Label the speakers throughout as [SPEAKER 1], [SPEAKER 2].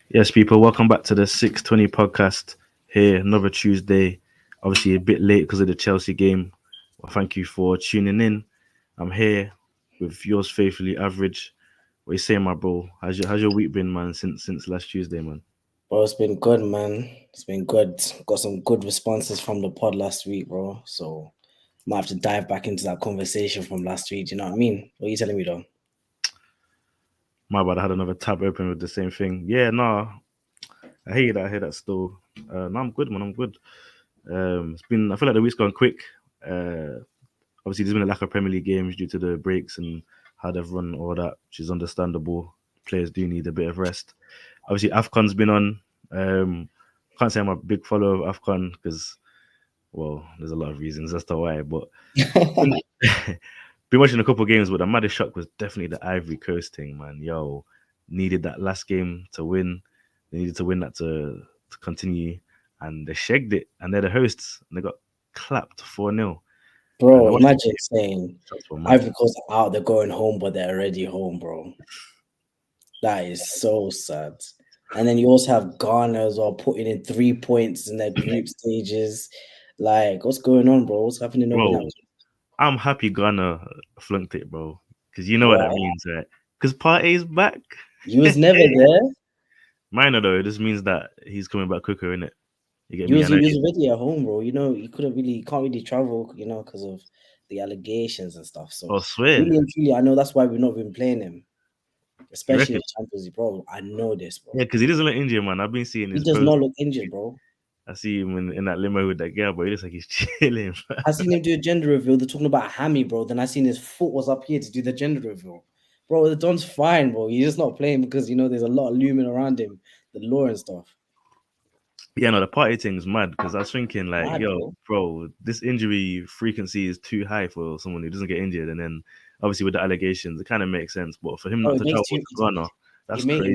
[SPEAKER 1] Yes, people, welcome back to the 620 podcast here, another Tuesday. Obviously, a bit late because of the Chelsea game. Well, thank you for tuning in. I'm here with yours faithfully, Average. What you saying, my bro? How's your week been, man, since last Tuesday, man?
[SPEAKER 2] Bro, it's been good, man. It's been good. Got some good responses from the pod last week, bro. So might have to dive back into that conversation from last week. Do you know what I mean? What are you telling me though?
[SPEAKER 1] My bad, I had another tab open with the same thing. Yeah, no, I hear that. I hear that still. No, I'm good, man. I'm good. It's been. I feel like the week's gone quick. Obviously, there's been a lack of Premier League games due to the breaks and how they've run all that, which is understandable. Players do need a bit of rest. Obviously, Afcon's been on. Can't say I'm a big follower of Afcon because, well, there's a lot of reasons as to why. But been, been watching a couple of games, but the maddest shock was definitely the Ivory Coast thing, man. Yo, needed that last game to win. They needed to win that to continue, and they shagged it. And they're the hosts, and they got clapped 4-0. And I
[SPEAKER 2] Bro,
[SPEAKER 1] watched the
[SPEAKER 2] imagine saying
[SPEAKER 1] shots were mad.
[SPEAKER 2] Ivory Coast are out, they're going home, but they're already home, bro. That is so sad. And then you also have Ghana as well putting in 3 points in their group stages. Like, what's going on, bro? What's happening over in that?
[SPEAKER 1] Bro, I'm happy Ghana flunked it, bro. Because you know what that
[SPEAKER 2] Why?
[SPEAKER 1] means, right? Because Partey's back.
[SPEAKER 2] You was never there.
[SPEAKER 1] Minor though, it just means that he's coming back quicker, innit? You get
[SPEAKER 2] You
[SPEAKER 1] me?
[SPEAKER 2] was
[SPEAKER 1] I know
[SPEAKER 2] you was
[SPEAKER 1] he's.
[SPEAKER 2] already at home, bro. You know, you couldn't really can't really travel, because of the allegations and stuff. So
[SPEAKER 1] I swear.
[SPEAKER 2] really and truly, I know that's why we've not been playing him,
[SPEAKER 1] You
[SPEAKER 2] especially in
[SPEAKER 1] reckon?
[SPEAKER 2] the Champions League, bro. I know this,
[SPEAKER 1] Yeah,
[SPEAKER 2] bro.
[SPEAKER 1] because he doesn't look injured, man. I've been seeing
[SPEAKER 2] He
[SPEAKER 1] his
[SPEAKER 2] does
[SPEAKER 1] posts.
[SPEAKER 2] not look injured, bro.
[SPEAKER 1] I see him in that limo with that girl, but he looks like he's chilling.
[SPEAKER 2] I seen him do a gender reveal. They're talking about hammy, bro. Then I seen his foot was up here to do the gender reveal. Bro, the Don's fine, bro. He's just not playing because there's a lot of looming around him, the law and stuff.
[SPEAKER 1] Yeah, no, the party thing's mad because I was thinking, like,
[SPEAKER 2] Mad,
[SPEAKER 1] yo,
[SPEAKER 2] bro.
[SPEAKER 1] bro, this injury frequency is too high for someone who doesn't get injured. And then obviously with the allegations, it kind of makes sense. But for him
[SPEAKER 2] Bro,
[SPEAKER 1] not
[SPEAKER 2] it
[SPEAKER 1] to
[SPEAKER 2] makes
[SPEAKER 1] travel
[SPEAKER 2] too
[SPEAKER 1] to Ghana, that's
[SPEAKER 2] it
[SPEAKER 1] crazy.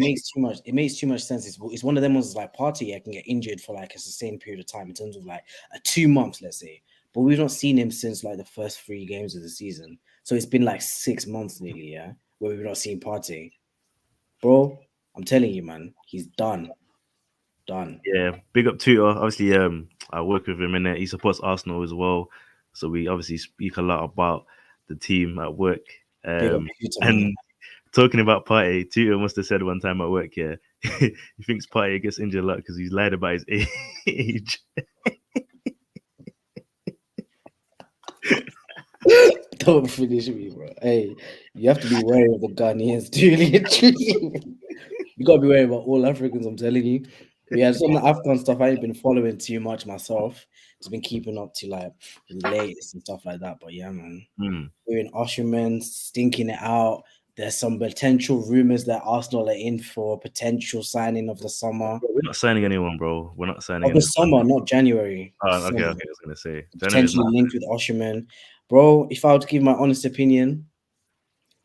[SPEAKER 2] makes too much sense. It's one of them ones like party. I can get injured for like a sustained period of time in terms of like a 2 months, let's say. But we've not seen him since like the first 3 games of the season. So it's been like 6 months nearly, yeah, where we've not seen party. Bro, I'm telling you, man, he's done. Done.
[SPEAKER 1] Yeah, big up Tutor. Obviously, I work with him in there. He supports Arsenal as well, so we obviously speak a lot about the team at work.
[SPEAKER 2] Big up Peter, man.
[SPEAKER 1] And talking about Partey, Tutor must have said one time at work, yeah, he thinks Partey gets injured a lot because he's lied about his age.
[SPEAKER 2] Don't finish me, bro. Hey, you have to be wary of the Ghanaians, truly, truly. You gotta be wary about all Africans, I'm telling you. But yeah, some of the Afghan stuff I ain't been following too much myself. Just been keeping up to like the latest and stuff like that. But yeah, man.
[SPEAKER 1] Hmm.
[SPEAKER 2] We're in Osherman stinking it out. There's some potential rumors that Arsenal are in for potential signing of the summer.
[SPEAKER 1] We're not signing anyone, bro. We're not signing
[SPEAKER 2] Of the
[SPEAKER 1] any
[SPEAKER 2] summer,
[SPEAKER 1] squad.
[SPEAKER 2] not January.
[SPEAKER 1] Oh,
[SPEAKER 2] The
[SPEAKER 1] okay,
[SPEAKER 2] summer.
[SPEAKER 1] okay. I was gonna say January is
[SPEAKER 2] Potentially
[SPEAKER 1] not.
[SPEAKER 2] linked with Osherman. Bro, if I were to give my honest opinion,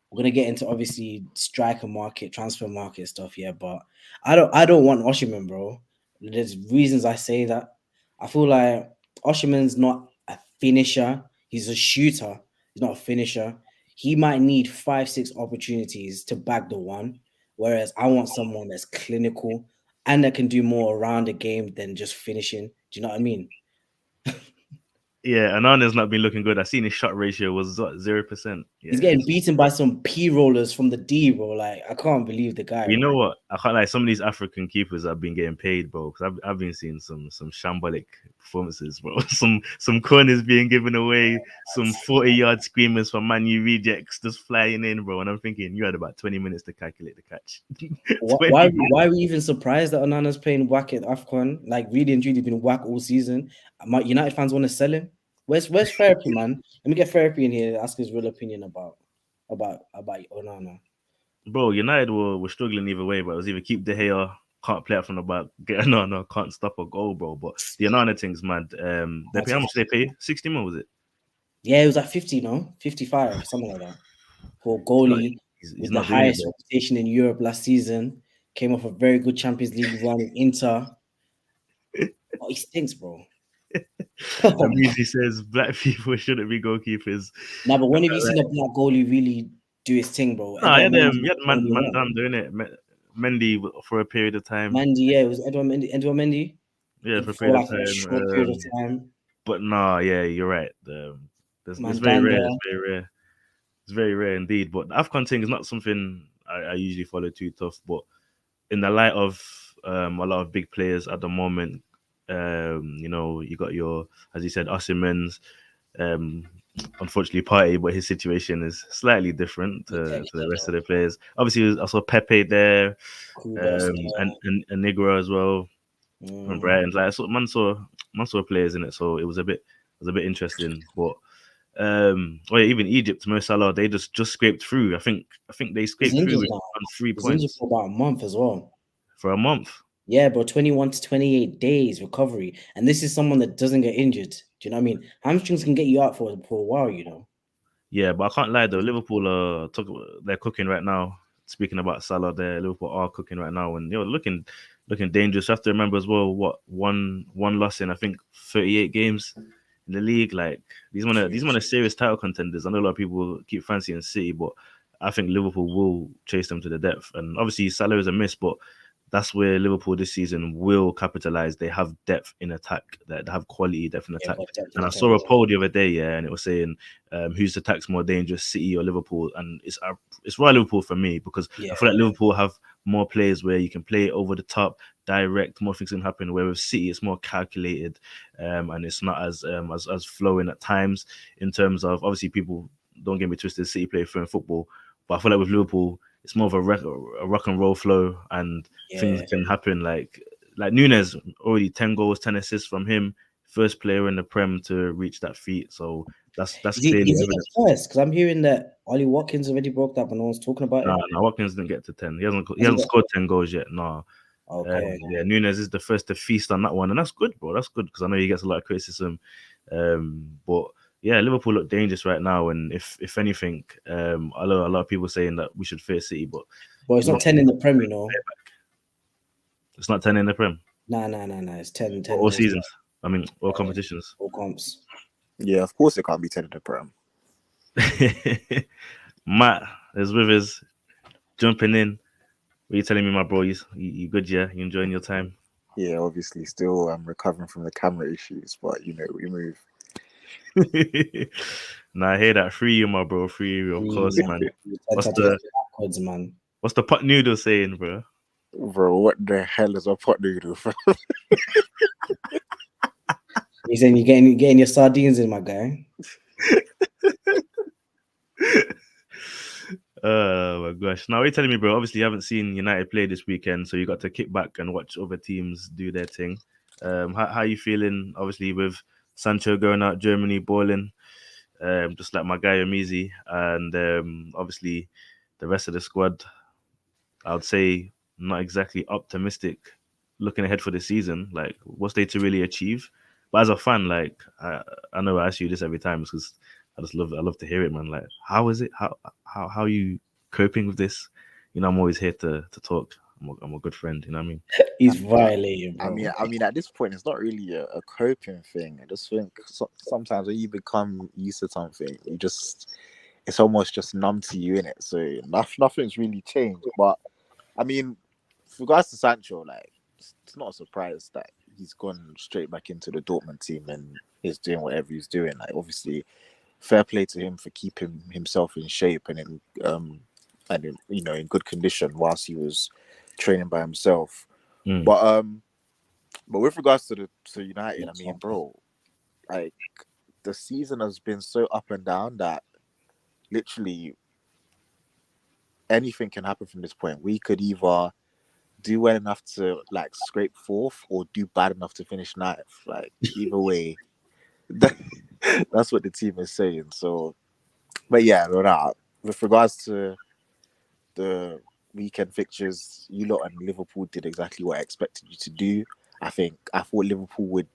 [SPEAKER 2] we're gonna get into obviously striker market, transfer market stuff, yeah. But I don't want Osherman, bro. There's reasons I say that. I feel like Osherman's not a finisher. He's a shooter. He's not a finisher. He might need 5, 6 opportunities to bag the one. Whereas I want someone that's clinical and that can do more around the game than just finishing. Do you know what I mean?
[SPEAKER 1] Yeah, Anana's not been looking good. I seen his shot ratio was what, 0%. Yeah,
[SPEAKER 2] He's getting beaten by some P rollers from the D, bro. Like, I can't believe the guy,
[SPEAKER 1] you know
[SPEAKER 2] bro.
[SPEAKER 1] what? I can't like some of these African keepers have been getting paid, bro. Because I've been seeing some shambolic performances, bro. Some corners being given away, some 40-yard screamers from Man U rejects just flying in, bro. And I'm thinking you had about 20 minutes to calculate the catch.
[SPEAKER 2] Why,
[SPEAKER 1] 20
[SPEAKER 2] why,
[SPEAKER 1] minutes.
[SPEAKER 2] why are we even surprised that Onana's playing whack at AFCON? Like, really and truly been whack all season. My United fans want to sell him. Where's therapy, man? Let me get therapy in here. Ask his real opinion about Onana.
[SPEAKER 1] Bro, United were struggling either way, but it was either keep De Gea, can't play out from the back, get Anana, can't stop a goal, bro. But the Anana thing's mad. They pay how much did they pay? 60 mil was it?
[SPEAKER 2] Yeah, it was like 50, no? 55, something like that. For a
[SPEAKER 1] He's not,
[SPEAKER 2] goalie
[SPEAKER 1] he's
[SPEAKER 2] with the
[SPEAKER 1] not doing it,
[SPEAKER 2] highest
[SPEAKER 1] bro.
[SPEAKER 2] reputation in Europe last season. Came off a very good Champions League run in Inter. Oh, he stinks, bro.
[SPEAKER 1] That means he says black people shouldn't be goalkeepers.
[SPEAKER 2] Nah, but
[SPEAKER 1] I
[SPEAKER 2] when have you
[SPEAKER 1] felt
[SPEAKER 2] seen
[SPEAKER 1] like,
[SPEAKER 2] a black goalie really do his thing, bro?
[SPEAKER 1] nah,
[SPEAKER 2] Edouard Mendy
[SPEAKER 1] he
[SPEAKER 2] is
[SPEAKER 1] had
[SPEAKER 2] the only one.
[SPEAKER 1] Man doing it. Mendy for a period of time.
[SPEAKER 2] Mendy, yeah, it was Edouard Mendy. Edouard Mendy
[SPEAKER 1] Yeah, for a
[SPEAKER 2] for
[SPEAKER 1] period of
[SPEAKER 2] like a
[SPEAKER 1] time.
[SPEAKER 2] short period of time.
[SPEAKER 1] But nah, yeah, you're right. It's very rare.
[SPEAKER 2] Mandanda.
[SPEAKER 1] It's very rare. It's very rare indeed. But the AFCON thing is not something I usually follow too tough. But in the light of a lot of big players at the moment, you got your, as you said, Osimhen's unfortunately party, but his situation is slightly different to the rest of the players. Obviously, I saw Pepe there, and Negro as well from Brighton. Like, man saw players in it, so it was a bit interesting. But even Egypt, Mo Salah, they just scraped through. I think they
[SPEAKER 2] He's
[SPEAKER 1] scraped through
[SPEAKER 2] injured
[SPEAKER 1] with
[SPEAKER 2] now.
[SPEAKER 1] on 3
[SPEAKER 2] He's injured
[SPEAKER 1] points
[SPEAKER 2] for about a month as well.
[SPEAKER 1] for a month.
[SPEAKER 2] Yeah, bro, 21 to 28 days recovery. And this is someone that doesn't get injured. Do you know what I mean? Hamstrings can get you out for a while, you know.
[SPEAKER 1] Yeah, but I can't lie though. Liverpool they're cooking right now. Speaking about Salah, Liverpool are cooking right now, and looking dangerous. You have to remember as well what one loss in I think 38 games in the league. Like these men are serious title contenders. I know a lot of people keep fancying City, but I think Liverpool will chase them to the depth. And obviously Salah is a miss, but that's where Liverpool this season will capitalize. They have depth in attack. They have quality depth in attack. And I saw a poll the other day, and it was saying whose attack's more dangerous, City or Liverpool? And it's Royal Liverpool for me because I feel like Liverpool have more players where you can play over the top, direct, more things can happen. Where with City, it's more calculated, and it's not as flowing at times. In terms of obviously, people don't get me twisted, City play fluent football, but I feel like with Liverpool, it's more of a rock and roll flow, and things can happen. Like Nunes, already 10 goals, 10 assists from him, first player in the Prem to reach that feat. So that's clearly evidence.
[SPEAKER 2] First, because I'm hearing that Ollie Watkins already broke that, but no one's talking about it.
[SPEAKER 1] No, Watkins didn't get to 10. He hasn't scored 10 goals yet. No.
[SPEAKER 2] Okay.
[SPEAKER 1] Nunes is the first to feast on that one, and that's good, bro. That's good because I know he gets a lot of criticism. But yeah, Liverpool look dangerous right now, and if anything, I know a lot of people saying that we should fear City, but
[SPEAKER 2] it's not 10 in the Prem, you know.
[SPEAKER 1] It's not 10 in the Prem.
[SPEAKER 2] Nah. It's 10.
[SPEAKER 1] All seasons. I mean, all competitions.
[SPEAKER 2] All comps.
[SPEAKER 3] Yeah, of course it can't be 10 in the Prem.
[SPEAKER 1] Matt is with us, jumping in. What are you telling me, my bro? You good, yeah? You enjoying your time?
[SPEAKER 3] Yeah, obviously still I'm recovering from the camera issues, but we move.
[SPEAKER 1] Nah, I hear that. Free you, my bro. Free you, of course, man. What's the pot noodle saying, bro?
[SPEAKER 3] Bro, what the hell is a pot noodle?
[SPEAKER 2] You're saying you're getting your sardines in, my guy.
[SPEAKER 1] Oh my gosh. Now, what are you telling me, bro? Obviously, you haven't seen United play this weekend, so you got to kick back and watch other teams do their thing. How you feeling, obviously, with Sancho going out, Germany balling, just like my guy Amizi, and obviously the rest of the squad, I would say not exactly optimistic looking ahead for the season. Like, what's they to really achieve? But as a fan, like, I know I ask you this every time because I love to hear it, man. Like, how is it? How are you coping with this? I'm always here to talk. I'm a good friend, you know what I mean?
[SPEAKER 2] He's violating, bro.
[SPEAKER 3] I mean, at this point, it's not really a coping thing. I just think sometimes when you become used to something, it's almost just numb to you, innit? So nothing's really changed. But I mean, with regards to Sancho, like, it's not a surprise that he's gone straight back into the Dortmund team and is doing whatever he's doing. Like, obviously, fair play to him for keeping himself in shape and in good condition whilst he was training by himself. But with regards to United, I mean, bro, like, the season has been so up and down that literally anything can happen from this point. We could either do well enough to like scrape fourth or do bad enough to finish ninth. Like, either way, that's what the team is saying. So, but yeah, with regards to the weekend fixtures, you lot and Liverpool did exactly what I expected you to do. I thought Liverpool would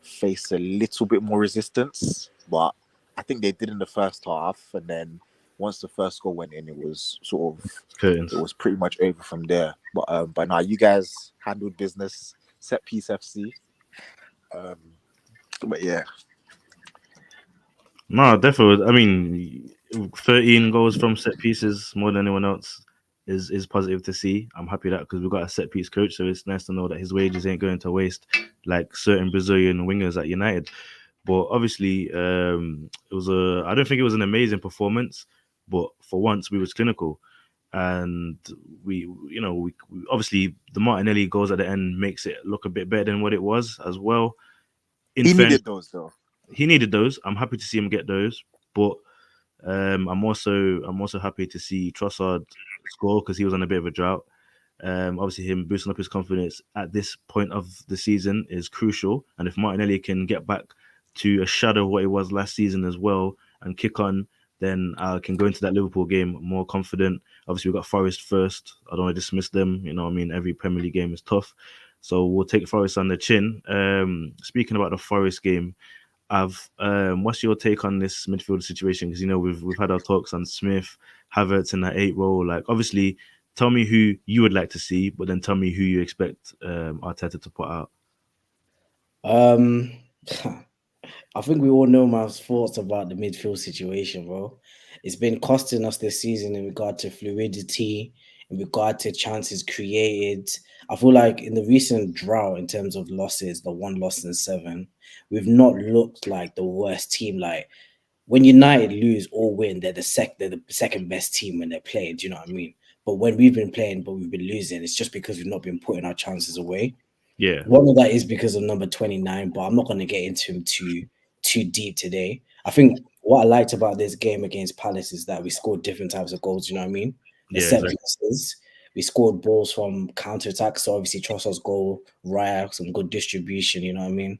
[SPEAKER 3] face a little bit more resistance, but I think they did in the first half, and then once the first goal went in, it was it was pretty much over from there. But now you guys handled business, set piece FC. But yeah.
[SPEAKER 1] No, definitely. I mean, 13 goals from set pieces, more than anyone else. is positive to see. I'm happy that because we've got a set piece coach, so it's nice to know that his wages ain't going to waste like certain Brazilian wingers at United. But obviously, it was a. I don't think it was an amazing performance, but for once we was clinical, and we obviously the Martinelli goals at the end makes it look a bit better than what it was as well.
[SPEAKER 3] He needed those though.
[SPEAKER 1] He needed those. I'm happy to see him get those, but I'm also happy to see Trossard score because he was on a bit of a drought. Obviously, him boosting up his confidence at this point of the season is crucial. And if Martinelli can get back to a shadow of what he was last season as well and kick on, then I can go into that Liverpool game more confident. Obviously, we've got Forest first. I don't want to dismiss them. You know what I mean? Every Premier League game is tough. So we'll take Forest on the chin. Speaking about the Forest game, what's your take on this midfield situation? Because we've had our talks on Smith, Havertz in that 8 role. Like, obviously, tell me who you would like to see, but then tell me who you expect Arteta to put out.
[SPEAKER 2] I think we all know my thoughts about the midfield situation, bro. It's been costing us this season in regard to fluidity, in regard to chances created. I feel like in the recent drought, in terms of losses, the 1 loss in 7, we've not looked like the worst team. Like when United lose or win, they're the second best team when they're playing. Do you know what I mean? But when we've been playing, but we've been losing, it's just because we've not been putting our chances away.
[SPEAKER 1] Yeah.
[SPEAKER 2] One of that is because of number 29, but I'm not going to get into him too deep today. I think what I liked about this game against Palace is that we scored different types of goals. You know what I mean? The set pieces. We scored balls from counter attacks. So obviously Trossard's goal, Raya, some good distribution. You know what I mean?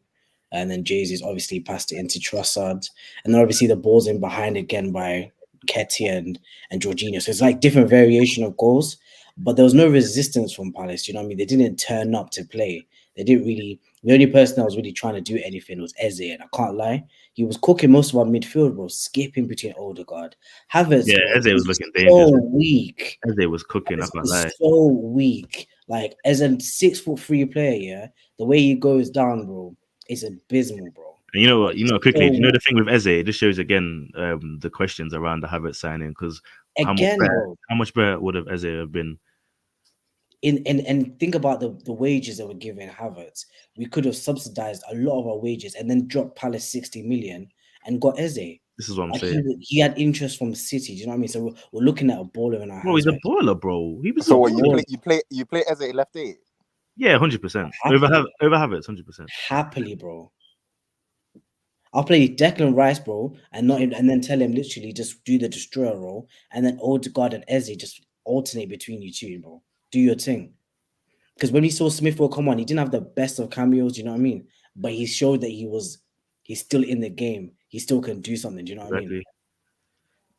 [SPEAKER 2] And then Jay-Z's obviously passed it into Trossard, and then obviously the balls in behind again by Ketty and Jorginho. So it's like different variation of goals, but there was no resistance from Palace. You know what I mean? They didn't turn up to play. They didn't really. The only person that was really trying to do anything was Eze, and I can't lie, he was cooking most of our midfield, bro, skipping between Odegaard. Havertz,
[SPEAKER 1] Yeah,
[SPEAKER 2] bro,
[SPEAKER 1] Eze was looking dangerous.
[SPEAKER 2] so weak.
[SPEAKER 1] Eze was cooking, I can't lie.
[SPEAKER 2] So weak. Like as a 6'3" player, yeah, the way he goes down, bro, is abysmal, bro.
[SPEAKER 1] And you know what? Quickly,
[SPEAKER 2] So
[SPEAKER 1] you know the thing with Eze, it just shows again the questions around the Havertz signing because
[SPEAKER 2] again, bro.
[SPEAKER 1] how much better would have Eze have been?
[SPEAKER 2] And think about the wages that were giving Havertz. We could have subsidized a lot of our wages and then dropped Palace 60 million and got Eze.
[SPEAKER 1] This is what I'm
[SPEAKER 2] Like
[SPEAKER 1] saying.
[SPEAKER 2] he had interest from City. Do you know what I mean? So we're looking at a baller in our
[SPEAKER 1] Bro,
[SPEAKER 2] hands.
[SPEAKER 1] he's a
[SPEAKER 2] right?
[SPEAKER 1] baller, bro. He was
[SPEAKER 3] So
[SPEAKER 1] a
[SPEAKER 3] what
[SPEAKER 1] baller.
[SPEAKER 3] you play as a left 8?
[SPEAKER 1] Yeah, 100%. Over Havertz, 100%.
[SPEAKER 2] Happily, bro. I'll play Declan Rice, bro, and then tell him literally just do the destroyer role, and then Odegaard and Eze just alternate between you two, bro. Do your thing. Because when we saw Smith come on, he didn't have the best of cameos, you know what I mean? But he showed that he's still in the game. He still can do something, do you know what I mean?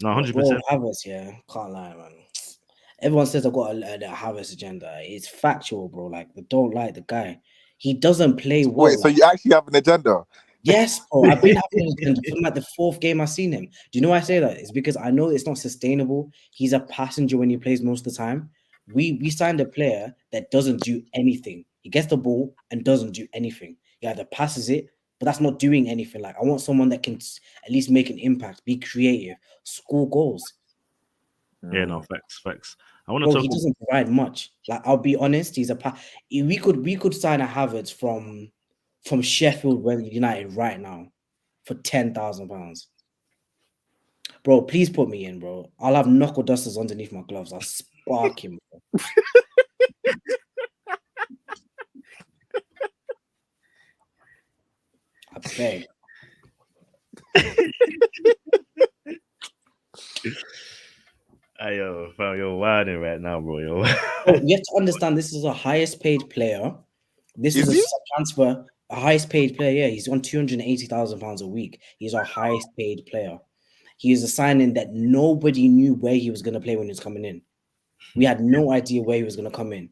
[SPEAKER 1] No,
[SPEAKER 2] But
[SPEAKER 1] 100%.
[SPEAKER 2] bro, Havertz, yeah, can't lie, man. Everyone says I've got a Havertz agenda. It's factual, bro. Like, they don't like the guy. He doesn't play well.
[SPEAKER 3] Wait, so you actually have an agenda?
[SPEAKER 2] Yes, bro. I've been having an agenda from like the 4th game I've seen him. Do you know why I say that? It's because I know it's not sustainable. He's a passenger when he plays most of the time. We signed a player that doesn't do anything. He gets the ball and doesn't do anything. He either passes it, but that's not doing anything. Like, I want someone that can at least make an impact, be creative, score goals.
[SPEAKER 1] Yeah, no, facts. I want to
[SPEAKER 2] Bro,
[SPEAKER 1] talk.
[SPEAKER 2] he doesn't provide much. Like, I'll be honest, he's we could sign a Havertz from Sheffield United right now for £10,000. Bro, please put me in, bro. I'll have knuckle dusters underneath my gloves. I'll spark him, bro. I beg.
[SPEAKER 1] Yo, fam, you're wilding right now, bro.
[SPEAKER 2] Bro, you have to understand this is a highest paid player. This is a transfer, a highest paid player. Yeah, he's on £280,000 a week. He's our highest paid player. He is a signing that nobody knew where he was going to play when he was coming in. We had no idea where he was going to come in.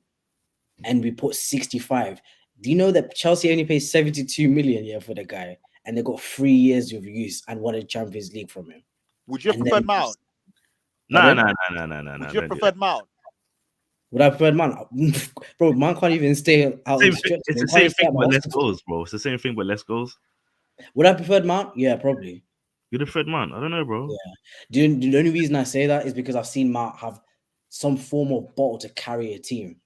[SPEAKER 2] And we put 65. Do you know that Chelsea only paid 72 million for the guy? And they got 3 years of use and won a Champions League from him.
[SPEAKER 3] Would you have preferred Mount?
[SPEAKER 1] Nah.
[SPEAKER 3] Would you have preferred Mount?
[SPEAKER 2] Would I prefer Mount? Bro, Mount can't even stay out on the stretch.
[SPEAKER 1] It's the same thing, but less goals, bro. It's the same thing, but less goals.
[SPEAKER 2] Would I prefer Mount? Yeah, probably.
[SPEAKER 1] You'd have preferred Mount? I don't know, bro.
[SPEAKER 2] Yeah. The only reason I say that is because I've seen Mount have some form of bottle to carry a team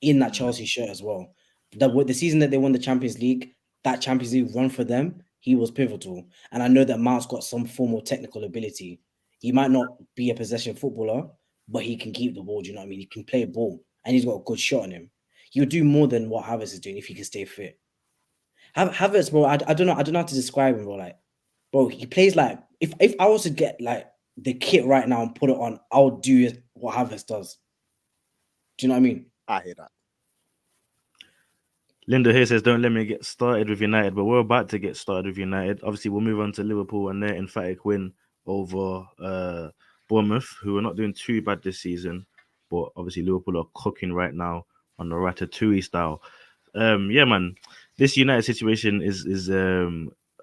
[SPEAKER 2] in that Chelsea shirt as well. The season that they won the Champions League, that Champions League run for them, he was pivotal. And I know that Mount's got some form of technical ability. He might not be a possession footballer, but he can keep the ball. Do you know what I mean? He can play a ball, and he's got a good shot on him. He'll do more than what Havertz is doing if he can stay fit. Havertz, bro, I don't know how to describe him, bro. Like, bro, he plays like if I was to get like the kit right now and put it on, I would do what Havertz does. Do you know what I mean?
[SPEAKER 3] I hear that.
[SPEAKER 1] Linda here says, don't let me get started with United, but we're about to get started with United. Obviously, we'll move on to Liverpool and their emphatic win over Bournemouth, who are not doing too bad this season. But obviously, Liverpool are cooking right now on the Ratatouille style. Yeah, man, this United situation is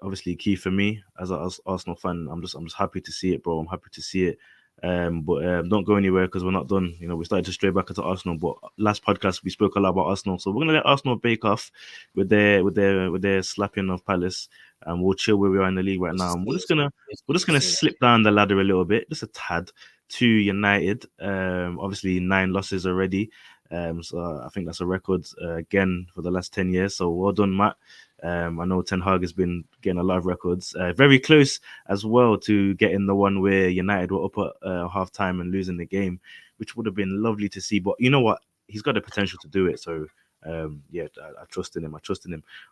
[SPEAKER 1] obviously key for me as an Arsenal fan. I'm just happy to see it, bro. I'm happy to see it. But don't go anywhere because we're not done. You know, we started to stray back into Arsenal, but last podcast we spoke a lot about Arsenal, so we're gonna let Arsenal bake off with their slapping of Palace, and we'll chill where we are in the league right now. And we're just gonna slip down the ladder a little bit, just a tad, to United. Obviously 9 losses already. So I think that's a record again for the last 10 years. So well done, Matt. I know Ten Hag has been getting a lot of records. Very close as well to getting the one where United were up at half time and losing the game, which would have been lovely to see. But you know what? He's got the potential to do it. So yeah, I trust in him.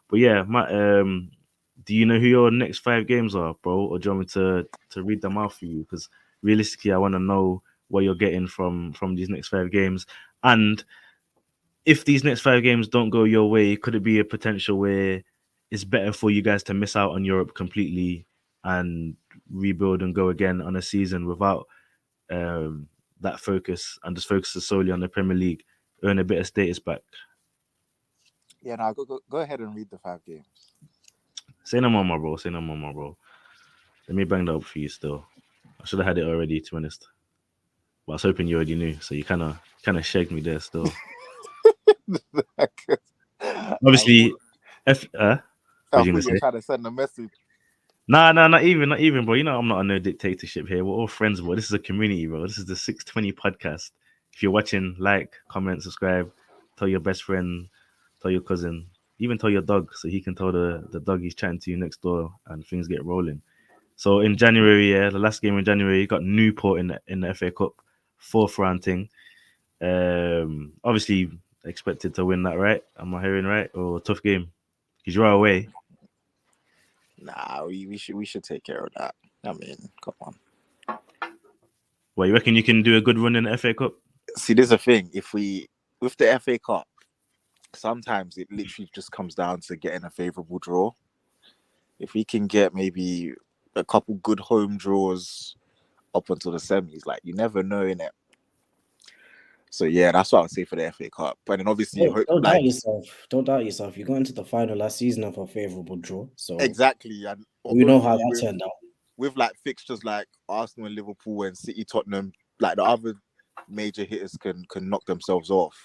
[SPEAKER 1] But yeah, Matt, do you know who your next 5 games are, bro? Or do you want me to read them out for you? Because realistically, I want to know what you're getting from these next 5 games. And if these next 5 games don't go your way, could it be a potential where it's better for you guys to miss out on Europe completely and rebuild and go again on a season without that focus and just focus solely on the Premier League, earn a bit of status back?
[SPEAKER 3] Yeah, now go ahead and read the 5 games.
[SPEAKER 1] Say no more, my bro. Let me bang that up for you still. I should have had it already, to be honest. But I was hoping you already knew, so you kind of shagged me there still. Obviously,
[SPEAKER 3] I thought you were trying to send a message.
[SPEAKER 1] Nah, not even, bro. You know I'm not on no dictatorship here. We're all friends, bro. This is a community, bro. This is the 620 podcast. If you're watching, like, comment, subscribe, tell your best friend, tell your cousin, even tell your dog, so he can tell the dog he's chatting to you next door, and things get rolling. So in January, the last game in January, you got Newport in the FA Cup, 4th round thing. Obviously expected to win that, right? Am I hearing right? Or tough game? Because you're away.
[SPEAKER 3] Nah, we should take care of that. I mean, come on.
[SPEAKER 1] Well, you reckon you can do a good run in the FA Cup?
[SPEAKER 3] See, there's a thing. With the FA Cup, sometimes it literally just comes down to getting a favourable draw. If we can get maybe a couple good home draws up until the semis, like, you never know, innit? So yeah, that's what I would say for the FA Cup. But then obviously,
[SPEAKER 2] don't doubt yourself. Don't doubt yourself. You got into the final last season of a favourable draw, so
[SPEAKER 3] exactly, and
[SPEAKER 2] we know how that turned out.
[SPEAKER 3] With like fixtures like Arsenal and Liverpool and City, Tottenham, like the other major hitters can knock themselves off.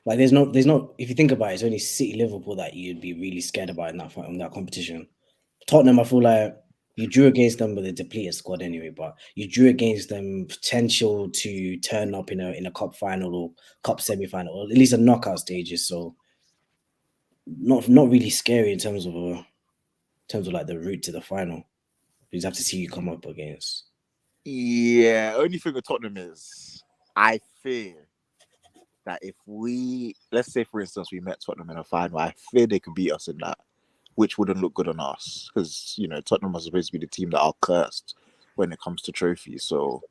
[SPEAKER 2] Like there's no. If you think about it, it's only City, Liverpool that you'd be really scared about in that competition. Tottenham, I feel like you drew against them with a depleted squad anyway, but you drew against them potential to turn up in a cup final or cup semi-final, or at least a knockout stages. So not really scary in terms of like the route to the final. You just have to see who you come up against.
[SPEAKER 3] Yeah, only thing with Tottenham is I fear that if let's say for instance we met Tottenham in a final, I fear they could beat us in that, which wouldn't look good on us because, you know, Tottenham are supposed to be the team that are cursed when it comes to trophies. So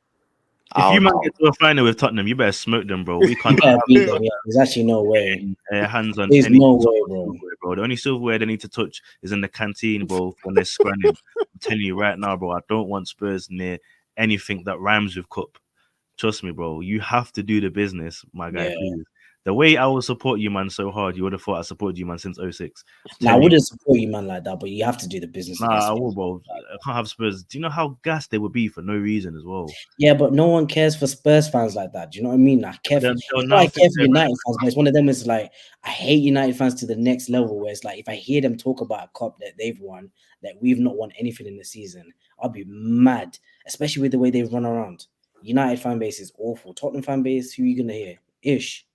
[SPEAKER 1] if you might get to a final with Tottenham, you better smoke them, bro. We can't
[SPEAKER 2] beat them. Yeah, there's actually no way.
[SPEAKER 1] Hands on.
[SPEAKER 2] There's no way, bro.
[SPEAKER 1] The only silverware they need to touch is in the canteen, bro, when they're scranning. I'm telling you right now, bro, I don't want Spurs near anything that rhymes with cup. Trust me, bro. You have to do the business, my guy.
[SPEAKER 2] Yeah.
[SPEAKER 1] Please. The way I will support you, man, so hard, you would have thought I supported you, man, since 06.
[SPEAKER 2] Nah, I
[SPEAKER 1] Tell you,
[SPEAKER 2] wouldn't support you, man, like that. But you have to do the business.
[SPEAKER 1] nah, I will, bro. I can't have Spurs. Do you know how gassed they would be for no reason as well?
[SPEAKER 2] Yeah, but no one cares for Spurs fans like that. Do you know what I mean? I care for,
[SPEAKER 1] They'll
[SPEAKER 2] it's
[SPEAKER 1] now
[SPEAKER 2] not like I
[SPEAKER 1] think
[SPEAKER 2] care for
[SPEAKER 1] they're
[SPEAKER 2] United fans, but it's one of them. It's like I hate United fans to the next level. Where it's like if I hear them talk about a cup that they've won, that we've not won anything in the season, I'll be mad. Especially with the way they've run around. United fan base is awful. Tottenham fan base, who are you gonna hear? Ish.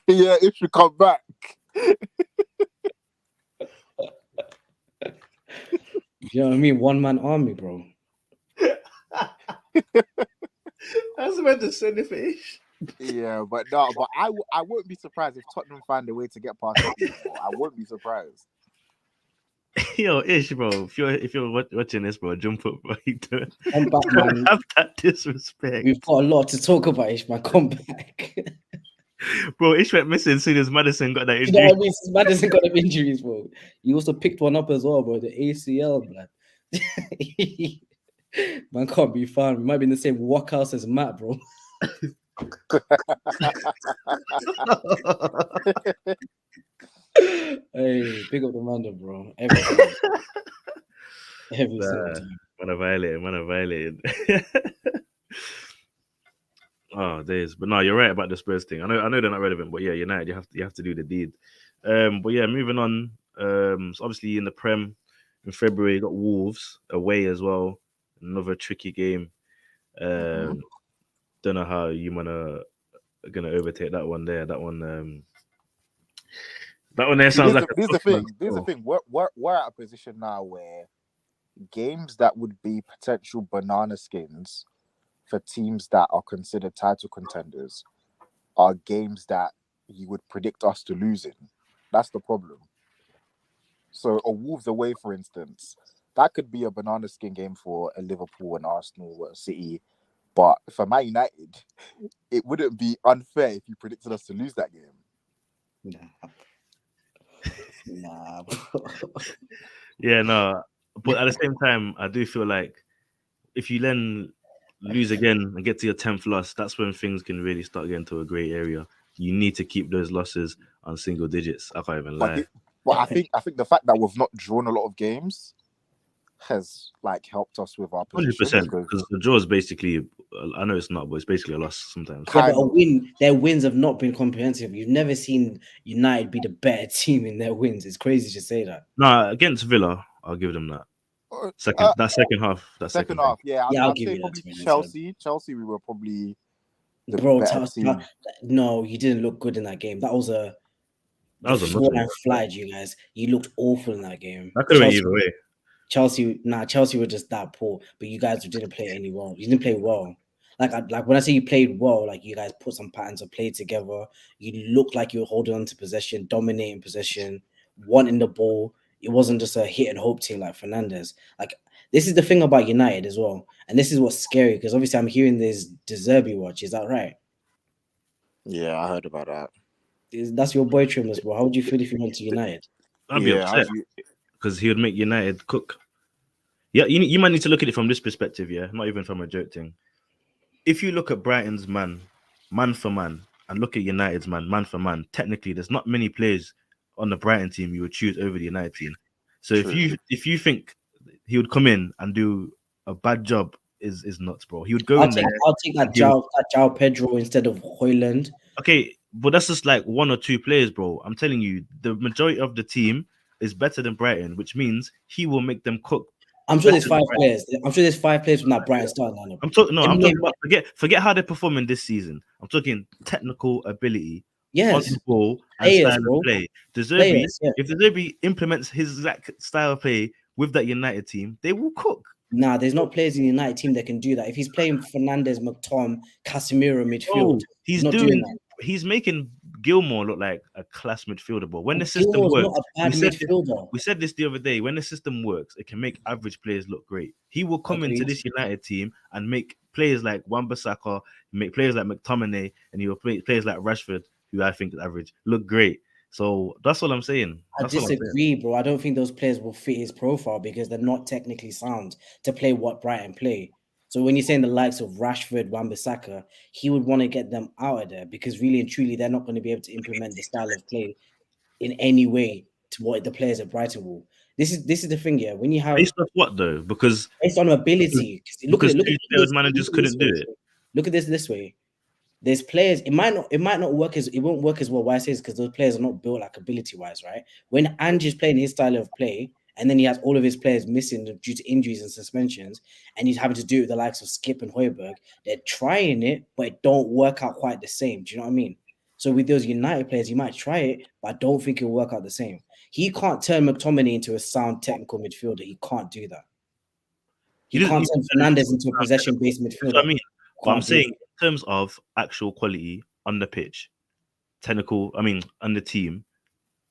[SPEAKER 3] Yeah, it should come back.
[SPEAKER 2] You know what I mean? One man army, bro.
[SPEAKER 1] That's meant to send the fish.
[SPEAKER 3] Yeah, but no, but I wouldn't be surprised if Tottenham find a way to get past it. I wouldn't be surprised.
[SPEAKER 1] Yo, Ish, bro. If you're watching this, bro, jump up, bro.
[SPEAKER 2] Come back, man.
[SPEAKER 1] Have that disrespect,
[SPEAKER 2] We've got a lot to talk about, Ish, man. Come back.
[SPEAKER 1] bro. Ish went missing as soon as Madison got that
[SPEAKER 2] You
[SPEAKER 1] injury.
[SPEAKER 2] know what I mean? Madison got them injuries, bro. You also picked one up as well, bro. The ACL, blood. Man can't be found. We might be in the same workhouse as Matt, bro. Hey, big up the man, though, bro. Every single time.
[SPEAKER 1] Man, I violated. Oh, days. But no, you're right about the Spurs thing. I know they're not relevant, but yeah, United, you have to do the deed. But yeah, moving on. So obviously in the Prem in February, you got Wolves away as well. Another tricky game. Don't know how you are gonna overtake that one there. That one there sounds like
[SPEAKER 3] Here's the thing. We're at a position now where games that would be potential banana skins for teams that are considered title contenders are games that you would predict us to lose in. That's the problem. So a Wolves away, for instance, that could be a banana skin game for a Liverpool, an Arsenal, or a City. But for Man United, it wouldn't be unfair if you predicted us to lose that game.
[SPEAKER 2] Nah, bro.
[SPEAKER 1] Yeah, no. But at the same time, I do feel like if you then lose again and get to your 10th loss, that's when things can really start getting to a grey area. You need to keep those losses on single digits. I can't even lie.
[SPEAKER 3] But I think the fact that we've not drawn a lot of games has like helped us with our position.
[SPEAKER 1] 100%, because the draw is basically, I know it's not, but it's basically a loss sometimes.
[SPEAKER 2] Yeah, but a win, their wins have not been comprehensive. You've never seen United be the better team in their wins. It's crazy to say that.
[SPEAKER 1] No, against Villa, I'll give them that. Second half.
[SPEAKER 3] Second half, yeah.
[SPEAKER 2] I'll
[SPEAKER 3] I'd
[SPEAKER 2] give
[SPEAKER 3] say
[SPEAKER 2] you
[SPEAKER 3] probably
[SPEAKER 2] that.
[SPEAKER 3] Chelsea, we were probably the
[SPEAKER 2] Bro,
[SPEAKER 3] better team.
[SPEAKER 2] no, you didn't look good in that game. That was a flight, you guys. You looked awful in that game.
[SPEAKER 1] That could have been either way.
[SPEAKER 2] Chelsea were just that poor, but you guys didn't play any well. You didn't play well. Like when I say you played well, like you guys put some patterns of play together. You looked like you were holding on to possession, dominating possession, wanting the ball. It wasn't just a hit and hope team like Fernandes. Like this is the thing about United as well, and this is what's scary because obviously I'm hearing this De Zerbi watch. Is that right?
[SPEAKER 3] Yeah, I heard about that.
[SPEAKER 2] That's your boy Trimmers, bro. How would you feel if you went to United?
[SPEAKER 1] I'd be upset because he would make United cook. Yeah, you might need to look at it from this perspective, yeah, not even from a joke thing. If you look at Brighton's man for man, and look at United's man for man, technically there's not many players on the Brighton team you would choose over the United team. So true. if you think he would come in and do a bad job, is nuts, bro. He would go in there.
[SPEAKER 2] I'll take that João Pedro instead of Højlund.
[SPEAKER 1] Okay, but that's just like one or two players, bro. I'm telling you, the majority of the team is better than Brighton, which means he will make them cook.
[SPEAKER 2] I'm sure there's 5 players. I'm sure there's 5 players from that Brighton starting lineup.
[SPEAKER 1] I'm talking about forget how they're performing this season. I'm talking technical ability.
[SPEAKER 2] Yes.
[SPEAKER 1] On the ball and style of play. De Zerbi, if De Zerbi implements his exact style of play with that United team, they will cook.
[SPEAKER 2] Nah, there's not players in the United team that can do that. If he's playing Fernandes, McTom, Casemiro midfield,
[SPEAKER 1] he's not doing that. He's making Gilmore look like a class midfielder. But when the system works, we said this the other day. When the system works, it can make average players look great. He will come into this United team and make players like Wan-Bissaka, make players like McTominay, and he will play players like Rashford, who I think is average, look great. So that's all I'm saying.
[SPEAKER 2] I disagree, bro. I don't think those players will fit his profile because they're not technically sound to play what Brighton play. So when you're saying the likes of Rashford, Wan-Bissaka, he would want to get them out of there because really and truly they're not going to be able to implement the style of play in any way to what the players at Brighton will. This is the thing, yeah. When you have
[SPEAKER 1] Based off what though? Because
[SPEAKER 2] based on ability, look at
[SPEAKER 1] because
[SPEAKER 2] it. Look
[SPEAKER 1] two
[SPEAKER 2] at
[SPEAKER 1] failed
[SPEAKER 2] this.
[SPEAKER 1] managers
[SPEAKER 2] Look at this
[SPEAKER 1] couldn't do
[SPEAKER 2] way.
[SPEAKER 1] it.
[SPEAKER 2] Look at this way. There's players. It might not work as it won't work as well. Why I say is because those players are not built like ability wise, right? When Ange is playing his style of play, and then he has all of his players missing due to injuries and suspensions, and he's having to do it with the likes of Skip and Højbjerg. They're trying it, but it don't work out quite the same. Do you know what I mean? So with those United players, he might try it, but I don't think it'll work out the same. He can't turn McTominay into a sound technical midfielder. He can't do that. He can't turn Fernandes into a possession-based midfielder.
[SPEAKER 1] That's what I mean. But I'm saying
[SPEAKER 2] it.
[SPEAKER 1] in terms of actual quality on the pitch, on the team,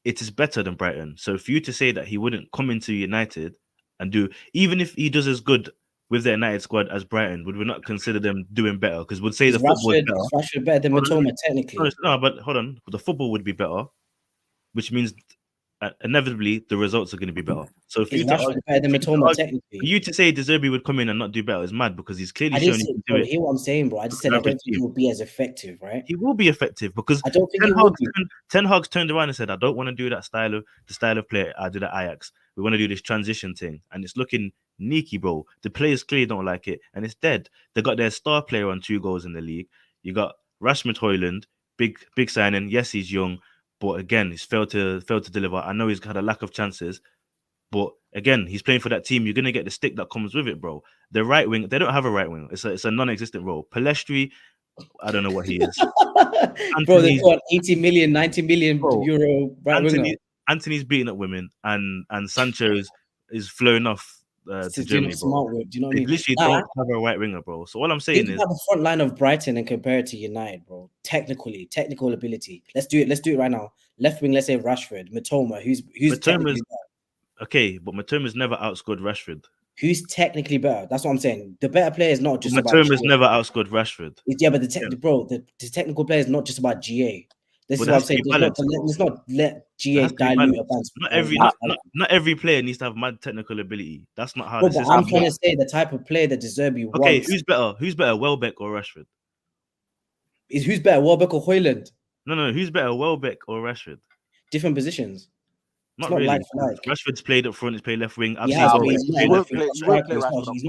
[SPEAKER 1] it is better than Brighton. So for you to say that he wouldn't come into United and do, even if he does as good with the United squad as Brighton, would we not consider them doing better? Because we'd say
[SPEAKER 2] Is
[SPEAKER 1] the football is
[SPEAKER 2] Rashford better than Matoma technically?
[SPEAKER 1] No, but hold on. The football would be better, which means inevitably the results are going to be better. So if
[SPEAKER 2] Is
[SPEAKER 1] you
[SPEAKER 2] Rashford better than Matoma technically?
[SPEAKER 1] for you to say De Zerbi would come in and not do better is mad because he's clearly shown he can do it.
[SPEAKER 2] Hear what I'm saying, bro. I just said I don't think he will be as effective, right?
[SPEAKER 1] He will be effective because
[SPEAKER 2] I don't think he will be.
[SPEAKER 1] Ten Hag's turned around and said, "I don't want to do that style of play I did at Ajax. We want to do this transition thing, and it's looking sneaky, bro. The players clearly don't like it, and it's dead. They got their star player on 2 goals in the league. You got Rasmus Højlund, big signing. Yes, he's young, but again, he's failed to deliver. I know he's had a lack of chances, but again, he's playing for that team. You're gonna get the stick that comes with it, bro. The right wing, they don't have a right wing. It's a non-existent role. Palestri, I don't know what he is.
[SPEAKER 2] Bro, they've got 80 million, 90 million euro right winger.
[SPEAKER 1] Anthony's beating up women, and Sancho is flowing off to Germany, bro.
[SPEAKER 2] Do you know what I mean?
[SPEAKER 1] Literally don't have a right winger, bro. So all I'm saying is
[SPEAKER 2] about the front line of Brighton and compare it to United, bro. Technical ability. Let's do it right now. Left wing, let's say Rashford, Matoma. Who's technically better?
[SPEAKER 1] Okay, but Matoma's never outscored Rashford.
[SPEAKER 2] Who's technically better? That's what I'm saying. The better player is not just
[SPEAKER 1] Matoma's never outscored Rashford.
[SPEAKER 2] Yeah, but the technical player is not just about GA. This is what I'm saying. Let's not let GA dilute a bunch.
[SPEAKER 1] Not every player needs to have mad technical ability. That's not how.
[SPEAKER 2] But I'm trying to say the type of player that De Zerbi wants.
[SPEAKER 1] Okay, who's better? Who's better, Welbeck or Rashford?
[SPEAKER 2] Who's better, Welbeck or Højlund?
[SPEAKER 1] No. Who's better, Welbeck or Rashford?
[SPEAKER 2] Different positions.
[SPEAKER 1] Not really. Like. Rashford's played up front. He's played left wing.
[SPEAKER 2] He's not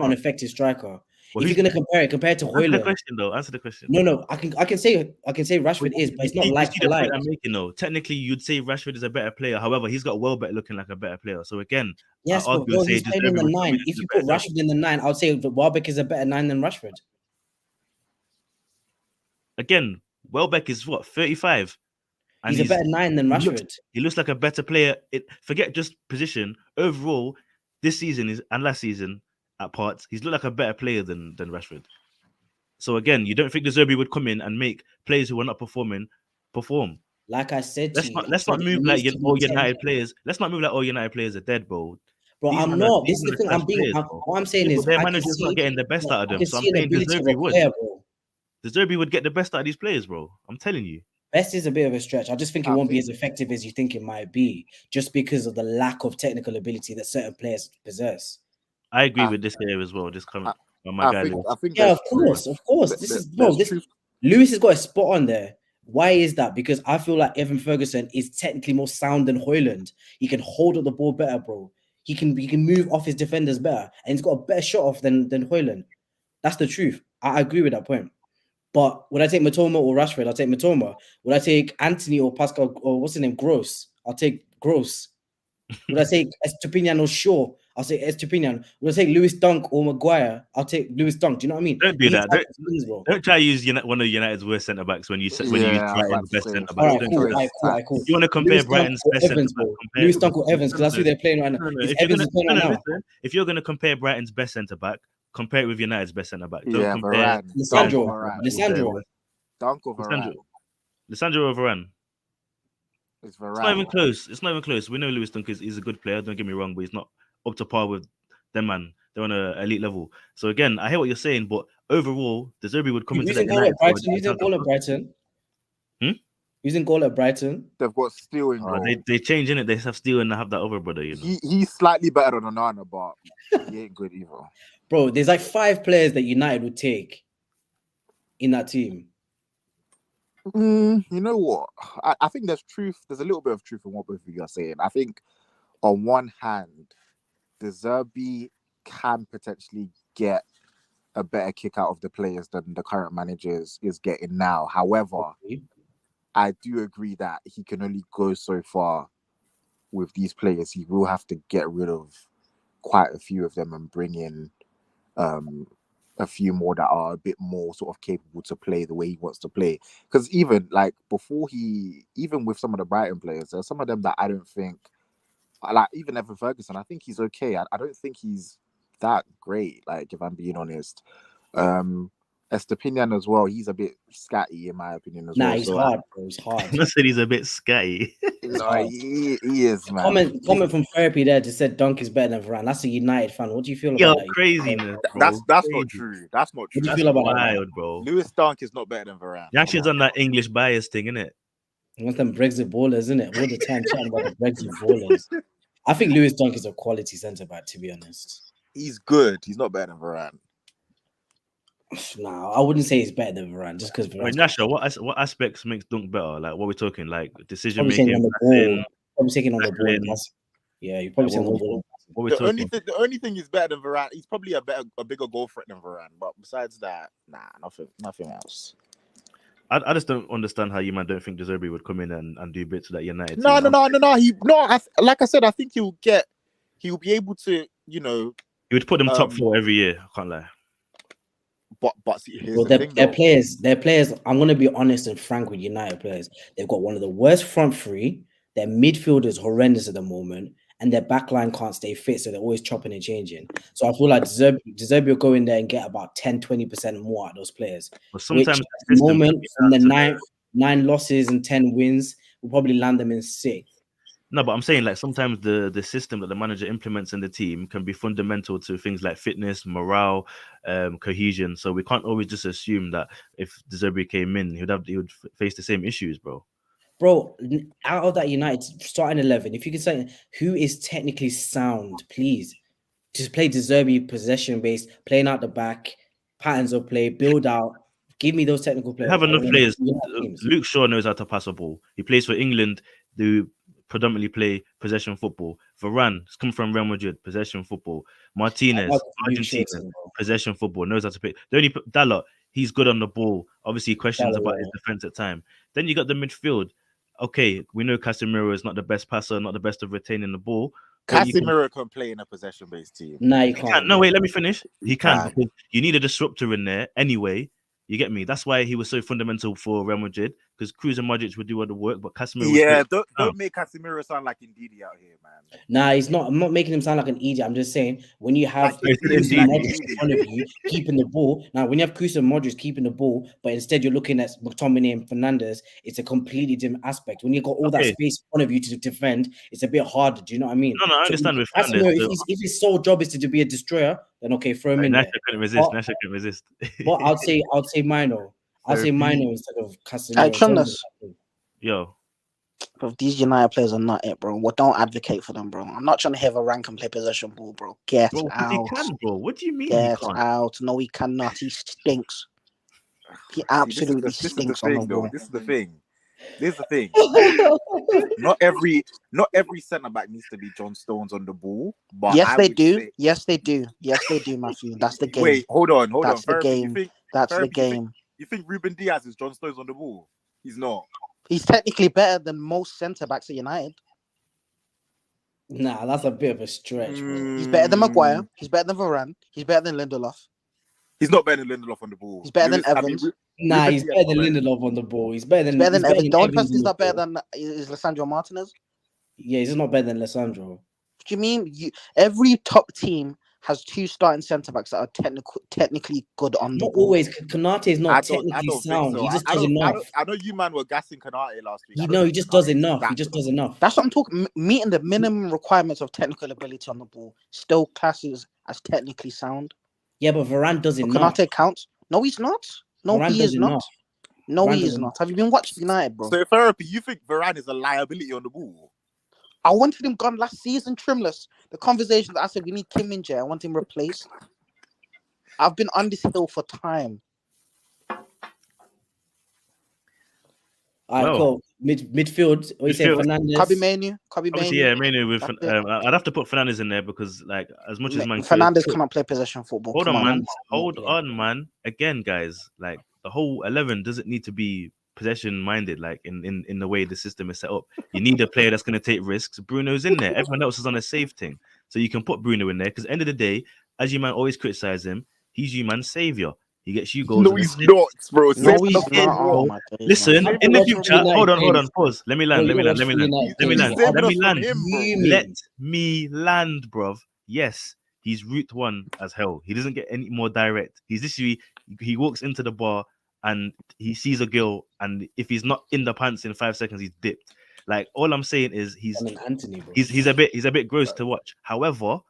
[SPEAKER 2] an effective striker. Well, if you're gonna compare it to Højlund.
[SPEAKER 1] Answer the question.
[SPEAKER 2] No. I can say Rashford is, but it's not like for like.
[SPEAKER 1] I'm making though. Technically, you'd say Rashford is a better player. However, he's got Welbeck looking like a better player. So again,
[SPEAKER 2] yes, but he's playing in the 9. If you put Rashford in the 9, I would say Welbeck is a better 9 than Rashford.
[SPEAKER 1] Again, Welbeck is what 35.
[SPEAKER 2] And he's a better 9 than Rashford.
[SPEAKER 1] He looks like a better player. Forget just position. Overall, this season and last season at parts, he's looked like a better player than Rashford. So again, you don't think De Zerbi would come in and make players who are not perform?
[SPEAKER 2] Like I said,
[SPEAKER 1] let's not move like all United players. Let's not move like all United players are dead, bro.
[SPEAKER 2] Bro, I'm not. This is the thing. What I'm saying is
[SPEAKER 1] their manager's not getting the best out of them. So I'm saying De Zerbi would. De Zerbi would get the best out of these players, bro. I'm telling you.
[SPEAKER 2] Best is a bit of a stretch. I just think it won't be as effective as you think it might be, just because of the lack of technical ability that certain players possess.
[SPEAKER 1] I agree with this here as well. Just coming on my guy.
[SPEAKER 2] Yeah, of course. Lewis has got a spot on there. Why is that? Because I feel like Evan Ferguson is technically more sound than Højlund. He can hold up the ball better, bro. He can move off his defenders better, and he's got a better shot off than Højlund. That's the truth. I agree with that point. But would I take Matoma or Rashford? I'll take Matoma. Would I take Anthony or Pascal or what's his name? Gross. I'll take Gross. Would I take Estupinian or Shaw? I'll say Estupinian. Would I take Lewis Dunk or Maguire? I'll take Lewis Dunk. Do you know what I mean?
[SPEAKER 1] Don't do that. Don't try to use one of United's worst centre backs when you use Brighton's best centre back.
[SPEAKER 2] All right, cool.
[SPEAKER 1] You want to compare Brighton's best centre back?
[SPEAKER 2] Lewis Dunk or Evans, because that's who they're playing right now.
[SPEAKER 1] If you're going to compare Brighton's best centre back, compare it with United's best centre back.
[SPEAKER 3] Don't compare
[SPEAKER 2] Lisandro.
[SPEAKER 3] Dunk or Varane.
[SPEAKER 1] Lisandro or Varane.
[SPEAKER 3] It's Varane.
[SPEAKER 1] It's not even close. It's not even close. We know Lewis Dunk is a good player. Don't get me wrong, but he's not up to par with them, man. They're on an elite level. So again, I hear what you're saying, but overall, De Zerbi would come into that United.
[SPEAKER 2] You didn't call it Brighton. Who's in goal at Brighton?
[SPEAKER 3] They've got Steele in
[SPEAKER 1] Oh,
[SPEAKER 3] goal.
[SPEAKER 1] they change in it. They have Steele and they have that other brother. You know.
[SPEAKER 3] He's slightly better than Onana, but he ain't good either.
[SPEAKER 2] Bro, there's like 5 players that United would take in that team.
[SPEAKER 3] You know what? I think there's truth. There's a little bit of truth in what both of you are saying. I think on one hand, De Zerbi can potentially get a better kick out of the players than the current managers is getting now. However, I do agree that he can only go so far with these players. He will have to get rid of quite a few of them and bring in a few more that are a bit more sort of capable to play the way he wants to play. Because even like even with some of the Brighton players, there's some of them that I don't think, like even Evan Ferguson, I think he's okay. I don't think he's that great, like if I'm being honest. Estepinian as well, he's a bit scatty in my opinion as well.
[SPEAKER 2] He's hard, bro. He's hard.
[SPEAKER 1] I said he's a bit scatty.
[SPEAKER 3] He is, man.
[SPEAKER 2] Comment from therapy there just said Dunk is better than Varane. That's a United fan. What do you feel about that?
[SPEAKER 1] Craziness, bro.
[SPEAKER 3] That's
[SPEAKER 1] crazy.
[SPEAKER 3] Not true. That's not true.
[SPEAKER 2] What do you feel about
[SPEAKER 1] wild, bro?
[SPEAKER 3] Lewis Dunk is not better than Varane.
[SPEAKER 1] He actually done that English bias thing, innit?
[SPEAKER 2] What's them Brexit ballers, isn't it? All the time chatting about the Brexit ballers. I think Lewis Dunk is a quality centre back, to be honest.
[SPEAKER 3] He's good. He's not better than Varane.
[SPEAKER 2] No, I wouldn't say he's better than Varane just because.
[SPEAKER 1] Wait, Nasha, what aspects makes Dunk better? Like, what we're talking, like decision
[SPEAKER 2] Probably
[SPEAKER 1] making,
[SPEAKER 2] on the ball. Probably taking on the ball. Yeah, you probably saying on the ball.
[SPEAKER 1] What we're
[SPEAKER 3] the
[SPEAKER 1] talking.
[SPEAKER 3] only thing is better than Varane. He's probably a bigger goal threat than Varane. But besides that, nothing else.
[SPEAKER 1] I just don't understand how you man don't think De Zerbi would come in and do bits of that United.
[SPEAKER 3] No. Like I said, I think he'll be able to, you know.
[SPEAKER 1] He would put them top 4 every year. I can't lie.
[SPEAKER 3] But see, here's
[SPEAKER 2] well,
[SPEAKER 3] the thing,
[SPEAKER 2] their players. I'm gonna be honest and frank with United players. They've got one of the worst front three. Their midfield is horrendous at the moment, and their backline can't stay fit, so they're always chopping and changing. So I feel like De Zerbi will go in there and get about 10-20% more out of those players.
[SPEAKER 1] But sometimes
[SPEAKER 2] at the moment, from the 9 losses and 10 wins, will probably land them in 6th.
[SPEAKER 1] No, but I'm saying like sometimes the system that the manager implements in the team can be fundamental to things like fitness, morale, cohesion. So we can't always just assume that if De Zerbi came in, he would face the same issues, bro.
[SPEAKER 2] Bro, out of that United starting 11, if you can say who is technically sound, please just play De Zerbi possession based, playing out the back, patterns of play, build out. Give me those technical players.
[SPEAKER 1] Have enough players. Luke Shaw knows how to pass a ball. He plays for England. Who predominantly play possession football. Varane has come from Real Madrid, possession football. Martinez, Argentina, possession football, knows how to play. The only Dalot, he's good on the ball. Obviously, questions about his defense at time. Then you got the midfield. Okay, we know Casemiro is not the best passer, not the best of retaining the ball.
[SPEAKER 3] Casemiro can play in a possession-based team.
[SPEAKER 2] No, he can't.
[SPEAKER 1] No, wait, let me finish. He can. Because you need a disruptor in there anyway. You get me? That's why he was so fundamental for Real Madrid, because Cruz and Modric would do all the work, but Casemiro.
[SPEAKER 3] Yeah, don't make Casemiro sound like Ndidi out here, man.
[SPEAKER 2] Nah, he's not. I'm not making him sound like an idiot. I'm just saying when you have Cruz and Modric in front of you keeping the ball. Now, when you have Cruz and Modric keeping the ball, but instead you're looking at McTominay and Fernandes, it's a completely different aspect. When you got all that space in front of you to defend, it's a bit harder. Do you know what I mean?
[SPEAKER 1] No, I understand with
[SPEAKER 2] Fernandes. If his sole job is to be a destroyer, then okay, throw him in there.
[SPEAKER 1] Nasha couldn't resist.
[SPEAKER 2] But I'd say Mino. I'll say Mino instead of Casemiro.
[SPEAKER 1] Yo.
[SPEAKER 4] Bro, these United players are not it, bro. Well, don't advocate for them, bro. I'm not trying to have a rank and play possession ball, bro. Get out.
[SPEAKER 1] He can, bro. What do you mean?
[SPEAKER 4] Get out. No, he cannot. He stinks. He absolutely stinks on the ball.
[SPEAKER 3] This is the thing. Not every centre back needs to be John Stones on the ball. But
[SPEAKER 4] yes, they do. Yes, they do, Matthew. That's the game.
[SPEAKER 3] Wait, hold on.
[SPEAKER 4] That's the game. That's the game.
[SPEAKER 3] You think Ruben Diaz is John Stones on the ball? He's not.
[SPEAKER 4] He's technically better than most centre backs at United.
[SPEAKER 2] Nah, that's a bit of a stretch, bro.
[SPEAKER 4] He's better than Maguire. He's better than Varane. He's better than Lindelof.
[SPEAKER 3] He's not better than Lindelof on the ball.
[SPEAKER 4] He's better than Evans.
[SPEAKER 2] He's better than Lindelof on the ball. He's better than
[SPEAKER 4] Evans. The only person who's not better than is Lisandro Martinez.
[SPEAKER 2] Yeah, he's not better than Lisandro.
[SPEAKER 4] What do you mean? Every top team has 2 starting centre backs that are technically good on the ball.
[SPEAKER 2] Always. Konate is not technically sound.
[SPEAKER 3] So.
[SPEAKER 2] He just does enough.
[SPEAKER 3] I know you man were gassing Konate last week.
[SPEAKER 2] He just does enough. He just does enough.
[SPEAKER 4] That's what I'm talking. Meeting the minimum requirements of technical ability on the ball still classes as technically sound.
[SPEAKER 2] Yeah, but Varane does enough.
[SPEAKER 4] Konate counts. No, he's not. No, Varane he is not. No, he is
[SPEAKER 2] Random.
[SPEAKER 4] not. Have you been watching United, bro?
[SPEAKER 3] So therapy, you think Varane is a liability on the ball?
[SPEAKER 4] I wanted him gone last season, trimless. The conversation that I said we need Kim Min-jae, I want him replaced. I've been on this hill for time.
[SPEAKER 2] All right,
[SPEAKER 1] Well,
[SPEAKER 2] cool. Midfield. What you say,
[SPEAKER 1] midfield.
[SPEAKER 2] Fernandez?
[SPEAKER 4] Kobe
[SPEAKER 1] Obviously,
[SPEAKER 4] Manu.
[SPEAKER 1] yeah, Manu with.
[SPEAKER 4] That's it.
[SPEAKER 1] I'd have to put Fernandez in there because, like, as much as man.
[SPEAKER 4] Fernandez cannot play possession football.
[SPEAKER 1] Hold
[SPEAKER 4] Come
[SPEAKER 1] on,
[SPEAKER 4] on.
[SPEAKER 1] man. Hold on, man. Again, guys, like the whole 11 doesn't need to be possession minded, like in the way the system is set up. You need a player that's going to take risks. Bruno's in there. Everyone else is on a safe thing, so you can put Bruno in there because, end of the day, as you man always criticize him, he's you man's savior. He gets you goals.
[SPEAKER 3] No, he's not, bro.
[SPEAKER 4] No,
[SPEAKER 3] Save
[SPEAKER 4] he's
[SPEAKER 3] the game,
[SPEAKER 4] not.
[SPEAKER 3] bro.
[SPEAKER 4] Oh my days,
[SPEAKER 1] Listen,
[SPEAKER 4] man.
[SPEAKER 1] in the
[SPEAKER 2] Watch
[SPEAKER 1] future,
[SPEAKER 2] United
[SPEAKER 1] hold on,
[SPEAKER 2] games.
[SPEAKER 1] pause. Let me land.
[SPEAKER 2] Bro, you watch United
[SPEAKER 3] He's
[SPEAKER 2] games,
[SPEAKER 3] saving
[SPEAKER 1] Let
[SPEAKER 3] us
[SPEAKER 1] me
[SPEAKER 3] from
[SPEAKER 1] land.
[SPEAKER 3] him, bro.
[SPEAKER 1] Let me land, bruv. Yes, he's route one as hell. He doesn't get any more direct. He's literally, he walks into the bar and he sees a girl, and if he's not in the pants in 5 seconds, he's dipped. Like, all I'm saying is
[SPEAKER 2] I mean, Anthony, bro.
[SPEAKER 1] he's a bit gross to watch. However,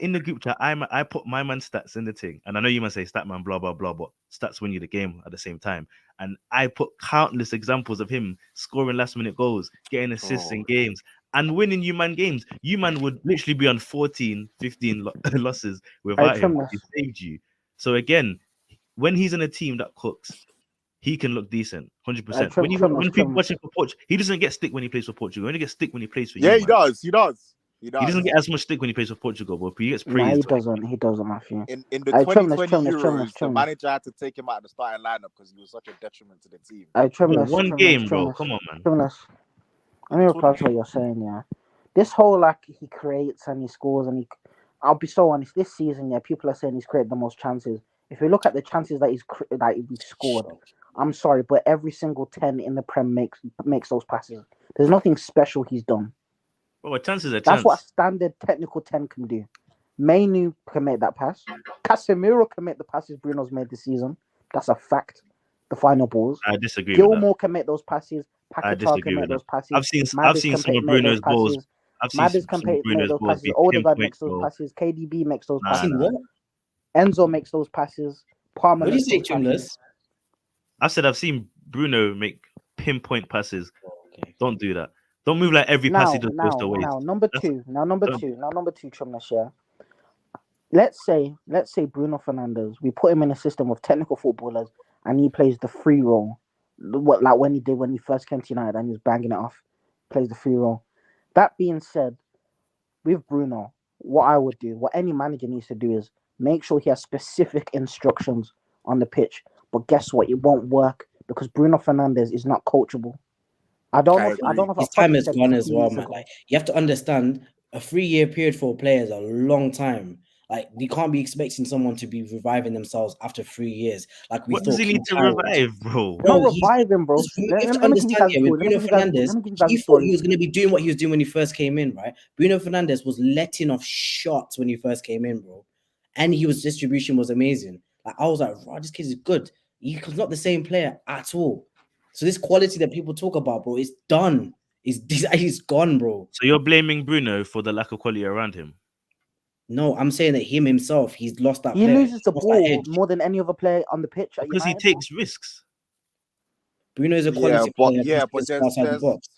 [SPEAKER 1] in the group chat, I put my man stats in the thing, and I know you might say stat man, blah blah blah, but stats win you the game at the same time. And I put countless examples of him scoring last minute goals, getting assists in games, and winning you man games. You man would literally be on 14, 15 losses without him. He saved you. So again, when he's in a team that cooks, he can look decent, 100%. When people watching for Portugal, he doesn't get stick when he plays for Portugal. He only gets stick when he plays for you.
[SPEAKER 3] Yeah, he does. He
[SPEAKER 1] doesn't get as much stick when he plays for Portugal, but he gets praised.
[SPEAKER 4] He doesn't, Matthew.
[SPEAKER 3] In the 2020 Euros, the manager had to take him out of the starting lineup because he was such a detriment to the team.
[SPEAKER 1] One game, bro. Come on, man.
[SPEAKER 4] Let me reply to what you're saying, yeah. This whole, like, he creates and he scores and I'll be so honest, this season, yeah, people are saying he's created the most chances. If you look at the chances that he's scored, I'm sorry, but every single 10 in the Prem makes those passes. There's nothing special he's done.
[SPEAKER 1] Well, chances are
[SPEAKER 4] That's what a standard technical 10 can do. Manu can make that pass. Casemiro can make the passes Bruno's made this season. That's a fact. The final balls.
[SPEAKER 1] I disagree.
[SPEAKER 4] Gilmore can make those passes. Paquetá can make those passes.
[SPEAKER 1] I've seen some of Bruno's balls.
[SPEAKER 4] Maddis can make those passes. Odegaard makes those passes. KDB makes those passes. Enzo makes those passes. Palmer.
[SPEAKER 2] What do you say, Chumless?
[SPEAKER 1] I said I've seen Bruno make pinpoint passes. Okay. Don't do that. Don't move like every pass he does goes to waste.
[SPEAKER 4] Now, number two, Chumless, yeah. Let's say Bruno Fernandes, we put him in a system of technical footballers and he plays the free role. Like when he first came to United and he was banging it off. Plays the free role. That being said, with Bruno, what I would do, what any manager needs to do is make sure he has specific instructions on the pitch. But guess what? It won't work because Bruno Fernandes is not coachable. I don't know if
[SPEAKER 2] his time is gone as well, man. Like, you have to understand, a 3-year period for a player is a long time. Like, you can't be expecting someone to be reviving themselves after 3 years. Like,
[SPEAKER 1] what does he need to revive, bro?
[SPEAKER 4] Not revive him, bro.
[SPEAKER 2] You have to understand here, with Bruno Fernandes, he thought he was going to be doing what he was doing when he first came in, right? Bruno Fernandes was letting off shots when he first came in, bro. And his distribution was amazing. Like, I was like, wow, this kid is good. He's not the same player at all. So this quality that people talk about, bro, is done. He's gone, bro.
[SPEAKER 1] So you're blaming Bruno for the lack of quality around him?
[SPEAKER 2] No, I'm saying that him himself, he's lost that.
[SPEAKER 4] He loses the ball more than any other player on the pitch.
[SPEAKER 1] Because he takes risks.
[SPEAKER 2] Bruno is a quality player.
[SPEAKER 3] But
[SPEAKER 2] outside the box.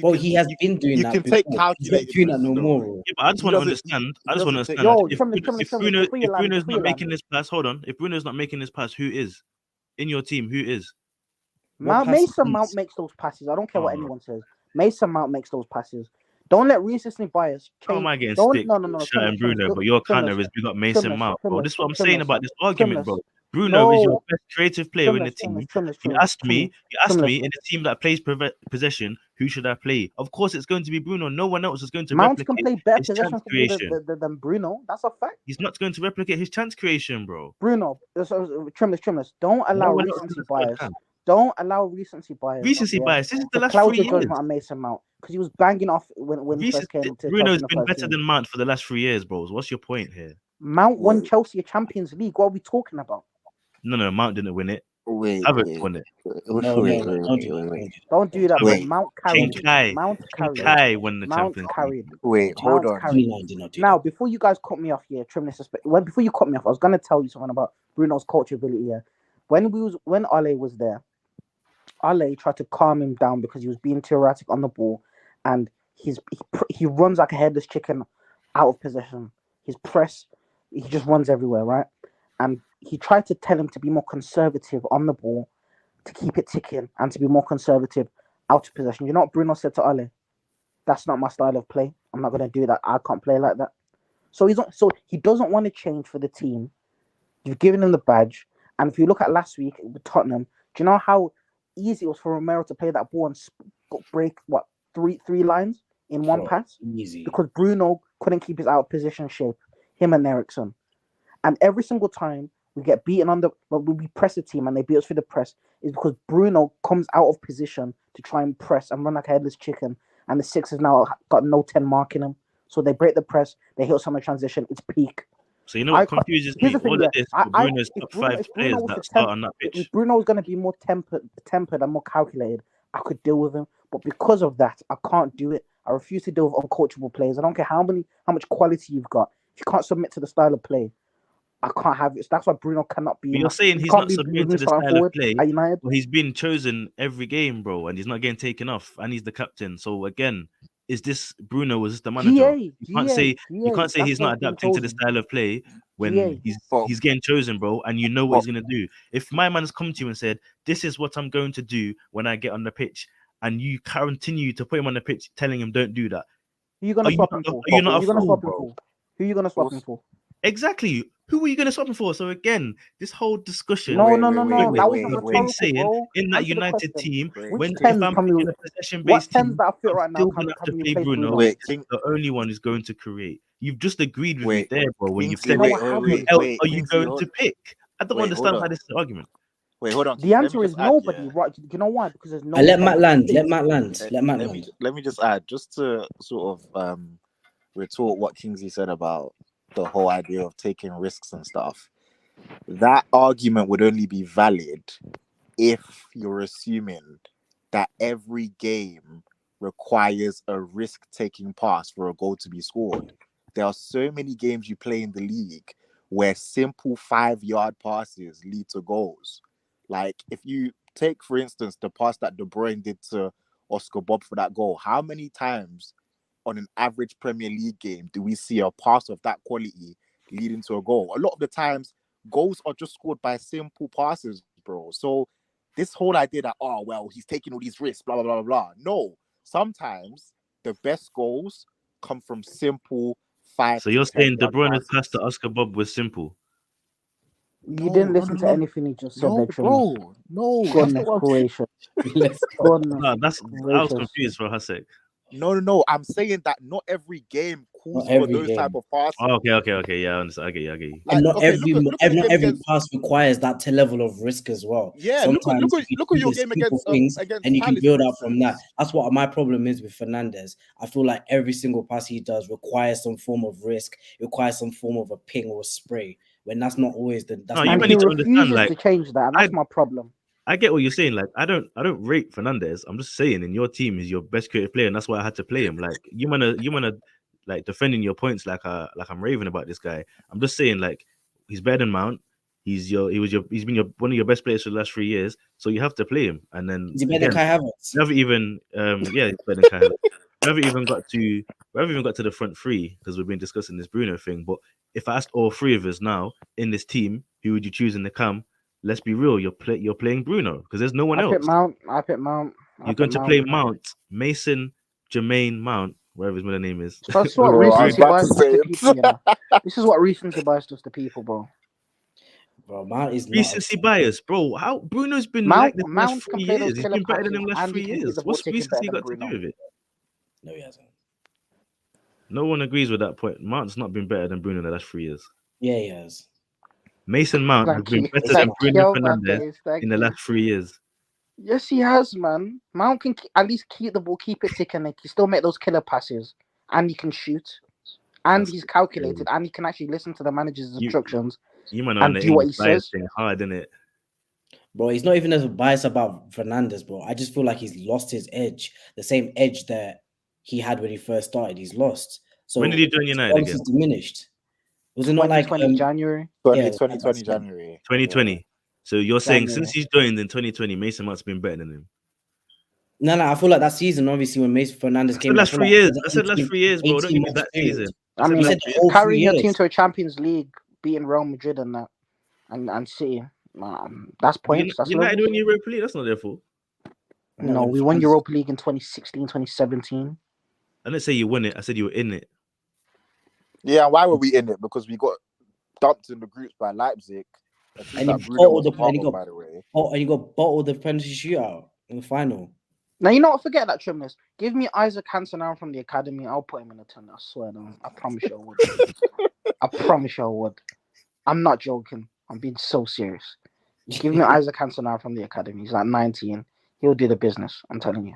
[SPEAKER 2] Well, he has been doing that.
[SPEAKER 3] You can take calculated.
[SPEAKER 2] Doing that no more, bro.
[SPEAKER 1] Yeah, but I just want to understand. If Bruno's not making this pass, hold on. If Bruno's not making this pass, who is in your team? Who is?
[SPEAKER 4] Mason Mount makes those passes. I don't care what anyone says. Mason Mount makes those passes. Don't let recency bias change.
[SPEAKER 1] How am I getting stick? No, Bruno, but your counter is we got Mason Mount, bro. This is what I'm saying about this argument, bro. Bruno is your best creative player in the team. You asked me in a team that plays possession, who should I play? Of course, it's going to be Bruno. No one else is going to
[SPEAKER 4] Mount
[SPEAKER 1] replicate
[SPEAKER 4] can play better
[SPEAKER 1] his
[SPEAKER 4] possession
[SPEAKER 1] chance creation
[SPEAKER 4] than Bruno. That's a fact.
[SPEAKER 1] He's not going to replicate his chance creation, bro.
[SPEAKER 4] Bruno, trimless. Don't allow recency bias. Don't allow recency bias.
[SPEAKER 1] Recency bias. This is the last 3 years.
[SPEAKER 4] Judgment on Mason Mount because he was banging off when he first came to
[SPEAKER 1] Bruno's been better than Mount for the last 3 years, bros. What's your point here?
[SPEAKER 4] Mount won Chelsea a Champions League. What are we talking about?
[SPEAKER 1] No, Mount didn't win it.
[SPEAKER 3] Havertz
[SPEAKER 1] won it.
[SPEAKER 4] Don't do that.
[SPEAKER 3] Wait.
[SPEAKER 4] Mount carried.
[SPEAKER 1] Kai won the Champions League.
[SPEAKER 3] Wait, hold on.
[SPEAKER 4] Now, before you guys cut me off here, before you cut me off, I was gonna tell you something about Bruno's coachability here. When Ole was there, Ale tried to calm him down because he was being too erratic on the ball, and he runs like a headless chicken out of possession. His press, he just runs everywhere, right? And he tried to tell him to be more conservative on the ball, to keep it ticking, and to be more conservative out of possession. You know what Bruno said to Ale? That's not my style of play. I'm not gonna do that. I can't play like that. So he doesn't want to change for the team. You've given him the badge, and if you look at last week with Tottenham, do you know how easy it was for Romero to play that ball and break three lines in one pass?
[SPEAKER 2] Easy.
[SPEAKER 4] Because Bruno couldn't keep his out of position shape. Him and Ericsson, and every single time we get beaten we press a team and they beat us through the press, is because Bruno comes out of position to try and press and run like a headless chicken, and the Sixers now got no 10 marking him, so they break the press, they hit us on the transition, it's peak.
[SPEAKER 1] So you know what confuses me? All of this, Bruno's top 5 players that start on that pitch.
[SPEAKER 4] If Bruno was going to be more tempered and more calculated, I could deal with him. But because of that, I can't do it. I refuse to deal with uncoachable players. I don't care how much quality you've got. If you can't submit to the style of play, I can't have it. So that's why Bruno cannot be.
[SPEAKER 1] But you're saying he's not submitting to the style of play. Well, he's been chosen every game, bro, and he's not getting taken off, and he's the captain. So again, is this Bruno? Was this the manager? You can't say he's not adapting to the style of play when he's getting chosen, bro, and you know what he's gonna do. If my man's come to you and said, "This is what I'm going to do when I get on the pitch," and you continue to put him on the pitch, telling him, "Don't do that,"
[SPEAKER 4] who are you gonna swap him for? Who are you gonna swap him for?
[SPEAKER 1] Exactly. Who are you going to swap him for? So again, this whole discussion.
[SPEAKER 4] No. That wasn't
[SPEAKER 1] been saying bro. In that United team, when if I'm in a possession-based team,
[SPEAKER 4] that fit right now,
[SPEAKER 1] can to play Bruno. The only one who's going to create. You've just agreed with me there, bro. When you've said, who else are you going to pick? I don't understand how this is an argument.
[SPEAKER 3] Wait, hold on.
[SPEAKER 4] The answer is nobody, right? You know why? Because there's no.
[SPEAKER 2] Let Matt land.
[SPEAKER 3] Let me just add, just to sort of retort what Kingsley said about the whole idea of taking risks and stuff. That argument would only be valid if you're assuming that every game requires a risk-taking pass for a goal to be scored. There are so many games you play in the league where simple 5-yard passes lead to goals. Like if you take, for instance, the pass that De Bruyne did to Oscar Bob for that goal, how many times on an average Premier League game do we see a pass of that quality leading to a goal? A lot of the times, goals are just scored by simple passes, bro. So this whole idea that, oh, well, he's taking all these risks, blah, blah, blah, blah. No, sometimes the best goals come from simple 5.
[SPEAKER 1] So you're saying De Bruyne's pass to Oscar Bob was simple?
[SPEAKER 4] You didn't listen to anything he just said,
[SPEAKER 3] bro. No,
[SPEAKER 4] goodness gracious.
[SPEAKER 1] I was confused for her sake.
[SPEAKER 3] No. I'm saying that not every game calls for those type of passes.
[SPEAKER 1] Oh, okay. Yeah, I understand. I get you.
[SPEAKER 2] Like, and not every pass requires that level of risk as well.
[SPEAKER 3] Yeah,
[SPEAKER 2] sometimes
[SPEAKER 3] look at your game against
[SPEAKER 2] and you can build up from that. That's what my problem is with Fernandes. I feel like every single pass he does requires some form of risk, requires some form of a ping or a spray. When that's not always the. That's
[SPEAKER 1] you need to understand. Like,
[SPEAKER 4] to change that. And that's my problem.
[SPEAKER 1] I get what you're saying. Like, I don't rate Fernandes. I'm just saying, in your team is your best creative player, and that's why I had to play him. Like, you wanna like defending your points like I'm raving about this guy. I'm just saying, like, he's better than Mount. He's been one of your best players for the last 3 years. So you have to play him. And then
[SPEAKER 2] is he better than Kai Havertz?
[SPEAKER 1] Never even he's better than Kai Havertz. We haven't even got to the front three because we've been discussing this Bruno thing. But if I asked all three of us now in this team, who would you choose in the camp? Let's be real. You're playing Bruno because there's no one else.
[SPEAKER 4] I pick Mount.
[SPEAKER 1] You're going to play Mount, Mason, Jermaine Mount, whatever his middle name is.
[SPEAKER 4] That's what recency bias does to people. This is what recency bias does to people, bro.
[SPEAKER 2] Bro, Mount is
[SPEAKER 1] recency bias, bro. How Bruno's been like this last 3 years? He's been better than him last 3 years. What's recency got to do with it?
[SPEAKER 2] No, he hasn't.
[SPEAKER 1] No one agrees with that point. Mount's not been better than Bruno in the last 3 years.
[SPEAKER 2] Yeah, he has.
[SPEAKER 1] Mason Mount has been better than Bruno Fernandes in the last 3 years.
[SPEAKER 4] Yes, he has, man. Mount can at least keep the ball, keep it ticking. He can still make those killer passes, and he can shoot, and he's calculated, and he can actually listen to the manager's instructions.
[SPEAKER 1] You might know do what he says. Hard, isn't it?
[SPEAKER 2] Bro, he's not even as biased about Fernandes, bro. I just feel like he's lost his edge, the same edge that he had when he first started. He's lost. So
[SPEAKER 1] when did he join United again?
[SPEAKER 2] Diminished. Was it not like
[SPEAKER 4] January?
[SPEAKER 3] 2020 January.
[SPEAKER 1] 2020. So you're saying
[SPEAKER 2] January.
[SPEAKER 1] since he's joined in 2020, Mason Mount's been better than him?
[SPEAKER 2] No, I feel like that season, obviously, when Mason Fernandez
[SPEAKER 1] I
[SPEAKER 2] came
[SPEAKER 1] said
[SPEAKER 2] in,
[SPEAKER 1] last
[SPEAKER 2] feel
[SPEAKER 1] 3
[SPEAKER 2] like
[SPEAKER 1] years.
[SPEAKER 2] it was
[SPEAKER 1] I said last 3 years, bro. Don't give me
[SPEAKER 2] 18
[SPEAKER 1] that
[SPEAKER 2] period.
[SPEAKER 1] season.
[SPEAKER 4] I mean,
[SPEAKER 2] You said the whole 3
[SPEAKER 4] carrying your team
[SPEAKER 2] years.
[SPEAKER 4] to a Champions League, beating Real Madrid and that, and City. That's points. That's
[SPEAKER 1] United
[SPEAKER 4] levels.
[SPEAKER 1] win Europa League. That's not their fault.
[SPEAKER 4] No, we won Europa League in 2016, 2017.
[SPEAKER 1] I didn't say you won it. I said you were in it.
[SPEAKER 3] Yeah, why were we in it? Because we got dumped in the groups by Leipzig.
[SPEAKER 2] And you
[SPEAKER 3] Bruno was
[SPEAKER 2] bottled
[SPEAKER 3] part of, by the way.
[SPEAKER 2] and you got bottled the penalty shootout in the final.
[SPEAKER 4] Now, you know what? Forget that, Trimness. Give me Isaac Hansen now from the academy. I'll put him in a 10. I swear. No, I promise you I would. I promise you I would. I'm not joking. I'm being so serious. Give me Isaac Hansen now from the academy. He's like 19. He'll do the business. I'm telling you.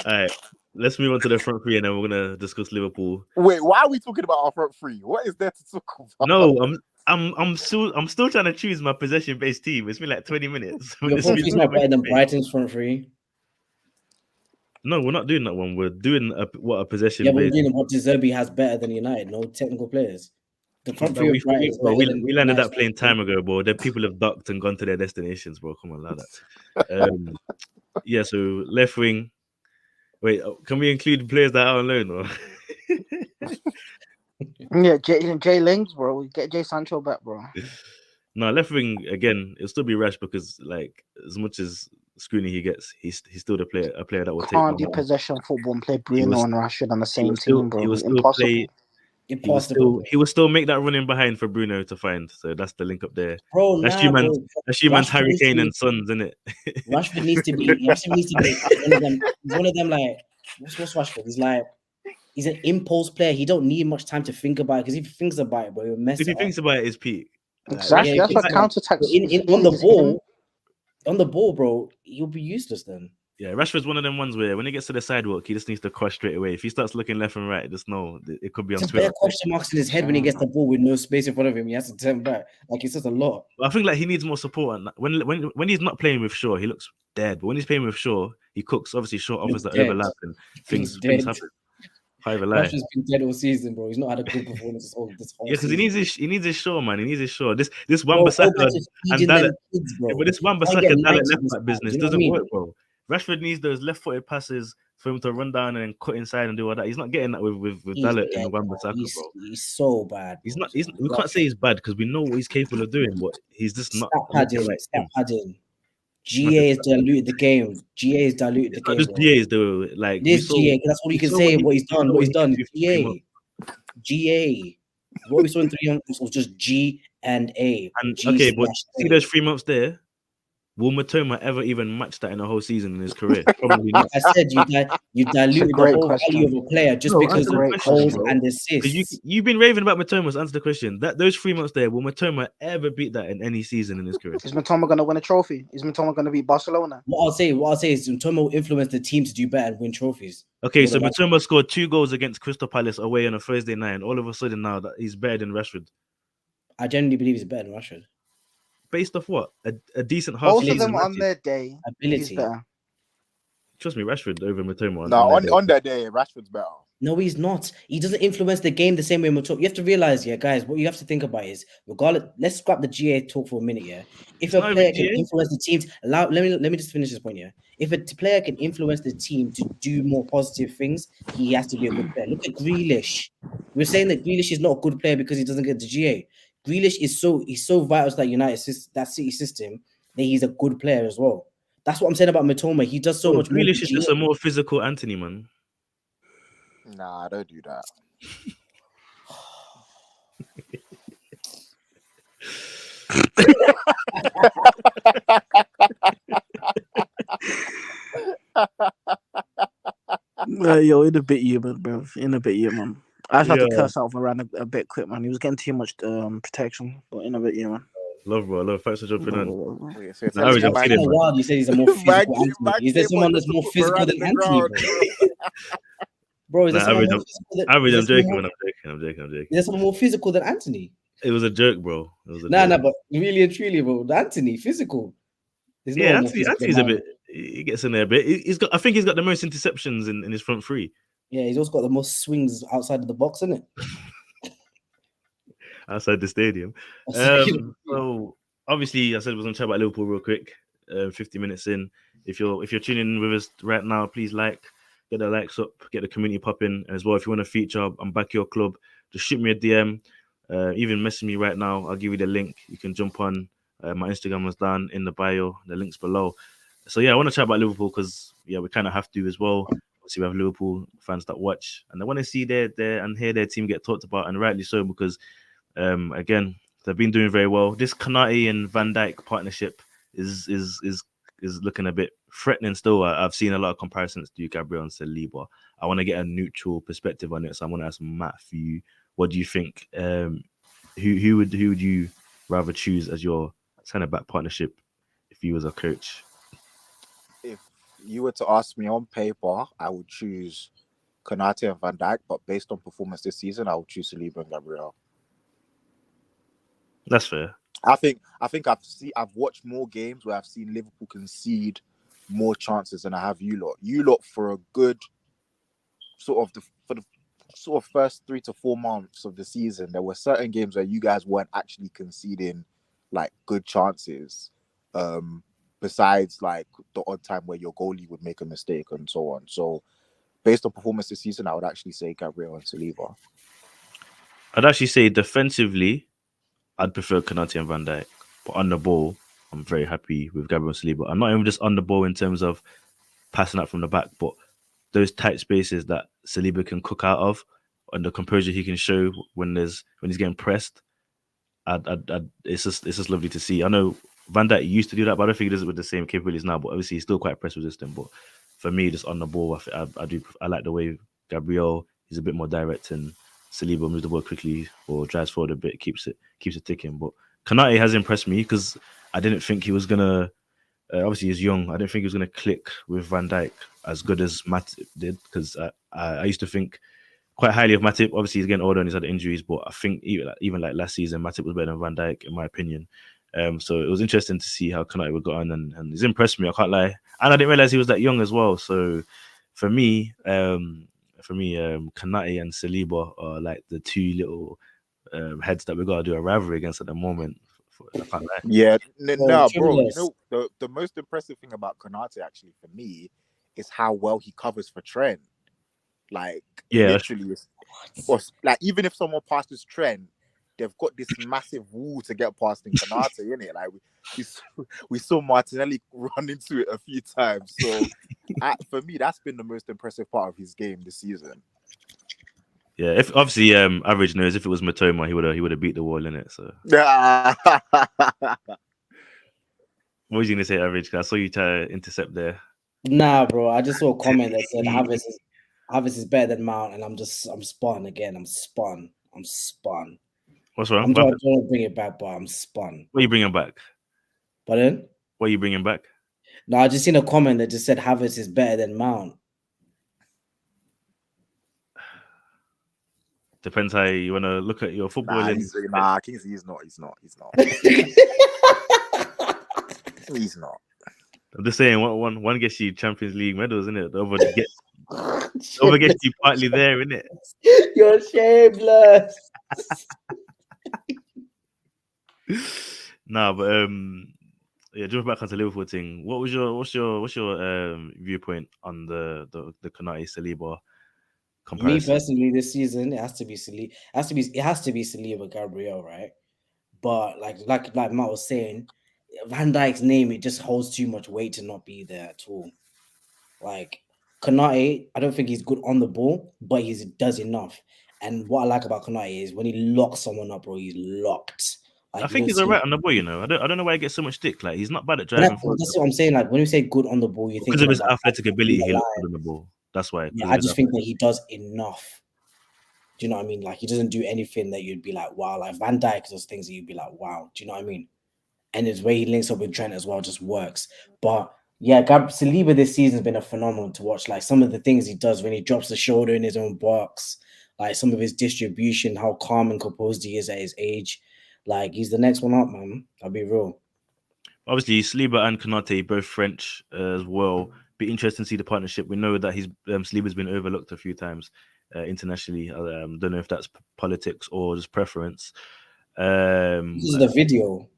[SPEAKER 1] All right. Let's move on to the front three, and then we're gonna discuss Liverpool.
[SPEAKER 3] Wait, why are we talking about our front three? What is there to talk about?
[SPEAKER 1] No, I'm still trying to choose my possession-based team. It's been like 20 minutes.
[SPEAKER 2] Your front three's not better than Brighton's front three.
[SPEAKER 1] No, we're not doing that one. We're doing a possession.
[SPEAKER 2] Yeah, but we're doing what De Zerbi has better than United. No technical players. The front three of Brighton is better than
[SPEAKER 1] we landed that plane time ago, bro. The people have ducked and gone to their destinations, bro. Come on, allow that. Yeah, so left wing. Wait, can we include players that are on loan? Or?
[SPEAKER 4] Yeah, Jay Lings, bro. Get Jay Sancho back, bro.
[SPEAKER 1] No, left wing again. It'll still be Rash because, like, as much as scrutiny he gets, he's still a player that will
[SPEAKER 4] Can't
[SPEAKER 1] take.
[SPEAKER 4] do possession football and play Bruno and Rashford on the same team, bro.
[SPEAKER 1] He will still
[SPEAKER 4] Impossible.
[SPEAKER 1] play. He will still make that running behind for Bruno to find. So that's the link up there.
[SPEAKER 2] Bro,
[SPEAKER 1] that's man's Harry Kane and Sons, isn't it?
[SPEAKER 2] Rashford needs to be one of them. He's one of them, like, what's Rashford? He's an impulse player. He don't need much time to think about it because if he thinks about it, bro, he'll mess
[SPEAKER 1] if
[SPEAKER 2] it
[SPEAKER 1] he thinks about it, it's peak.
[SPEAKER 4] Exactly. That's what counter-attacks
[SPEAKER 2] on the ball, bro, he'll be useless then.
[SPEAKER 1] Yeah, Rashford's one of them ones where when he gets to the sidewalk, he just needs to cross straight away. If he starts looking left and right, just know it could be on Twitter.
[SPEAKER 2] There are question marks in his head when he gets the ball with no space in front of him. He has to turn back. Like, it's just a lot.
[SPEAKER 1] I think like he needs more support. And when he's not playing with Shaw, he looks dead. But when he's playing with Shaw, he cooks. Obviously, Shaw offers that overlap and things happen.
[SPEAKER 2] Rashford's been dead all season, bro. He's not had a good performance this whole
[SPEAKER 1] yeah, because he needs his Shaw, man. He needs his Shaw. This
[SPEAKER 2] bro,
[SPEAKER 1] Wan-Bissaka and Dalot,
[SPEAKER 2] but
[SPEAKER 1] this Wan-Bissaka Dalot left back business doesn't work, bro. Rashford needs those left-footed passes for him to run down and cut inside and do all that. He's not getting that with Dalot and Wan-Bissaka, bro.
[SPEAKER 2] He's so bad.
[SPEAKER 1] He's not. We can't say he's bad because we know what he's capable of doing, but he's just not.
[SPEAKER 2] Stop padding. GA has diluted the game.
[SPEAKER 1] Not just GA's though. Like
[SPEAKER 2] this GA, that's all you can say. What he's done. GA. What we saw in 3 months was just G and A.
[SPEAKER 1] Okay, but see those 3 months there. Will Matoma ever even match that in a whole season in his career? Probably not.
[SPEAKER 2] Like I said, you diluted the whole value of a player just because of goals and assists.
[SPEAKER 1] You've been raving about Matoma. Answer the question. Those 3 months there, will Matoma ever beat that in any season in his career?
[SPEAKER 4] Is Matoma going to win a trophy? Is Matoma going to beat Barcelona?
[SPEAKER 2] What I'll say is Matoma will influence the team to do better and win trophies.
[SPEAKER 1] Okay, so Matoma scored 2 goals against Crystal Palace away on a Thursday night, and all of a sudden now that he's better than Rashford.
[SPEAKER 2] I genuinely believe he's better than Rashford.
[SPEAKER 1] Based off what? A decent half.
[SPEAKER 4] Both of them on their day.
[SPEAKER 2] Ability.
[SPEAKER 1] Trust me, Rashford over Matoma.
[SPEAKER 3] On their day, Rashford's better.
[SPEAKER 2] No, he's not. He doesn't influence the game the same way Matoma. You have to realize, yeah, guys, what you have to think about is, regardless, let's scrap the GA talk for a minute, yeah. If a player can influence the team, let me just finish this point, yeah. If a player can influence the team to do more positive things, he has to be a good player. Look at Grealish. We're saying that Grealish is not a good player because he doesn't get the GA. Grealish is so vital to that City system that he's a good player as well. That's what I'm saying about Matoma. He does so much.
[SPEAKER 1] Grealish is just a more physical Anthony, man.
[SPEAKER 3] Nah, don't do that.
[SPEAKER 4] Yo, in a bit human, bro. In a bit human. I just had to curse out Varane a bit quick, man. He was getting too much protection, but in a bit human.
[SPEAKER 1] Love, bro. Love. Thanks for jumping on.
[SPEAKER 2] You said he's a more physical Anthony. Is there someone that's more physical than Anthony, bro? Is there someone more physical than
[SPEAKER 1] I'm joking.
[SPEAKER 2] Is there someone more physical than Anthony?
[SPEAKER 1] It was a joke, bro.
[SPEAKER 2] Nah, but really and truly, bro. Anthony, physical.
[SPEAKER 1] Anthony's a bit. He gets in there a bit. I think he's got the most interceptions in his front three.
[SPEAKER 2] Yeah, he's also got the most swings outside of the box, isn't it?
[SPEAKER 1] outside the stadium. So obviously, I said we're going to chat about Liverpool real quick. 50 minutes in. If you're tuning in with us right now, please get the likes up, get the community popping, and as well. If you want to feature, I'm back your club. Just shoot me a DM. Even message me right now. I'll give you the link. You can jump on. My Instagram was down in the bio. The link's below. So yeah, I want to chat about Liverpool because we kind of have to as well. Obviously, we have Liverpool fans that watch, and they want to see their and hear their team get talked about, and rightly so because again, they've been doing very well. This Konate and Van Dijk partnership is looking a bit threatening still. I've seen a lot of comparisons to Gabriel and Saliba. I want to get a neutral perspective on it, so I'm going to ask Matthew, what do you think? Who would you rather choose as your centre back partnership if you was a coach?
[SPEAKER 3] If you were to ask me on paper, I would choose Konate and Van Dijk, but based on performance this season, I would choose Saliba and Gabriel.
[SPEAKER 1] That's fair.
[SPEAKER 3] I think I've watched more games where I've seen Liverpool concede more chances than I have you lot. You lot for a good for the first 3 to 4 months of the season, there were certain games where you guys weren't actually conceding like good chances. Besides like the odd time where your goalie would make a mistake and so on. So based on performance this season, I would actually say Gabriel and Saliba.
[SPEAKER 1] I'd actually say defensively, I'd prefer Konate and Van Dijk. But on the ball, I'm very happy with Gabriel and Saliba. I'm not even just on the ball in terms of passing out from the back, but those tight spaces that Saliba can cook out of and the composure he can show when he's getting pressed. It's just lovely to see. I know Van Dijk used to do that, but I don't think he does it with the same capabilities now. But obviously, he's still quite press resistant. But for me, just on the ball, I like the way Gabriel is a bit more direct, and Saliba moves the ball quickly or drives forward a bit, keeps it ticking. But Konate has impressed me because I didn't think he was gonna. Obviously, he's young. I didn't think he was gonna click with Van Dijk as good as Matip did because I used to think quite highly of Matip. Obviously, he's getting older and he's had injuries, but I think even like last season, Matip was better than Van Dijk, in my opinion. So it was interesting to see how Konate would go on, and he's impressed me. I can't lie, and I didn't realize he was that young as well. So for me, Konate and Saliba are like the two little heads that we got to do a rivalry against at the moment. I can't lie.
[SPEAKER 3] Yeah, no, bro.
[SPEAKER 2] Yes.
[SPEAKER 3] You know the most impressive thing about Konate actually for me is how well he covers for Trent. Like literally, like even if someone passes Trent, they've got this massive wall to get past in Konate, innit? Like we saw Martinelli run into it a few times. So for me, that's been the most impressive part of his game this season.
[SPEAKER 1] Yeah, if obviously average knows if it was Matoma, he would have beat the wall in it. So what was you gonna say, average? 'Cause I saw you try to intercept there.
[SPEAKER 2] Nah, bro. I just saw a comment that said Havertz is better than Mount, and I'm spun again. I'm spun.
[SPEAKER 1] What's wrong?
[SPEAKER 2] I'm trying to bring it back, but I'm spun.
[SPEAKER 1] What are you bringing back?
[SPEAKER 2] Pardon?
[SPEAKER 1] What are you bringing back?
[SPEAKER 2] No, I just seen a comment that just said Havertz is better than Mount.
[SPEAKER 1] Depends how you want to look at your football.
[SPEAKER 3] Kingsley, he's not. He's not.
[SPEAKER 1] I'm just saying, one gets you Champions League medals, isn't it? The other gets you partly there, isn't it?
[SPEAKER 2] You're shameless.
[SPEAKER 1] Nah, but yeah, jumping back onto the Liverpool thing. What's your viewpoint on the Konate Saliba comparison?
[SPEAKER 2] Me personally, this season it has to be Saliba Gabriel, right? But like Matt was saying, Van Dijk's name, it just holds too much weight to not be there at all. Like Konate, I don't think he's good on the ball, but he does enough. And what I like about Konate is when he locks someone up, bro, he's locked. Like,
[SPEAKER 1] I think he's alright on the ball, you know. I don't know why he gets so much stick. Like he's not bad at driving.
[SPEAKER 2] That's what I'm saying. Like when you say good on the ball, you think
[SPEAKER 1] because of his athletic ability, he looks good on the ball. That's why.
[SPEAKER 2] Yeah, I just think that he does enough. Do you know what I mean? Like he doesn't do anything that you'd be like, wow. Like Van Dijk does things that you'd be like, wow. Do you know what I mean? And his way he links up with Trent as well just works. But yeah, Saliba this season has been a phenomenal to watch. Like some of the things he does when he drops the shoulder in his own box, like some of his distribution, how calm and composed he is at his age. Like he's the next one up, man. I'll be real.
[SPEAKER 1] Obviously, Saliba and Konate both French as well. Be interesting to see the partnership. We know that Saliba's been overlooked a few times internationally. Don't know if that's politics or just preference.
[SPEAKER 2] This is the video.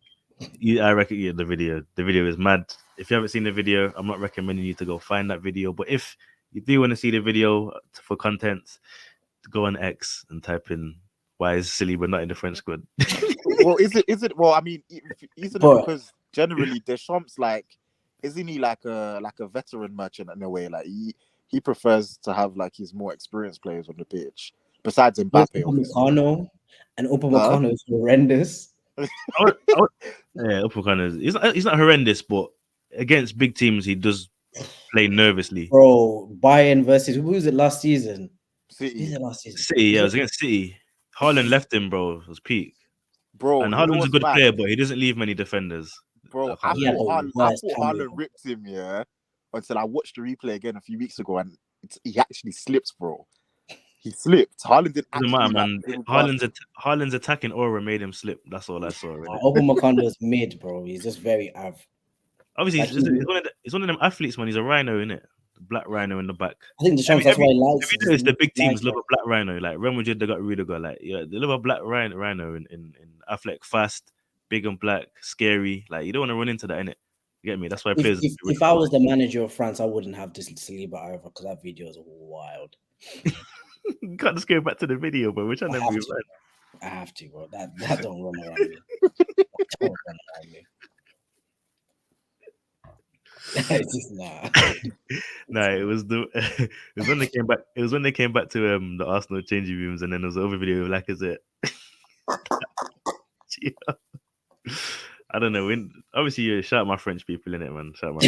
[SPEAKER 1] I reckon the video. The video is mad. If you haven't seen the video, I'm not recommending you to go find that video. But if you do want to see the video for content, go on X and type in "Why is Saliba not in the French squad?"
[SPEAKER 3] Well, is it? Well, I mean, isn't it because generally Deschamps isn't he like a veteran merchant in a way? Like he prefers to have like his more experienced players on the pitch besides Mbappe.
[SPEAKER 2] Upamecano and Upamecano is horrendous.
[SPEAKER 1] Yeah, Upamecano he's not horrendous, but against big teams he does play nervously.
[SPEAKER 2] Bro, Bayern versus who was it last season?
[SPEAKER 3] City.
[SPEAKER 2] Who was it last season?
[SPEAKER 1] City, yeah, it was against City. Haaland left him, bro. It was peak.
[SPEAKER 3] Bro,
[SPEAKER 1] and Haaland's a good player, but he doesn't leave many defenders.
[SPEAKER 3] Bro, I thought Haaland ripped him, yeah, until I watched the replay again a few weeks ago, and he actually slipped, bro. He slipped. Haaland didn't actually.
[SPEAKER 1] Doesn't matter, man. Haaland's attacking aura made him slip. That's all I saw.
[SPEAKER 2] Upamecano is mid, bro. He's just very
[SPEAKER 1] obviously, he's one of them athletes, man. He's a rhino, innit? The black rhino in the back.
[SPEAKER 2] I think that's why he likes it.
[SPEAKER 1] It's the big teams love a black rhino. Like Real Madrid, they got Rudiger. Like, yeah, they love a black rhino in athletic, fast, big and black, scary. Like, you don't want to run into that, innit? You get me? That's why players.
[SPEAKER 2] If I was the manager of France, I wouldn't have this Saliba either because that video is wild.
[SPEAKER 1] You can't just go back to the video, bro. Which I never read.
[SPEAKER 2] I have to, bro. That don't run around me. That don't run around me. It's just
[SPEAKER 1] nah, it was when they came back. It was when they came back to the Arsenal changing rooms, and then there was over video of Lacazette. Yeah. I don't know. Obviously, you shout out my French people in it, man. Shout out my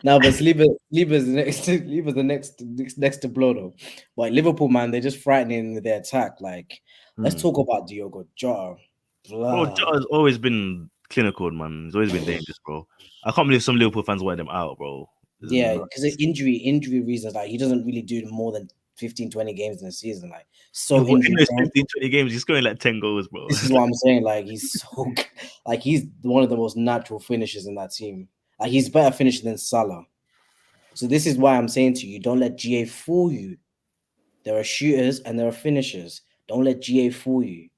[SPEAKER 2] Now, but Saliba's the next to blow though. But Liverpool, man, they're just frightening with their attack. Like, let's talk about Diogo Jota.
[SPEAKER 1] Bro, Jota's always been clinical, man. He's always been dangerous, bro. I can't believe some Liverpool fans want him out, bro.
[SPEAKER 2] Yeah, because of injury reasons. Like, he doesn't really do more than 15, 20 games in a season. Like, so
[SPEAKER 1] in those 15, 20 games, he's scoring like 10 goals, bro.
[SPEAKER 2] This is what I'm saying. Like, he's so like he's one of the most natural finishers in that team. Like, he's better finisher than Salah. So this is why I'm saying to you, don't let GA fool you. There are shooters and there are finishers. Don't let GA fool you.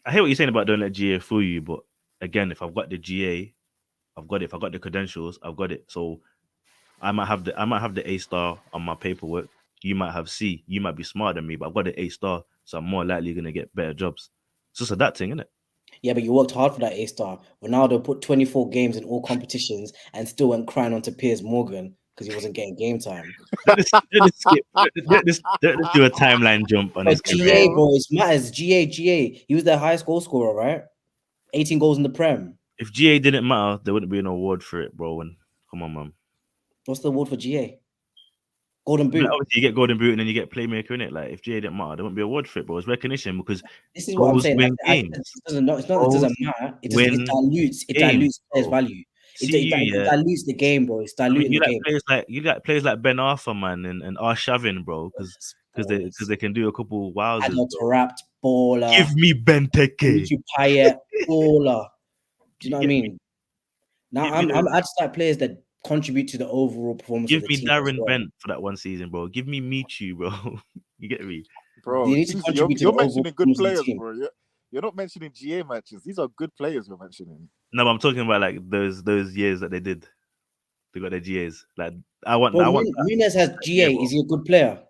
[SPEAKER 1] I hear what you're saying about don't let GA fool you, but again, if I've got the GA, I've got it. If I've got the credentials, I've got it. So I might have the A star on my paperwork. You might have C. You might be smarter than me, but I've got the A star, so I'm more likely gonna get better jobs. It's just that thing, isn't it?
[SPEAKER 2] Yeah, but you worked hard for that A star. Ronaldo put 24 games in all competitions and still went crying onto Piers Morgan because he wasn't getting game time.
[SPEAKER 1] Let's do a timeline jump on
[SPEAKER 2] but
[SPEAKER 1] this.
[SPEAKER 2] GA, bro, it matters. GA. He was their highest goal scorer, right? 18 goals in the Prem.
[SPEAKER 1] If GA didn't matter, there wouldn't be an award for it, bro. Come on, man.
[SPEAKER 2] What's the award for GA? Golden Boot.
[SPEAKER 1] Like, obviously, you get Golden Boot and then you get Playmaker in it. Like, if GA didn't matter, there wouldn't be an award for it, bro. It's recognition because
[SPEAKER 2] this is what I'm saying. It doesn't matter. It dilutes players' value. It dilutes the game, bro. It's diluting the game.
[SPEAKER 1] You got players like Ben Arthur, man, and Arshavin, bro, because they can do a couple wowzers.
[SPEAKER 2] Wrapped baller.
[SPEAKER 1] Give me Benteke.
[SPEAKER 2] Payet baller. Do you know what I mean? Now I just like players that contribute to the overall performance.
[SPEAKER 1] Give
[SPEAKER 2] of the
[SPEAKER 1] me
[SPEAKER 2] team
[SPEAKER 1] Darren Bent for that one season, bro. Give me Michu, bro. You get me,
[SPEAKER 3] bro? You're mentioning good players, bro. You're not mentioning GA matches. These are good players you're mentioning.
[SPEAKER 1] No, but I'm talking about like those years that they did. They got their GAs. Like
[SPEAKER 2] Nunes has GA. Is he a good player?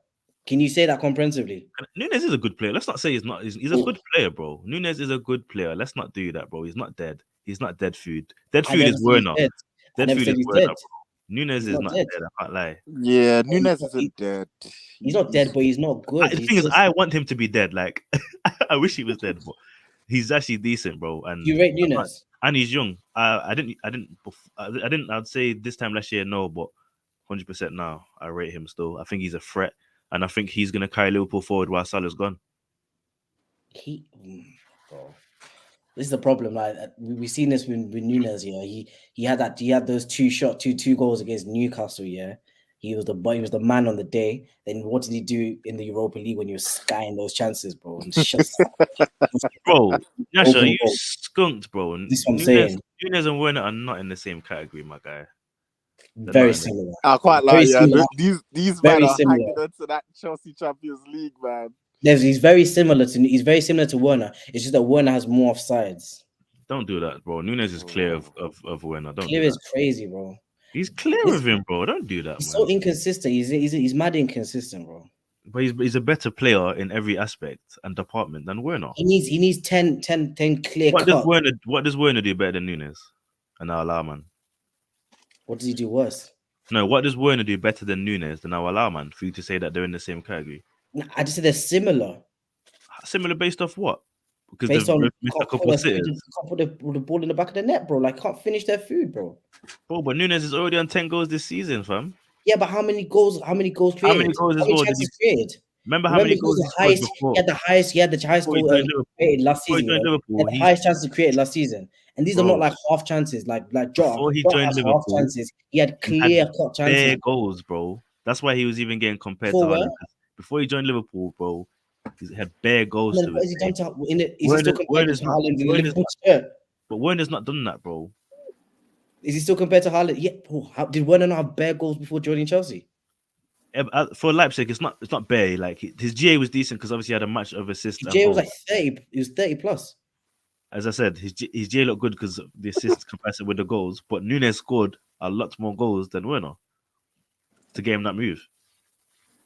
[SPEAKER 2] Can you say that comprehensively?
[SPEAKER 1] Nunes is a good player. Let's not say he's not. He's a good player, bro. Nunes is a good player. Let's not do that, bro. He's not dead. He's not dead food. Dead food is Werner. Dead food is Werner, bro. Nunes is not dead. I can't lie.
[SPEAKER 3] Yeah, Nunes isn't dead.
[SPEAKER 2] He's not dead, but he's not good.
[SPEAKER 1] The thing is, I want him to be dead. Like, I wish he was dead, but he's actually decent, bro. And
[SPEAKER 2] you rate Nunes,
[SPEAKER 1] and he's young. I'd say this time last year, no, but 100% now. I rate him still. I think he's a threat, and I think he's gonna carry Liverpool forward while Salah's gone.
[SPEAKER 2] Bro. This is the problem. Like, we've seen this with Nunes. Yeah, he had those two goals against Newcastle. Yeah, He was the man on the day. Then what did he do in the Europa League when you were skying those chances, bro? And just
[SPEAKER 1] Bro, Nasha,
[SPEAKER 2] Open
[SPEAKER 1] you
[SPEAKER 2] goal.
[SPEAKER 1] skunked, bro.
[SPEAKER 2] This is what I'm saying.
[SPEAKER 1] Nunez and Werner are not in the same category, my guy. They're
[SPEAKER 2] Very
[SPEAKER 1] not in
[SPEAKER 2] similar.
[SPEAKER 3] I quite like,
[SPEAKER 2] Very
[SPEAKER 3] yeah.
[SPEAKER 2] similar.
[SPEAKER 3] These
[SPEAKER 2] Very
[SPEAKER 3] men are
[SPEAKER 2] similar.
[SPEAKER 3] hanging on to that Chelsea Champions League, man.
[SPEAKER 2] He's very similar to Werner. It's just that Werner has more offsides.
[SPEAKER 1] Don't do that, bro. Nunez is clear of Werner. Don't
[SPEAKER 2] Clear
[SPEAKER 1] do
[SPEAKER 2] is
[SPEAKER 1] that.
[SPEAKER 2] crazy, bro.
[SPEAKER 1] He's clear of him, bro. Don't do that,
[SPEAKER 2] He's
[SPEAKER 1] man.
[SPEAKER 2] so inconsistent. He's mad inconsistent, bro.
[SPEAKER 1] But he's a better player in every aspect and department than Werner.
[SPEAKER 2] He needs 10 clear
[SPEAKER 1] What
[SPEAKER 2] cuts.
[SPEAKER 1] does Werner do better than Nunez? And Allow, man.
[SPEAKER 2] What does he do worse?
[SPEAKER 1] No, what does Werner do better than Nunez than Allow, man? For you to say that they're in the same category.
[SPEAKER 2] I just said they're similar.
[SPEAKER 1] Similar based off what? Because
[SPEAKER 2] Based
[SPEAKER 1] they've
[SPEAKER 2] on
[SPEAKER 1] missed a
[SPEAKER 2] can't
[SPEAKER 1] couple of sitters.
[SPEAKER 2] put the ball in the back of the net, bro. Like can't finish their food, bro.
[SPEAKER 1] Bro, but Nunez is already on 10 goals this season, fam.
[SPEAKER 2] Yeah, but how many goals created?
[SPEAKER 1] How many goals as well did
[SPEAKER 2] chances created?
[SPEAKER 1] Remember how many
[SPEAKER 2] he was
[SPEAKER 1] goals
[SPEAKER 2] the
[SPEAKER 1] he scored
[SPEAKER 2] highest.
[SPEAKER 1] before?
[SPEAKER 2] He had the highest
[SPEAKER 1] Before he
[SPEAKER 2] goal
[SPEAKER 1] joined Liverpool.
[SPEAKER 2] created last
[SPEAKER 1] Before he
[SPEAKER 2] season.
[SPEAKER 1] joined
[SPEAKER 2] He
[SPEAKER 1] Liverpool,
[SPEAKER 2] had the highest chances created last season. And these are
[SPEAKER 1] Bro.
[SPEAKER 2] not like half chances, like Jota.
[SPEAKER 1] Before he
[SPEAKER 2] Jota
[SPEAKER 1] joined
[SPEAKER 2] has half
[SPEAKER 1] Liverpool,
[SPEAKER 2] chances. He had
[SPEAKER 1] he had
[SPEAKER 2] clear cut chances.
[SPEAKER 1] bare goals, bro. That's why he was even getting compared to
[SPEAKER 2] For where?
[SPEAKER 1] Haaland. Before he joined Liverpool, bro, he had bare goals
[SPEAKER 2] And then
[SPEAKER 1] to
[SPEAKER 2] what has he done
[SPEAKER 1] it.
[SPEAKER 2] to in it? Is he still compared
[SPEAKER 1] Werner's
[SPEAKER 2] to
[SPEAKER 1] not-
[SPEAKER 2] Haaland in the
[SPEAKER 1] Werner's
[SPEAKER 2] Liverpool shirt?
[SPEAKER 1] But Werner's not done that, bro.
[SPEAKER 2] Is he still compared to Haaland? Yeah. Bro, did Werner not have bare goals before joining Chelsea?
[SPEAKER 1] For Leipzig, it's not bare. Like his GA was decent because obviously he had a match of assists.
[SPEAKER 2] His
[SPEAKER 1] and
[SPEAKER 2] GA was
[SPEAKER 1] goals.
[SPEAKER 2] like 30. It was 30 plus.
[SPEAKER 1] As I said, his GA looked good because the assists compared with the goals. But Nunez scored a lot more goals than Werner to get him that move.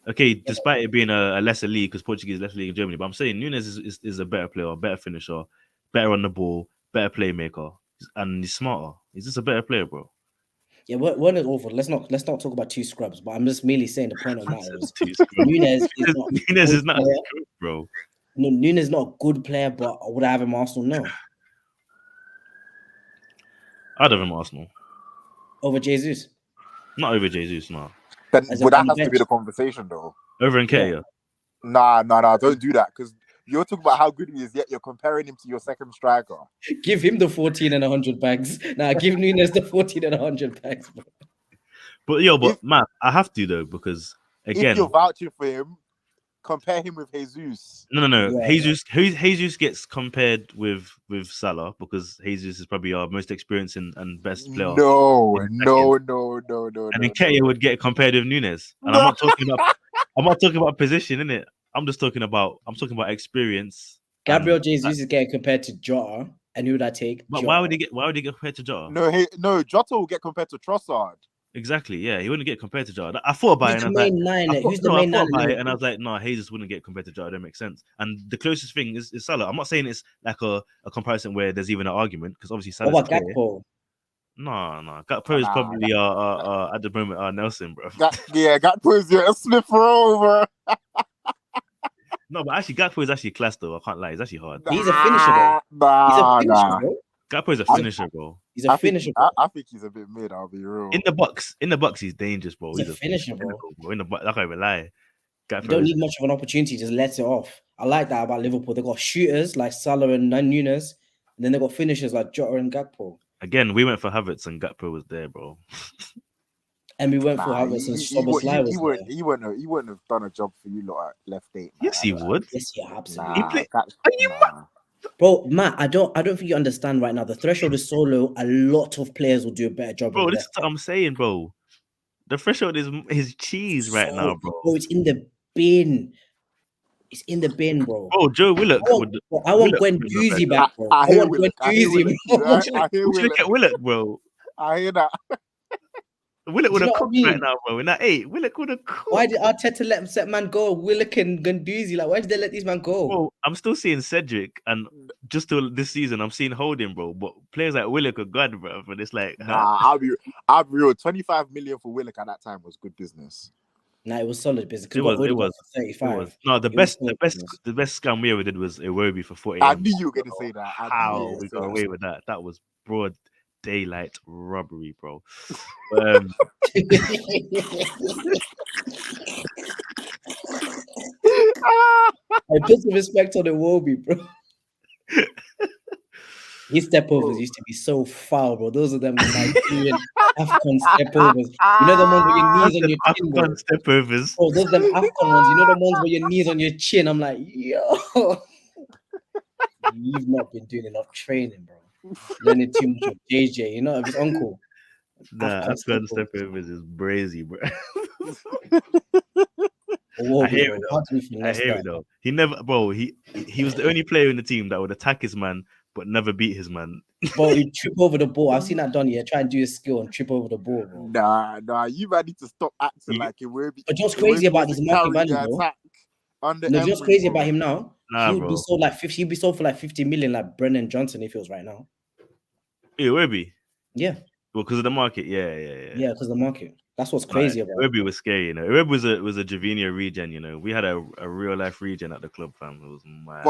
[SPEAKER 1] Okay, despite it being a lesser league, because Portuguese is lesser league in Germany, but I'm saying Nunez is a better player, better finisher, better on the ball, better playmaker, and he's smarter. He's just a better player, bro.
[SPEAKER 2] Yeah, Werner's awful. Let's not talk about two scrubs. But I'm just merely saying the point of the matter is
[SPEAKER 1] Two scrubs.
[SPEAKER 2] Nunez is not.
[SPEAKER 1] Nunez is not a
[SPEAKER 2] player.
[SPEAKER 1] scrub, bro.
[SPEAKER 2] No, Nunez is not a good player, but would I have him Arsenal? No.
[SPEAKER 1] I'd have him Arsenal,
[SPEAKER 2] Over Jesus.
[SPEAKER 1] not over Jesus, no.
[SPEAKER 3] Then
[SPEAKER 2] As a
[SPEAKER 3] but that
[SPEAKER 2] on the
[SPEAKER 3] has to be
[SPEAKER 2] bench.
[SPEAKER 3] the conversation, though.
[SPEAKER 1] Over Nketiah.
[SPEAKER 3] Nah, don't do that because you're talking about how good he is, yet you're comparing him to your second striker.
[SPEAKER 2] Give him the 14 and 100 bags. Nah, give Nunez the 14 and 100 bags, bro.
[SPEAKER 1] But man, I have to though because
[SPEAKER 3] If
[SPEAKER 1] again,
[SPEAKER 3] you're vouching for him, compare him with Jesus.
[SPEAKER 1] no.
[SPEAKER 2] Yeah.
[SPEAKER 1] Jesus gets compared with Salah because Jesus is probably our most experienced and best player.
[SPEAKER 3] No.
[SPEAKER 1] And
[SPEAKER 3] no.
[SPEAKER 1] Nketiah would get compared with Nunez. And I'm not talking about position, innit? I'm talking about experience.
[SPEAKER 2] Gabriel
[SPEAKER 1] and-
[SPEAKER 2] Jesus is getting compared to Jota. And who would I take?
[SPEAKER 1] But
[SPEAKER 2] Jota.
[SPEAKER 1] why would he get compared to Jota?
[SPEAKER 3] No, Jota will get compared to Trossard.
[SPEAKER 1] Exactly, yeah, he wouldn't get compared to Jota. I thought about
[SPEAKER 2] Who's
[SPEAKER 1] it, and
[SPEAKER 2] the
[SPEAKER 1] I was
[SPEAKER 2] main
[SPEAKER 1] like,
[SPEAKER 2] nine? Who's the main
[SPEAKER 1] I thought
[SPEAKER 2] nine?
[SPEAKER 1] about it, and I was like, no, Jesus wouldn't get compared to Jota. That makes sense. And the closest thing is Salah. I'm not saying it's like a comparison where there's even an argument because obviously Salah's
[SPEAKER 2] What about
[SPEAKER 1] clear.
[SPEAKER 2] Gakpo?
[SPEAKER 1] No, Gakpo is probably at the moment Nelson, bro.
[SPEAKER 3] Gakpo's a Smith Rowe, bro.
[SPEAKER 1] No, but actually Gakpo is actually class though. I can't lie, he's actually hard.
[SPEAKER 2] He's a finisher, bro. He's a finisher, bro.
[SPEAKER 1] Gakpo is a finisher, bro.
[SPEAKER 2] He's a finisher, bro.
[SPEAKER 3] I think he's a bit mid. I'll be real.
[SPEAKER 1] In the box, he's dangerous, bro.
[SPEAKER 2] He's a finisher, bro.
[SPEAKER 1] In the box, I can't even lie.
[SPEAKER 2] You don't need much of an opportunity, just let it off. I like that about Liverpool. They got shooters like Salah and Nunez, and then they got finishers like Jota and Gakpo.
[SPEAKER 1] Again, we went for Havertz and Gakpo was there, bro.
[SPEAKER 2] And we went for Havertz and Szoboszlai was there.
[SPEAKER 3] He wouldn't have done a job for you lot at left 8. Man.
[SPEAKER 1] Yes, he would.
[SPEAKER 2] Yes, yeah, absolutely. Bro, Matt, I don't think you understand right now. The threshold is so low. A lot of players will do a better job.
[SPEAKER 1] Bro, this is what I'm saying, bro. The threshold is cheese right now, bro.
[SPEAKER 2] Bro, it's in the bin. It's in the bin, bro.
[SPEAKER 1] Bro, Joe Willock.
[SPEAKER 2] I want Guendouzi back, bro.
[SPEAKER 3] I hear
[SPEAKER 2] want
[SPEAKER 3] Guendouzi. I hear
[SPEAKER 1] Look at Willock, bro.
[SPEAKER 3] I hear that.
[SPEAKER 1] Willock would
[SPEAKER 2] You
[SPEAKER 1] have
[SPEAKER 2] know
[SPEAKER 1] cooked
[SPEAKER 2] what I mean?
[SPEAKER 1] right now, bro. In that 8, Willock would have cooked.
[SPEAKER 2] Why did Arteta let set man go? Willock and Guendouzi, like, why did they let these man go?
[SPEAKER 1] Bro, I'm still seeing Cedric, and just till this season, I'm seeing Holding, bro. But players like Willock are god, bro. But it's like,
[SPEAKER 3] I'll be real. 25 million for Willock at that time was good business.
[SPEAKER 2] Nah, it was solid business.
[SPEAKER 1] It was.
[SPEAKER 2] For 35.
[SPEAKER 1] No, the
[SPEAKER 2] It
[SPEAKER 1] best
[SPEAKER 2] was
[SPEAKER 1] scam we ever did was Iwobi for 40.
[SPEAKER 3] I knew you were gonna say that.
[SPEAKER 1] How we got away with that? That was broad daylight robbery, bro.
[SPEAKER 2] Hey, put some respect on the Iwobi, bro. His step overs used to be so foul, bro. Those are them Nigerian Afcon step overs. You know the ones where your knees on your chin, bro.
[SPEAKER 1] Afghan step overs.
[SPEAKER 2] Bro, those them Afcon ones. You know the ones where your knees on your chin. I'm like, yo, you've not been doing enough training, bro. Learning too much of JJ. You know, of his uncle.
[SPEAKER 1] Nah,
[SPEAKER 2] Afghan
[SPEAKER 1] Afghan
[SPEAKER 2] step
[SPEAKER 1] step overs is brazy, bro.
[SPEAKER 2] Or
[SPEAKER 1] I hear
[SPEAKER 2] bro.
[SPEAKER 1] it
[SPEAKER 2] How
[SPEAKER 1] though.
[SPEAKER 2] do we
[SPEAKER 1] I
[SPEAKER 2] finesse
[SPEAKER 1] hear
[SPEAKER 2] that?
[SPEAKER 1] it though. He never, bro. He was the only player in the team that would attack his man, but never beat his man.
[SPEAKER 2] Bro, he trip over the ball. I've seen that done here. Try and do a skill and trip over the ball, bro.
[SPEAKER 3] Nah, you might need to stop acting
[SPEAKER 1] You-
[SPEAKER 3] like it will be.
[SPEAKER 2] But what's crazy about this market value, bro?
[SPEAKER 3] Attack under
[SPEAKER 2] No, what's
[SPEAKER 3] Emery,
[SPEAKER 2] crazy
[SPEAKER 3] bro.
[SPEAKER 2] about him now?
[SPEAKER 1] Nah,
[SPEAKER 2] He would be
[SPEAKER 1] bro.
[SPEAKER 2] sold like 50. He'd be sold for like 50 million, like Brennan Johnson, if he was right now.
[SPEAKER 1] Yeah, Webby.
[SPEAKER 2] Yeah,
[SPEAKER 1] Well, because of the market. Yeah.
[SPEAKER 2] yeah, because the market. That's what's
[SPEAKER 1] Like,
[SPEAKER 2] crazy about it.
[SPEAKER 1] Webby was scary, you know. Webby was a Javinia regen, you know. We had a real life regen at the club, fam. It was mad.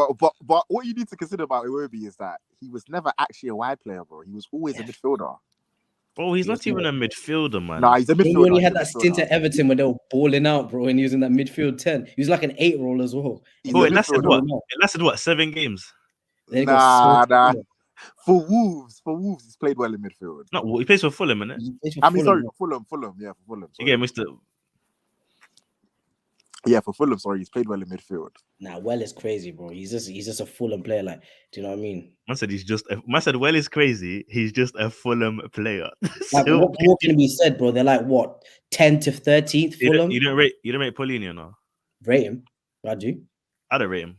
[SPEAKER 3] But what you need to consider about Iwobi is that he was never actually a wide player, bro. He was always a midfielder.
[SPEAKER 1] Bro, he's
[SPEAKER 2] He
[SPEAKER 1] not
[SPEAKER 2] was
[SPEAKER 1] even a midfielder, man.
[SPEAKER 3] Nah, he's a
[SPEAKER 2] Remember
[SPEAKER 3] midfielder.
[SPEAKER 2] when he had
[SPEAKER 3] He's a
[SPEAKER 2] that stint
[SPEAKER 3] midfielder.
[SPEAKER 2] at Everton where they were balling out, bro, and he was in that midfield 10. He was like an 8 roll as well.
[SPEAKER 3] He's
[SPEAKER 1] Bro,
[SPEAKER 3] a
[SPEAKER 1] it lasted
[SPEAKER 3] midfielder.
[SPEAKER 1] what? It lasted what? 7 games.
[SPEAKER 2] Then he got
[SPEAKER 3] Nah.
[SPEAKER 2] sold.
[SPEAKER 3] For Wolves, he's played well in midfield.
[SPEAKER 1] No, he plays for Fulham, innit?
[SPEAKER 2] He plays for
[SPEAKER 3] I mean,
[SPEAKER 2] Fulham,
[SPEAKER 3] sorry,
[SPEAKER 2] bro.
[SPEAKER 3] for Fulham. Yeah, for Fulham.
[SPEAKER 1] You
[SPEAKER 3] Sorry.
[SPEAKER 1] get Mr.
[SPEAKER 3] Yeah, for Fulham. Sorry, he's played well in midfield.
[SPEAKER 2] Nah, Well is crazy, bro. He's just a Fulham player. Like, do you know what I mean?
[SPEAKER 1] Man said, well, is crazy. He's just a Fulham player.
[SPEAKER 2] Like,
[SPEAKER 1] So,
[SPEAKER 2] what more can be said, bro? They're like what 10th to 13th Fulham.
[SPEAKER 1] you don't rate Paulinho, no?
[SPEAKER 2] Rate him. I do.
[SPEAKER 1] I don't rate him.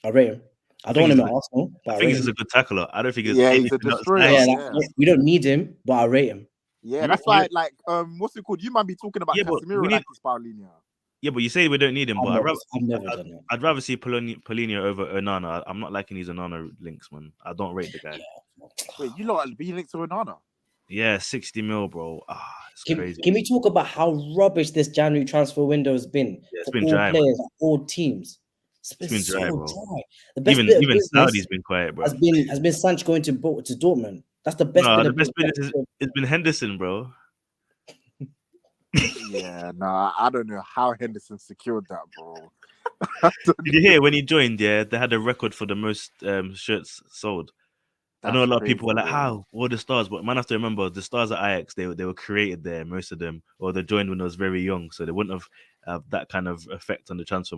[SPEAKER 2] I rate him. I don't want him at Arsenal, but
[SPEAKER 1] I
[SPEAKER 2] I
[SPEAKER 1] think
[SPEAKER 2] rate
[SPEAKER 1] he's
[SPEAKER 2] him.
[SPEAKER 1] a good tackler. I don't think he's
[SPEAKER 3] Yeah, he's a
[SPEAKER 1] anything
[SPEAKER 3] destroyer.
[SPEAKER 1] else.
[SPEAKER 2] Yeah,
[SPEAKER 3] Yeah.
[SPEAKER 2] like, we don't need him, but I rate him.
[SPEAKER 3] Yeah,
[SPEAKER 1] You-
[SPEAKER 3] that's
[SPEAKER 1] you-
[SPEAKER 3] like what's it called? You might be talking about
[SPEAKER 1] Yeah, but
[SPEAKER 3] Casemiro
[SPEAKER 1] we need-
[SPEAKER 3] like it's Paulinho.
[SPEAKER 1] Yeah, but you say we don't need him, but
[SPEAKER 2] I've never done that.
[SPEAKER 1] I'd rather see Paulinho over Onana. I'm not liking these Onana links, man. I don't rate the guy.
[SPEAKER 3] Wait, you lot are being linked to Onana?
[SPEAKER 1] Yeah, 60 mil, bro. It's crazy.
[SPEAKER 2] Can we talk about how rubbish this January transfer window has been
[SPEAKER 1] Yeah, it's
[SPEAKER 2] for
[SPEAKER 1] been
[SPEAKER 2] all
[SPEAKER 1] dry,
[SPEAKER 2] players, all teams? It's been
[SPEAKER 1] been dry,
[SPEAKER 2] so
[SPEAKER 1] bro.
[SPEAKER 2] dry. The best
[SPEAKER 1] Even
[SPEAKER 2] bit of
[SPEAKER 1] even
[SPEAKER 2] business
[SPEAKER 1] Saudi's been quiet, bro.
[SPEAKER 2] has been Sancho going to Dortmund. That's the best
[SPEAKER 1] No,
[SPEAKER 2] bit
[SPEAKER 1] the
[SPEAKER 2] of
[SPEAKER 1] best bit
[SPEAKER 2] business.
[SPEAKER 1] it's been Henderson, bro.
[SPEAKER 3] Yeah, nah, I don't know how Henderson secured that, bro.
[SPEAKER 1] Did you hear when he joined? Yeah, they had a record for the most shirts sold. I know a lot of people were like, "How? All the stars?" But man, have to remember the stars at Ajax. They were created there, most of them, or they joined when they was very young, so they wouldn't have that kind of effect on the transfer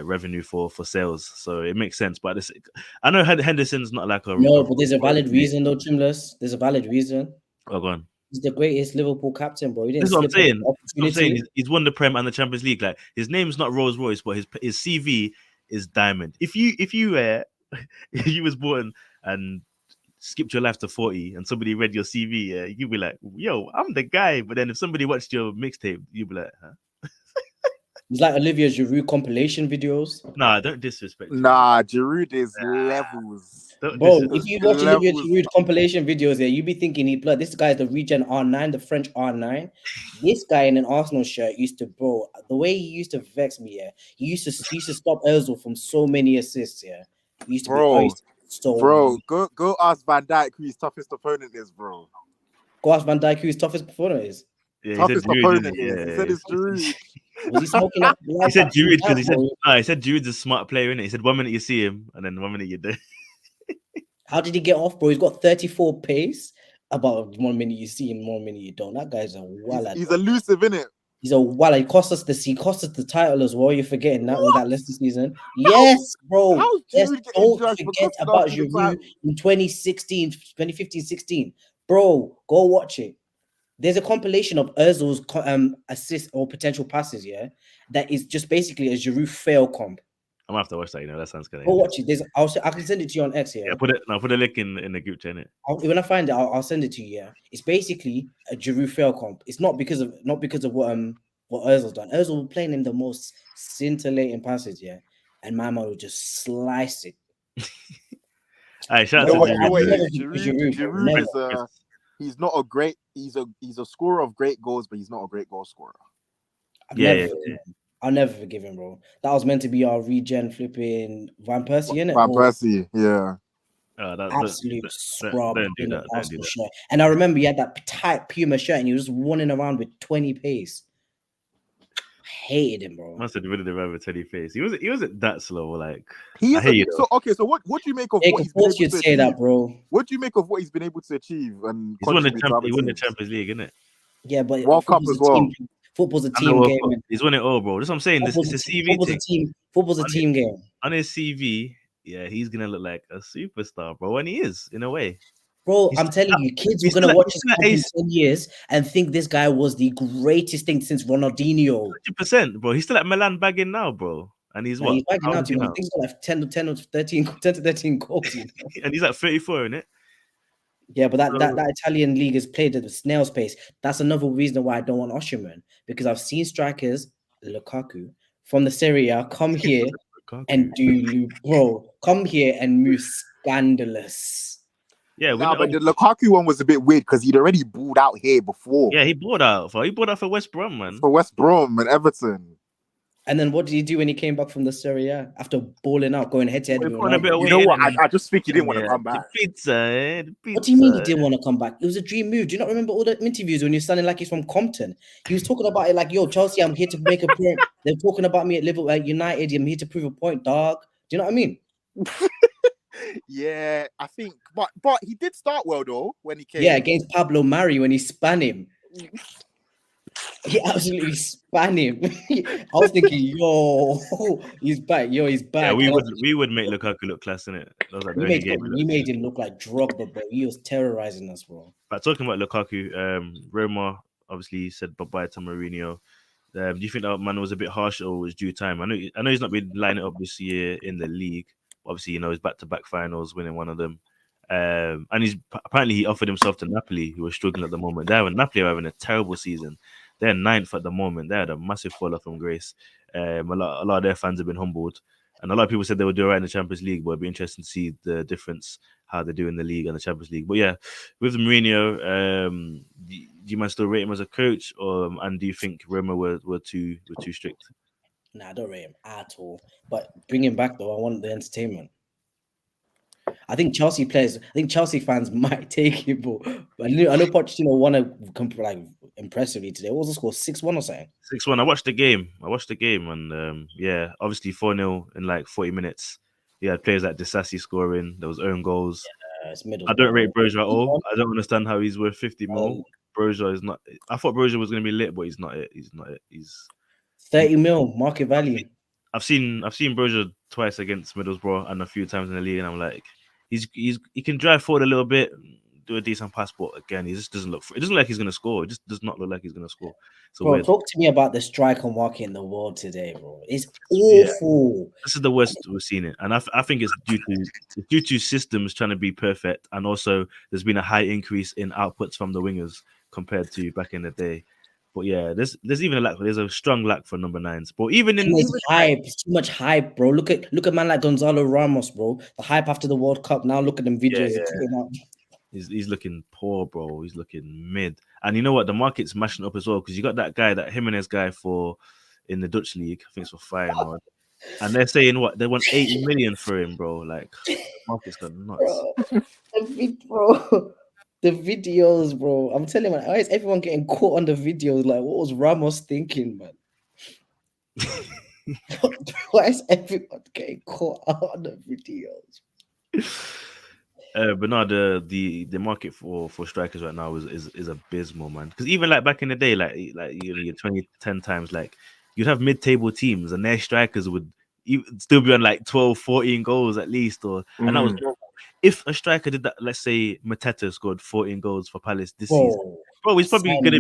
[SPEAKER 1] revenue for sales. So it makes sense. But I know Henderson's not like a
[SPEAKER 2] No, but there's a valid reason, though, Chimless. There's a valid reason.
[SPEAKER 1] Oh, go on.
[SPEAKER 2] He's the greatest Liverpool captain, bro. He didn't
[SPEAKER 1] This is what I'm
[SPEAKER 2] slip
[SPEAKER 1] saying.
[SPEAKER 2] up the opportunity.
[SPEAKER 1] He's won the Prem and the Champions League. Like his name's not Rolls Royce, but his CV is diamond. If you if you was born and skipped your life to 40 and somebody read your CV, you'd be like, yo, I'm the guy. But then if somebody watched your mixtape, you'd be like, huh?
[SPEAKER 2] He's like Olivier Giroud compilation videos.
[SPEAKER 1] Nah, don't disrespect.
[SPEAKER 3] Nah, Giroud is levels.
[SPEAKER 2] Bro, if you watch Olivier
[SPEAKER 3] Levels.
[SPEAKER 2] Giroud compilation videos there, you be thinking he blood. This guy's the regen R9, the French R9. This guy in an Arsenal shirt used to, bro, the way he used to vex me, yeah. He used to stop Ozil from so many assists, yeah. He used to
[SPEAKER 3] Bro, go ask Van Dijk who his toughest opponent is, bro.
[SPEAKER 2] Go ask Van Dijk who his toughest opponent is.
[SPEAKER 1] Yeah,
[SPEAKER 3] Toughest opponent
[SPEAKER 1] yeah,
[SPEAKER 3] is. He said it's Giroud.
[SPEAKER 2] Was he smoking up?
[SPEAKER 1] He said Giroud because he said Giroud's a smart player, innit? He said 1 minute you see him and then 1 minute you don't.
[SPEAKER 2] How did he get off, bro? He's got 34 pace. About 1 minute you see him, 1 minute you don't. That guy's a wallad.
[SPEAKER 3] He's elusive, innit?
[SPEAKER 2] He's a wallad. He cost us the title as well. You're forgetting that with that Leicester season. Yes, bro. Yes, don't forget about Giroud in 2015, 16. Bro, go watch it. There's a compilation of Ozil's assists or potential passes, yeah, that is just basically a Giroud fail comp.
[SPEAKER 1] I'm gonna have to watch that. That sounds good.
[SPEAKER 2] Go watch it. I can send it to you on X. Yeah,
[SPEAKER 1] put a link in the group chat.
[SPEAKER 2] When I find it, I'll send it to you. Yeah, it's basically a Giroud fail comp. It's not because of what Ozil's done. Ozil playing in the most scintillating passes, yeah, and my man will just slice it.
[SPEAKER 1] Alright, shout out to
[SPEAKER 3] Giroud. He's not a great. He's a scorer of great goals, but he's not a great goal scorer.
[SPEAKER 2] I'll never forgive him, bro. That was meant to be our regen flipping Van Persie, innit?
[SPEAKER 3] Van Persie, yeah.
[SPEAKER 2] Absolute scrub.
[SPEAKER 1] Don't do that.
[SPEAKER 2] Shirt. And I remember he had that tight Puma shirt and he was just running around with 20 pace. hated him, bro.
[SPEAKER 1] Must have rid of the rabbit Teddy face. He wasn't that slow. Like
[SPEAKER 3] He
[SPEAKER 1] I
[SPEAKER 3] is
[SPEAKER 1] hate you.
[SPEAKER 3] so okay. So what do you make of
[SPEAKER 2] Yeah,
[SPEAKER 3] what
[SPEAKER 2] of
[SPEAKER 3] he's been
[SPEAKER 2] course
[SPEAKER 3] able
[SPEAKER 2] you'd
[SPEAKER 3] to
[SPEAKER 2] say
[SPEAKER 3] achieve?
[SPEAKER 2] that, bro.
[SPEAKER 3] What do you make of what he's been able to achieve and
[SPEAKER 1] He's won the
[SPEAKER 3] contribute to other
[SPEAKER 1] he won the
[SPEAKER 3] teams?
[SPEAKER 1] Champions League, innit?
[SPEAKER 2] Yeah, but
[SPEAKER 3] World Cup as well.
[SPEAKER 2] Football's a
[SPEAKER 1] And the
[SPEAKER 2] team
[SPEAKER 1] World
[SPEAKER 2] game.
[SPEAKER 1] Cup.
[SPEAKER 2] Man.
[SPEAKER 1] He's won it all, bro. That's what I'm saying. It's a CV
[SPEAKER 2] Football's a
[SPEAKER 1] thing.
[SPEAKER 2] team. Football's a
[SPEAKER 1] On
[SPEAKER 2] team game.
[SPEAKER 1] On his CV, yeah, he's gonna look like a superstar, bro. And he is, in a way.
[SPEAKER 2] Bro,
[SPEAKER 1] He's
[SPEAKER 2] I'm telling
[SPEAKER 1] still-
[SPEAKER 2] you, kids were
[SPEAKER 1] he's
[SPEAKER 2] gonna
[SPEAKER 1] still-
[SPEAKER 2] watch
[SPEAKER 1] he's
[SPEAKER 2] his
[SPEAKER 1] still at
[SPEAKER 2] club in
[SPEAKER 1] ace.
[SPEAKER 2] 10 years and think this guy was the greatest thing since Ronaldinho.
[SPEAKER 1] 100%, bro. He's still at Milan bagging now, bro. And he's
[SPEAKER 2] Now,
[SPEAKER 1] what?
[SPEAKER 2] he's bagging
[SPEAKER 1] How
[SPEAKER 2] out
[SPEAKER 1] old is
[SPEAKER 2] to
[SPEAKER 1] he
[SPEAKER 2] him. I
[SPEAKER 1] now?
[SPEAKER 2] think he's got like 10 or 13, 10 to 13 goals. You know?
[SPEAKER 1] And he's at 34, innit?
[SPEAKER 2] Yeah, but that,
[SPEAKER 1] So-
[SPEAKER 2] that Italian league is played at the snail's pace. That's another reason why I don't want Osimhen, because I've seen strikers, Lukaku, from the Serie A come here and come here and move scandalous.
[SPEAKER 1] Yeah,
[SPEAKER 3] Nah, but the Lukaku one was a bit weird because he'd already balled out here before.
[SPEAKER 1] Yeah, he bought out for West Brom, man.
[SPEAKER 3] For West Brom and Everton.
[SPEAKER 2] And then what did he do when he came back from the Serie A after balling out, going head to head with
[SPEAKER 1] Putting a bit
[SPEAKER 2] Ronaldo?
[SPEAKER 1] of
[SPEAKER 3] You know
[SPEAKER 1] weight
[SPEAKER 3] what?
[SPEAKER 1] in it,
[SPEAKER 3] I just think he didn't want to
[SPEAKER 1] yeah.
[SPEAKER 3] come back.
[SPEAKER 1] The pizza, the pizza.
[SPEAKER 2] What do you mean he didn't want to come back? It was a dream move. Do you not remember all the interviews when he was standing like he's from Compton? He was talking about it like, yo, Chelsea, I'm here to make a point. They're talking about me at Liverpool, at United. I'm here to prove a point, dog. Do you know what I mean?
[SPEAKER 3] Yeah, I think, but he did start well though when he came.
[SPEAKER 2] Yeah, against Pablo Mari when he span him. He absolutely span him. I was thinking, yo, he's back. Yo, he's back.
[SPEAKER 1] Yeah,
[SPEAKER 2] And
[SPEAKER 1] we would make Lukaku look class, innit? That was like the
[SPEAKER 2] we
[SPEAKER 1] way he
[SPEAKER 2] made,
[SPEAKER 1] gave it.
[SPEAKER 2] we made him look like Drogba, bro. He was terrorizing us, bro.
[SPEAKER 1] But talking about Lukaku, Roma obviously said bye-bye to Mourinho. Do you think that man was a bit harsh or was due time? I know he's not been lining up this year in the league. Obviously, he's back-to-back finals, winning one of them. And apparently he offered himself to Napoli, who are struggling at the moment. Napoli are having a terrible season. They're 9th at the moment. They had a massive fall off from grace. A lot of their fans have been humbled. And a lot of people said they would do all right in the Champions League, but it'd be interesting to see the difference, how they do in the league and the Champions League. But yeah, with Mourinho, do you mind still rate him as a coach, and do you think Roma were too strict?
[SPEAKER 2] Nah, I don't rate him at all. But bring him back though. I want the entertainment. I think Chelsea fans might take him, but I know Pochettino won like impressively today. What was the score? 6-1 or something?
[SPEAKER 1] 6-1. I watched the game, and yeah, obviously 4-0 in like 40 minutes. He had players like Disasi scoring. There was own goals.
[SPEAKER 2] It's middle.
[SPEAKER 1] I don't rate Broja at all. I don't understand how he's worth 50 mil. Broja is not. I thought Broja was going to be lit, but he's not it. He's not it. He's
[SPEAKER 2] 30 mil market value.
[SPEAKER 1] I've seen Broja twice against Middlesbrough and a few times in the league, and I'm like, he can drive forward a little bit, do a decent pass, but again, he just doesn't look. It doesn't look like he's going to score. It just does not look like he's going to score. So
[SPEAKER 2] Bro,
[SPEAKER 1] weird.
[SPEAKER 2] talk to me about the striker market in the world today, bro. It's awful.
[SPEAKER 1] Yeah. This is the worst we've seen it, and I think it's due to systems trying to be perfect, and also there's been a high increase in outputs from the wingers compared to back in the day. But yeah, there's even a lack. There's a strong lack for number 9s. But even in
[SPEAKER 2] hype, too much hype, bro. Look at man like Gonzalo Ramos, bro. The hype after the World Cup. Now look at them videos.
[SPEAKER 1] Yeah. He's looking poor, bro. He's looking mid. And you know what? The market's mashing up as well because you got that Jimenez guy in the Dutch league. I think it's for Feyenoord. And they're saying what? They want 80 million for him, bro. Like, the market's gone nuts.
[SPEAKER 2] Bro. The videos, bro. I'm telling you, man, why is everyone getting caught on the videos? Like, what was Ramos thinking, man? Why is everyone getting caught on the videos?
[SPEAKER 1] But no, the market for strikers right now is abysmal, man. Because even like back in the day, like your 2010 times, like you'd have mid-table teams and their strikers would still be on like 12, 14 goals at least, and that was normal. If a striker did that, let's say Mateta scored 14 goals for Palace this season, bro, he's probably gonna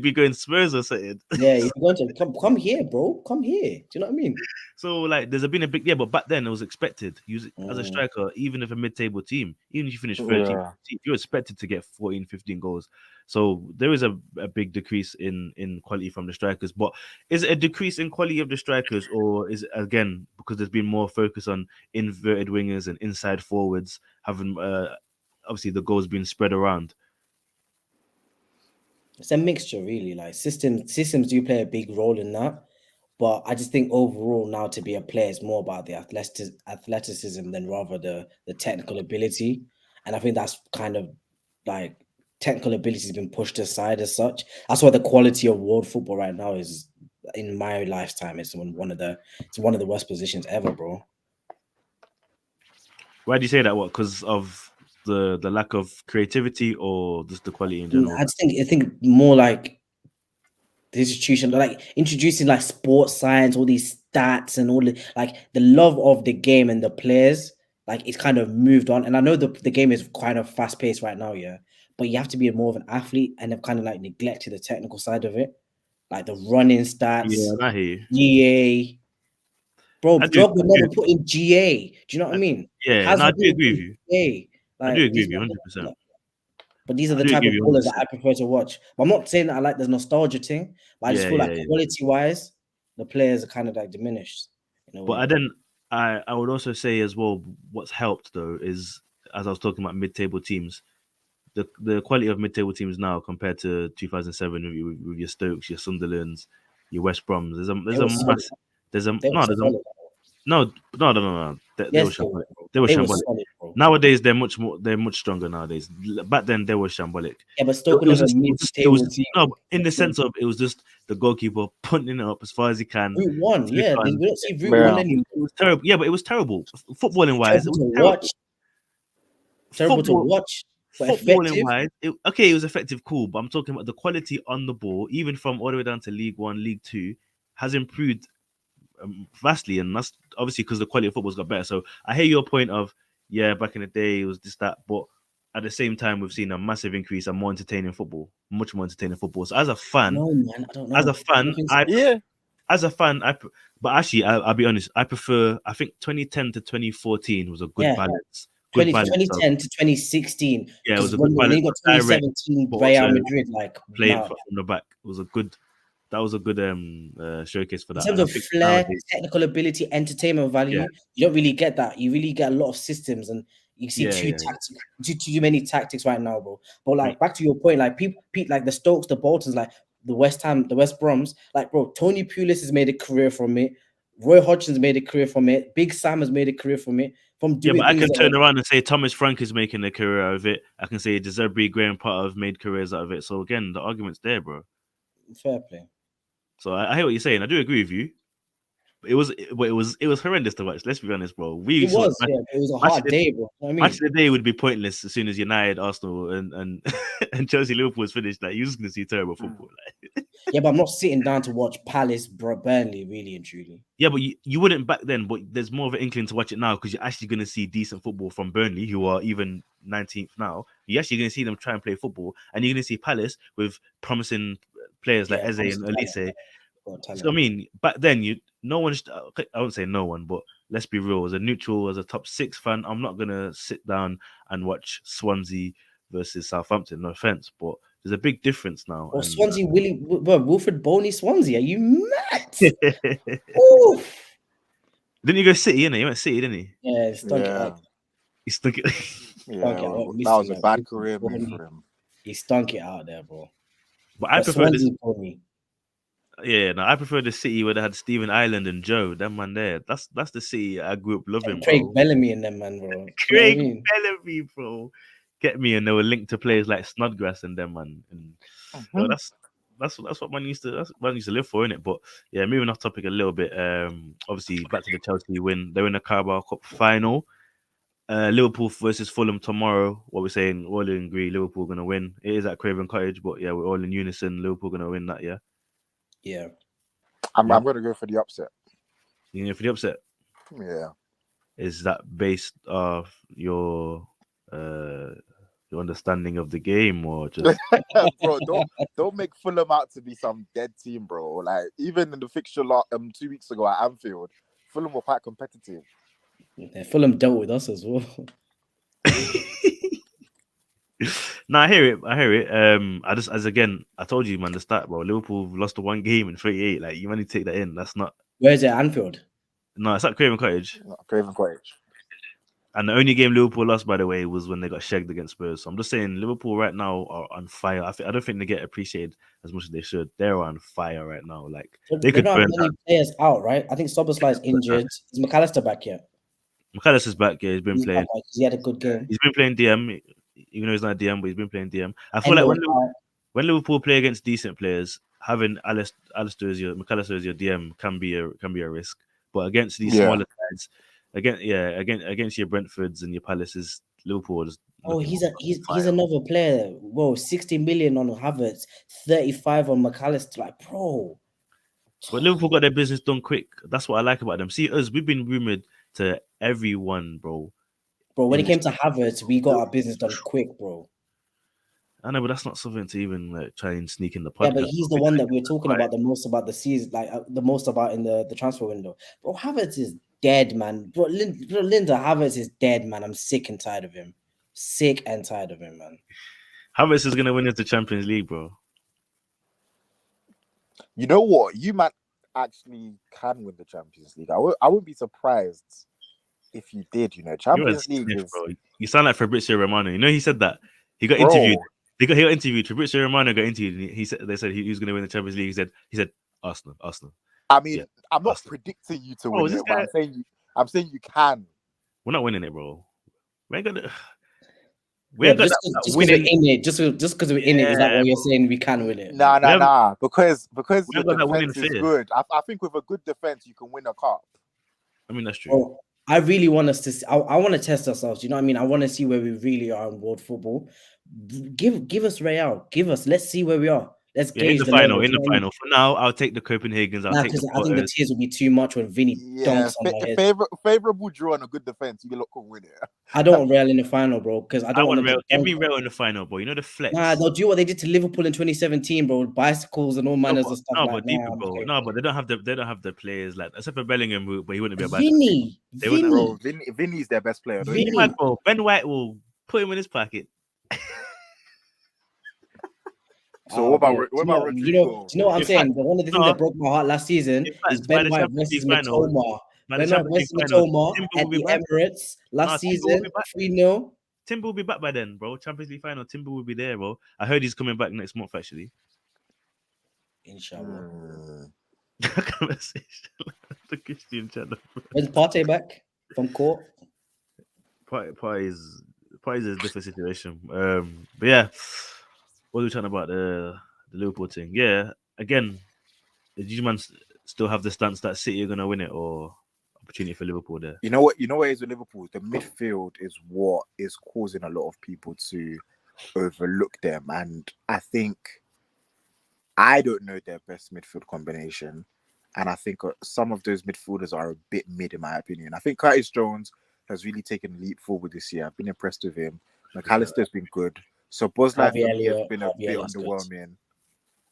[SPEAKER 1] be going Spurs or something.
[SPEAKER 2] Yeah, he's going to come here, bro. Come here. Do you know what I mean?
[SPEAKER 1] So like, there's been a big but back then it was expected. As a striker, even if a mid-table team, even if you finish 13th, you're expected to get 14, 15 goals. So there is a big decrease in quality from the strikers. But is it a decrease in quality of the strikers, or is it again because there's been more focus on inverted wingers and inside forwards having obviously the goals being spread around?
[SPEAKER 2] It's a mixture, really. Like systems do play a big role in that. But I just think overall now to be a player is more about the athleticism than rather the technical ability. And I think that's kind of like technical ability has been pushed aside as such. That's why the quality of world football right now is in my lifetime. It's one of the worst positions ever, bro.
[SPEAKER 1] Why do you say that? What? Because of the lack of creativity, or just the quality in general?
[SPEAKER 2] I think more like the institution, like introducing like sports science, all these stats and all the love of the game and the players, like it's kind of moved on. And I know the game is kind of fast paced right now, yeah. But you have to be more of an athlete, and they've kind of like neglected the technical side of it, like the running stats,
[SPEAKER 1] Yeah, I hear you.
[SPEAKER 2] GA. Bro,
[SPEAKER 1] I do.
[SPEAKER 2] Drogba never put in GA. Do you know what I mean?
[SPEAKER 1] Yeah, no, I do agree with you.
[SPEAKER 2] GA.
[SPEAKER 1] I do
[SPEAKER 2] Like
[SPEAKER 1] agree
[SPEAKER 2] these
[SPEAKER 1] with you,
[SPEAKER 2] are
[SPEAKER 1] 100%.
[SPEAKER 2] but these are
[SPEAKER 1] I
[SPEAKER 2] the
[SPEAKER 1] do
[SPEAKER 2] type
[SPEAKER 1] agree
[SPEAKER 2] of
[SPEAKER 1] with you
[SPEAKER 2] ballers that
[SPEAKER 1] 100%.
[SPEAKER 2] I prefer to watch. But I'm not saying that I like the nostalgia thing, but I just feel like quality wise, the players are kind of like diminished in a way.
[SPEAKER 1] But I would also say as well, what's helped though is, as I was talking about mid-table teams, the quality of mid-table teams now compared to 2007 with your Stokes, your Sunderlands, your West Broms. There's a massive. There's a
[SPEAKER 2] They were solid.
[SPEAKER 1] no. They
[SPEAKER 2] Yes,
[SPEAKER 1] were shambolic.
[SPEAKER 2] they were
[SPEAKER 1] shambolic.
[SPEAKER 2] solid, bro.
[SPEAKER 1] Nowadays they're much stronger nowadays. Back then they were shambolic.
[SPEAKER 2] Yeah, but Stoke
[SPEAKER 1] It was
[SPEAKER 2] never
[SPEAKER 1] just,
[SPEAKER 2] mid-table team.
[SPEAKER 1] no, in the sense of it was just the goalkeeper punting it up as far as he can.
[SPEAKER 2] Route 1, yeah. We don't see Route 1 anymore.
[SPEAKER 1] It was terrible. Yeah, but it was terrible. Footballing wise, it was
[SPEAKER 2] watch. Terrible to watch. But
[SPEAKER 1] footballing
[SPEAKER 2] effective.
[SPEAKER 1] wise, it was effective, cool. But I'm talking about the quality on the ball, even from all the way down to League One, League Two, has improved vastly, and that's obviously because the quality of football's got better. So I hear your point of, yeah, back in the day it was this, that, but at the same time we've seen a massive increase and more entertaining football, much more entertaining football. So as a fan,
[SPEAKER 2] no, man, I don't know.
[SPEAKER 1] As a fan, but actually, I'll be honest. I think 2010 to 2014 was a good balance.
[SPEAKER 2] 2010 to 2016.
[SPEAKER 1] Yeah, it was a good balance.
[SPEAKER 2] Then you got 2017 Real Madrid, like
[SPEAKER 1] playing from the back. It was a good. That was a good showcase for that.
[SPEAKER 2] In terms of flair, technical ability, entertainment value, you don't really get that. You really get a lot of systems, and you see too many tactics right now, bro. But like back to your point, like people like the Stokes, the Boltons, like the West Ham, the West Broms, like bro, Tony Pulis has made a career from it. Roy Hodgson's made a career from it. Big Sam has made a career from it. From doing
[SPEAKER 1] but I can turn around and say Thomas Frank is making a career out of it. I can say Deserbi, Graham Potter have made careers out of it. So again, the argument's there, bro.
[SPEAKER 2] Fair play.
[SPEAKER 1] So I hear what you're saying. I do agree with you. It was horrendous to watch. Let's be honest, bro.
[SPEAKER 2] It was a hard day, bro.
[SPEAKER 1] Match of the day would be pointless as soon as United, Arsenal, and and Chelsea, Liverpool was finished. Like, you're just gonna see terrible football. Like.
[SPEAKER 2] Yeah, but I'm not sitting down to watch Palace, Burnley, really and truly.
[SPEAKER 1] Yeah, but you wouldn't back then. But there's more of an inkling to watch it now because you're actually gonna see decent football from Burnley, who are even 19th now. You're actually gonna see them try and play football, and you're gonna see Palace with promising players like Eze and Elise. So I mean, back then I won't say no one, but let's be real. As a neutral, as a top 6 fan, I'm not gonna sit down and watch Swansea versus Southampton. No offense, but there's a big difference now.
[SPEAKER 2] Oh, Swansea, Wilfred Boney, Swansea. Are you mad?
[SPEAKER 1] Didn't you go City? Innit? You went City, didn't he?
[SPEAKER 2] Yeah, he stunk it out.
[SPEAKER 1] He stunk it.
[SPEAKER 3] That was a bad career move for him.
[SPEAKER 2] He stunk it out there, bro.
[SPEAKER 1] But I prefer this. Yeah, no, I prefer the City where they had Stephen Ireland and Joe. Them man there. That's the City I grew up loving.
[SPEAKER 2] Craig Bellamy and them man, bro.
[SPEAKER 1] Craig Bellamy, bro. Get me, and they were linked to players like Snodgrass and them man. And so that's what man used to live for, innit? But yeah, moving off topic a little bit. Obviously back to the Chelsea win. They're in the Carabao Cup final. Liverpool versus Fulham tomorrow. What we're saying, all agree Liverpool gonna win. It is at Craven Cottage, but yeah, we're all in unison. Liverpool gonna win that, yeah.
[SPEAKER 2] Yeah.
[SPEAKER 3] I'm gonna go for the upset.
[SPEAKER 1] You know, for the upset?
[SPEAKER 3] Yeah.
[SPEAKER 1] Is that based off your understanding of the game, or just
[SPEAKER 3] bro, don't make Fulham out to be some dead team, bro. Like, even in the fixture 2 weeks ago at Anfield, Fulham were quite competitive.
[SPEAKER 2] Yeah, Fulham dealt with us as well.
[SPEAKER 1] No, I hear it. I told you, man, the start, bro. Liverpool lost the one game in 38. Like, you need to take that in. That's not.
[SPEAKER 2] Where's it? Anfield?
[SPEAKER 1] No, it's at Craven Cottage.
[SPEAKER 3] Craven Cottage.
[SPEAKER 1] And the only game Liverpool lost, by the way, was when they got shagged against Spurs. So I'm just saying, Liverpool right now are on fire. I don't think they get appreciated as much as they should. They're on fire right now. Like, they could burn
[SPEAKER 2] many players out, right? I think Szoboszlai is injured. Is McAllister back yet?
[SPEAKER 1] McAllister's back. Yeah, he's been playing.
[SPEAKER 2] He had a good game.
[SPEAKER 1] He's been playing DM. Even though he's not a DM, but he's been playing DM. I feel like when Liverpool play against decent players, having Alistair as your McAllister as your DM can be a risk. But against these
[SPEAKER 3] Yeah.
[SPEAKER 1] smaller sides, against your Brentfords and your Palaces, Liverpool is
[SPEAKER 2] Oh,
[SPEAKER 1] looking
[SPEAKER 2] he's
[SPEAKER 1] fire.
[SPEAKER 2] another player. Bro, 60 million on Havertz, 35 on McAllister. Like, bro.
[SPEAKER 1] But Liverpool got their business done quick. That's what I like about them. See us, we've been rumored to everyone, bro.
[SPEAKER 2] Bro, when
[SPEAKER 1] in
[SPEAKER 2] it came
[SPEAKER 1] this-
[SPEAKER 2] to Havertz, we got our business done quick, bro.
[SPEAKER 1] I know, but that's not something to even try and sneak in the podcast.
[SPEAKER 2] Yeah, but he's the one that we're talking about the most about the season, like the most about in the transfer window. Bro, Havertz is dead, man. Bro, Linda Havertz is dead, man. I'm sick and tired of him. Sick and tired of him, man.
[SPEAKER 1] Havertz is gonna win us the Champions League, bro.
[SPEAKER 3] You know what? You might actually can win the Champions League. I wouldn't be surprised if you did. You know, Champions League is.
[SPEAKER 1] Bro. You sound like Fabrizio Romano. You know, he said that he got
[SPEAKER 3] Bro.
[SPEAKER 1] interviewed. He got interviewed. Fabrizio Romano got interviewed. And he said they said he was going to win the Champions League. He said Arsenal.
[SPEAKER 3] I mean,
[SPEAKER 1] Yeah,
[SPEAKER 3] I'm not
[SPEAKER 1] Arsenal.
[SPEAKER 3] predicting you to
[SPEAKER 1] Bro,
[SPEAKER 3] win
[SPEAKER 1] this
[SPEAKER 3] it, but
[SPEAKER 1] guy-
[SPEAKER 3] I'm saying you can.
[SPEAKER 1] We're not winning it, bro. We ain't gonna. We
[SPEAKER 2] Yeah,
[SPEAKER 1] ain't got
[SPEAKER 2] just
[SPEAKER 1] that
[SPEAKER 2] because we're
[SPEAKER 1] winning.
[SPEAKER 2] in it, just because we're in it, is that
[SPEAKER 1] Yeah,
[SPEAKER 2] what you're saying? We can win it?
[SPEAKER 3] Nah. Because
[SPEAKER 1] we
[SPEAKER 3] your
[SPEAKER 1] haven't got that winning
[SPEAKER 3] defense is
[SPEAKER 1] fear.
[SPEAKER 3] good. I think with a good defense, you can win a cup.
[SPEAKER 1] I mean, that's true.
[SPEAKER 2] Bro, I really want us to. I want to test ourselves. You know what I mean? I want to see where we really are in world football. Give us Real. Let's see where we are. Let's
[SPEAKER 1] Yeah, in
[SPEAKER 2] gauge
[SPEAKER 1] the
[SPEAKER 2] the
[SPEAKER 1] final.
[SPEAKER 2] level.
[SPEAKER 1] In the final. For now, I'll take the Copenhagen's. I'll take
[SPEAKER 2] Because
[SPEAKER 1] the
[SPEAKER 2] I think the
[SPEAKER 1] Porters.
[SPEAKER 2] tears will be too much when Vinny
[SPEAKER 3] Yeah,
[SPEAKER 2] dunks on my head.
[SPEAKER 3] favorable draw and a good defense. You look can win it.
[SPEAKER 2] I don't want Real in the final, bro, because I
[SPEAKER 1] I
[SPEAKER 2] don't
[SPEAKER 1] want
[SPEAKER 2] want them
[SPEAKER 1] Real.
[SPEAKER 2] to
[SPEAKER 1] Give me
[SPEAKER 2] dunk.
[SPEAKER 1] Real in the final, bro. You know the flex.
[SPEAKER 2] Nah, they'll do what they did to Liverpool in 2017, bro. Bicycles and all manners of stuff
[SPEAKER 1] No,
[SPEAKER 2] like
[SPEAKER 1] but
[SPEAKER 2] that.
[SPEAKER 1] deeper, bro. No, but they don't have the players like except for Bellingham, but he wouldn't be a bad.
[SPEAKER 2] Vinny,
[SPEAKER 1] They wouldn't-
[SPEAKER 3] Bro, Vinny's their best player. Don't
[SPEAKER 2] Vinny.
[SPEAKER 3] you?
[SPEAKER 1] Mad, bro. Ben White will put him in his pocket.
[SPEAKER 3] So what about
[SPEAKER 2] bro,
[SPEAKER 3] Rodrigo?
[SPEAKER 2] do you know what I'm
[SPEAKER 1] In
[SPEAKER 2] saying?
[SPEAKER 1] fact,
[SPEAKER 2] But one of the things
[SPEAKER 1] no.
[SPEAKER 2] that broke my heart last season
[SPEAKER 1] In fact,
[SPEAKER 2] is
[SPEAKER 1] by
[SPEAKER 2] Ben
[SPEAKER 1] the
[SPEAKER 2] White
[SPEAKER 1] Champions
[SPEAKER 2] versus
[SPEAKER 1] League final,
[SPEAKER 2] Matoma.
[SPEAKER 1] by the
[SPEAKER 2] Ben White
[SPEAKER 1] Champions League
[SPEAKER 2] versus
[SPEAKER 1] final,
[SPEAKER 2] Matoma
[SPEAKER 1] Timber
[SPEAKER 2] at
[SPEAKER 1] will be
[SPEAKER 2] the
[SPEAKER 1] back.
[SPEAKER 2] Emirates last
[SPEAKER 1] Timber will
[SPEAKER 2] season,
[SPEAKER 1] be back.
[SPEAKER 2] 3-0.
[SPEAKER 1] Timber will be back by then, bro. Champions League final, Timber will be there, bro. I heard he's coming back next month, actually.
[SPEAKER 2] Inshallah.
[SPEAKER 1] Conversation. The Christian channel.
[SPEAKER 2] When's Partey back from court?
[SPEAKER 1] Party is a different situation. But yeah, what are we talking about the Liverpool thing? Yeah, again, did you man still have the stance that City are gonna win it, or opportunity for Liverpool there?
[SPEAKER 3] You know what is with Liverpool? The midfield is what is causing a lot of people to overlook them, and I don't know their best midfield combination, and I think some of those midfielders are a bit mid in my opinion. I think Curtis Jones has really taken a leap forward this year. I've been impressed with him. McAllister's been good. So Buzlai for me has been a bit underwhelming.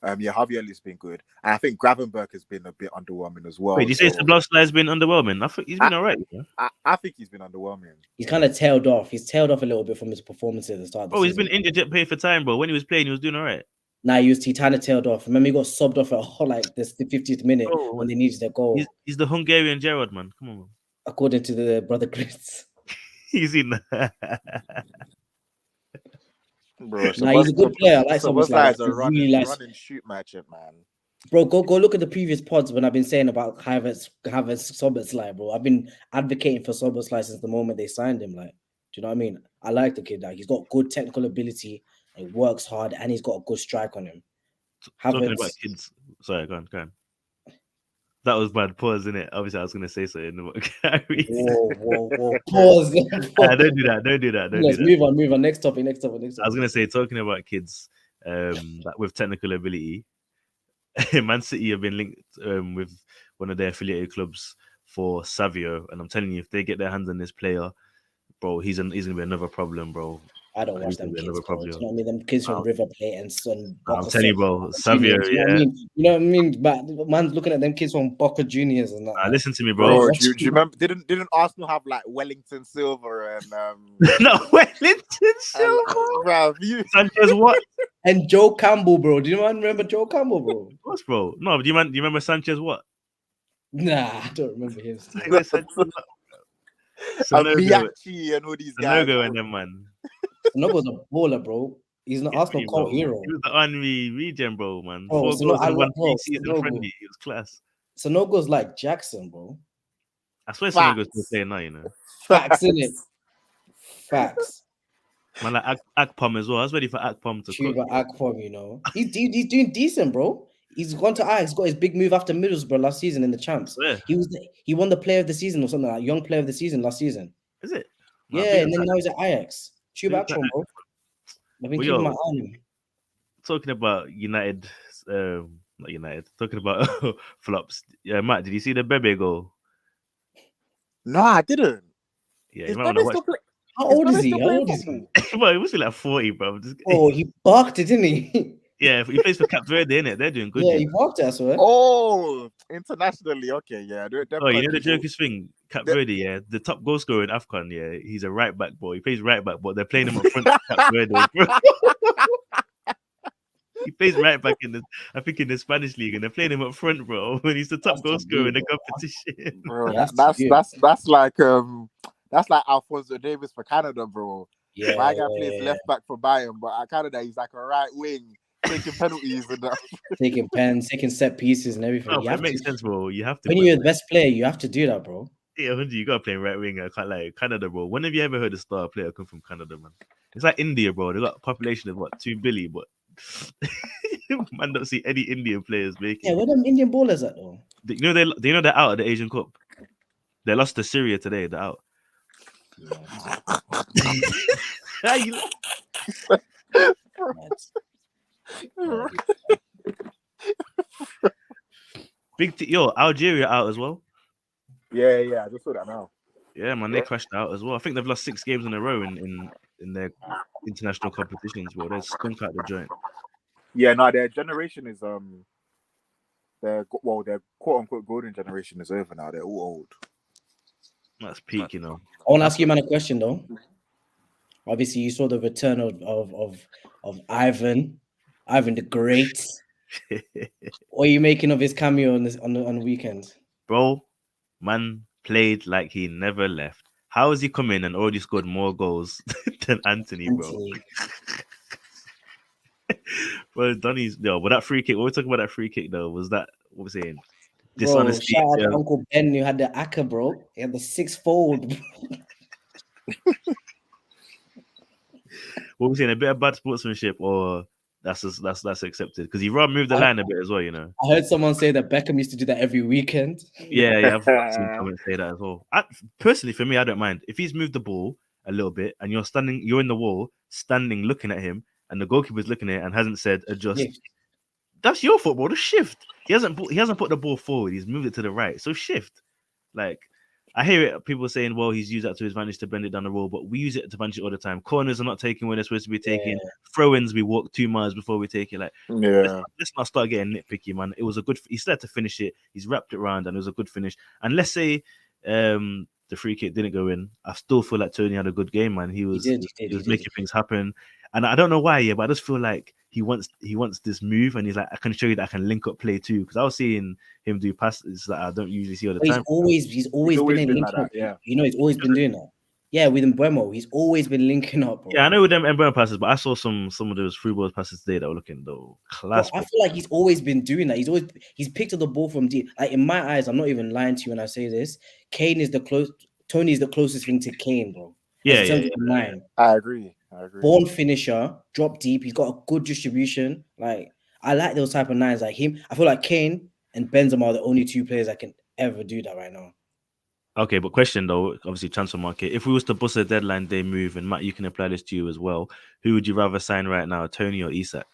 [SPEAKER 3] Javier Elliott's been good, and I think Gravenberg has been a bit underwhelming as well.
[SPEAKER 1] Wait, did you say Sabowski has been underwhelming? I think he's been alright. You know?
[SPEAKER 3] I think he's been underwhelming.
[SPEAKER 2] He's kind of tailed off. He's tailed off a little bit from his performances at the start of the
[SPEAKER 1] Bro, he's
[SPEAKER 2] season.
[SPEAKER 1] been injured, playing for time, bro. When he was playing, he was doing alright.
[SPEAKER 2] Nah, he kind of tailed off. Remember, he got subbed off at like the 50th minute when they needed their goal.
[SPEAKER 1] He's the Hungarian Gerrard, man. Come on, man.
[SPEAKER 2] According to the brother Chris.
[SPEAKER 1] He's in that.
[SPEAKER 3] Bro,
[SPEAKER 2] Nah, he's a good player. I like
[SPEAKER 3] Buzlai is
[SPEAKER 2] Soboslai.
[SPEAKER 3] a running shoot merchant, man.
[SPEAKER 2] Bro, go look at the previous pods when I've been saying about Havertz Soboslai, bro. I've been advocating for Soboslai since the moment they signed him. Like, do you know what I mean? I like the kid. Like, he's got good technical ability. He works hard, and he's got a good strike on him.
[SPEAKER 1] Talking about kids. Sorry, go on. That was bad. Pause, innit? Obviously, I was gonna say something.
[SPEAKER 2] Whoa. Pause.
[SPEAKER 1] Don't do that.
[SPEAKER 2] Let's move on. Next topic.
[SPEAKER 1] I was gonna say, talking about kids, that with technical ability, Man City have been linked with one of their affiliated clubs for Savio, and I'm telling you, if they get their hands on this player, bro, he's gonna be another problem, bro.
[SPEAKER 2] I don't watch them kids, bro. Do you know what I mean? Them kids from River Plate and Son.
[SPEAKER 1] I'm telling you, bro, Savio,
[SPEAKER 2] You know what I mean? But man's looking at them kids from Boca Juniors and that.
[SPEAKER 1] Listen to me, bro.
[SPEAKER 3] Do you remember? Didn't Arsenal have like Wellington Silva and
[SPEAKER 1] no, Wellington Silva,
[SPEAKER 3] bro?
[SPEAKER 1] Sanchez what?
[SPEAKER 2] And Joe Campbell, bro. Do you remember Joe Campbell, bro?
[SPEAKER 1] What's bro? No, do you remember Sanchez what?
[SPEAKER 2] Nah, I don't remember him.
[SPEAKER 3] Miachi and all these guys.
[SPEAKER 1] Sanogo and them, man.
[SPEAKER 2] Sanogo's a baller, bro. He's an Arsenal cult hero.
[SPEAKER 1] He was the Henry regen, bro, man.
[SPEAKER 2] Bro,
[SPEAKER 1] 4 goals in 1 season friendly. He was class.
[SPEAKER 2] Sanogo's like Jackson, bro.
[SPEAKER 1] I swear Sanogo's still playing now, you know.
[SPEAKER 2] Facts, innit? Facts.
[SPEAKER 1] Man, like Akpom as well. I was ready for Akpom to
[SPEAKER 2] Chuba Akpom, you know. He's doing decent, bro. He's gone to Ajax. Got his big move after Middlesbrough last season in the champs.
[SPEAKER 1] Yeah.
[SPEAKER 2] He won the player of the season or something like young player of the season last season.
[SPEAKER 1] Is it?
[SPEAKER 2] Yeah, and then now he's at Ajax. Tube
[SPEAKER 1] Big
[SPEAKER 2] Akron, bro. I've been
[SPEAKER 1] Well,
[SPEAKER 2] keeping
[SPEAKER 1] yo,
[SPEAKER 2] my eye on him.
[SPEAKER 1] talking about United, not United. Talking about flops. Yeah, Matt, did you see the Bebe goal?
[SPEAKER 3] No, I didn't.
[SPEAKER 1] Yeah,
[SPEAKER 3] Is
[SPEAKER 1] you might want to
[SPEAKER 3] Bebe
[SPEAKER 1] watch.
[SPEAKER 3] still play?
[SPEAKER 2] How
[SPEAKER 3] Is
[SPEAKER 2] old is
[SPEAKER 3] Bebe
[SPEAKER 2] he?
[SPEAKER 3] still
[SPEAKER 2] How
[SPEAKER 3] playing
[SPEAKER 2] old is he?
[SPEAKER 3] football?
[SPEAKER 1] Well, he must be like 40, bro.
[SPEAKER 2] Oh, he barked it, didn't he?
[SPEAKER 1] Yeah, he plays for Cap Verde, innit? They're doing good.
[SPEAKER 2] Yeah,
[SPEAKER 1] you
[SPEAKER 2] he
[SPEAKER 1] know.
[SPEAKER 2] barked it, I swear.
[SPEAKER 3] Oh, internationally, okay, yeah.
[SPEAKER 1] Oh, you know the jokest thing? Cap Verde, yeah, the top goal scorer in AFCON, yeah, he's a right back, boy. He plays right back, but they're playing him up front. Cap Verde, bro. He plays right back I think in the Spanish league, and they're playing him up front, bro. When he's the top
[SPEAKER 2] That's
[SPEAKER 1] goal
[SPEAKER 2] the
[SPEAKER 1] scorer in the
[SPEAKER 2] view,
[SPEAKER 1] competition.
[SPEAKER 3] Bro,
[SPEAKER 2] Yeah,
[SPEAKER 3] that's like Alfonso Davis for Canada, bro.
[SPEAKER 2] Yeah,
[SPEAKER 3] My guy plays left back for Bayern, but at Canada he's like a right wing, taking penalties and that.
[SPEAKER 2] taking pens, taking set pieces and everything.
[SPEAKER 1] No,
[SPEAKER 2] You
[SPEAKER 1] but
[SPEAKER 2] have
[SPEAKER 1] it makes
[SPEAKER 2] to,
[SPEAKER 1] sense, bro. You have to.
[SPEAKER 2] when you're the best player, you have to do that, bro.
[SPEAKER 1] Yeah, 100, you gotta play right wing. I can't like Canada, bro. When have you ever heard a star player come from Canada, man? It's like India, bro. They got a population of what 2 billion, but man, don't see any Indian players making.
[SPEAKER 2] Yeah, where them Indian ballers at though?
[SPEAKER 1] You know they're out of the Asian Cup. They lost to Syria today. They're out. How you- Yo, Algeria out as well.
[SPEAKER 3] Yeah, I just saw that now.
[SPEAKER 1] Yeah, man, they crashed out as well. I think they've lost 6 games in a row in their international competitions, bro. They stunk out the joint.
[SPEAKER 3] Yeah, no, their generation is their quote unquote golden generation is over now. They're all old.
[SPEAKER 1] That's peak, you know.
[SPEAKER 2] I want to ask you, man, a question though. Obviously, you saw the return of Ivan the Great. What are you making of his cameo on the weekend?
[SPEAKER 1] Bro, man played like he never left. How has he come in and already scored more goals than Anthony, bro? Bro, Donny's but that free kick. What we're talking about that free kick though, was that what we're saying? Dishonesty.
[SPEAKER 2] Bro, shout out to Uncle Ben who had the Aka, bro. He had the 6-fold.
[SPEAKER 1] What we're saying, a bit of bad sportsmanship, or that's accepted because he rather moved the line a bit as well, you know.
[SPEAKER 2] I heard someone say that Beckham used to do that every weekend.
[SPEAKER 1] Yeah, I've seen someone say that as well. Personally, for me, I don't mind if he's moved the ball a little bit and you're in the wall, standing, looking at him, and the goalkeeper's looking at it and hasn't said adjust.
[SPEAKER 2] Shift.
[SPEAKER 1] That's your football. The shift. He hasn't put the ball forward. He's moved it to the right. So shift. Like I hear it. People saying, "Well, he's used that to his advantage to bend it down the road," but we use it to advantage all the time. Corners are not taken when they're supposed to be taken.
[SPEAKER 2] Yeah.
[SPEAKER 1] Throw-ins, we walk 2 miles before we take it. Like, let's not start getting nitpicky, man. It was a good. He still had to finish it. He's wrapped it around, and it was a good finish. And let's say the free kick didn't go in. I still feel like Tony had a good game, man. He was making things happen. And I don't know why, but I just feel like he wants this move, and he's like, I can show you that I can link up play too. Because I was seeing him do passes that I don't usually see all the time.
[SPEAKER 2] He's always been in link up. Yeah. You know, he's always been doing that. Yeah, with Mbeumo, he's always been linking up. Bro.
[SPEAKER 1] Yeah, I know with them Mbeumo passes, but I saw some of those through balls passes today that were looking though class.
[SPEAKER 2] Bro, I feel like he's always been doing that. He's picked up the ball from deep. Like in my eyes, I'm not even lying to you when I say this. Tony is the closest thing to Kane, bro.
[SPEAKER 1] Yeah.
[SPEAKER 3] I agree.
[SPEAKER 2] Born finisher, drop deep. He's got a good distribution. Like I like those type of nines like him. I feel like Kane and Benzema are the only 2 players that can ever do that right now.
[SPEAKER 1] Okay, but question though, obviously transfer market. If we was to bust a deadline day move, and Matt, you can apply this to you as well. Who would you rather sign right now, Tony or Isak?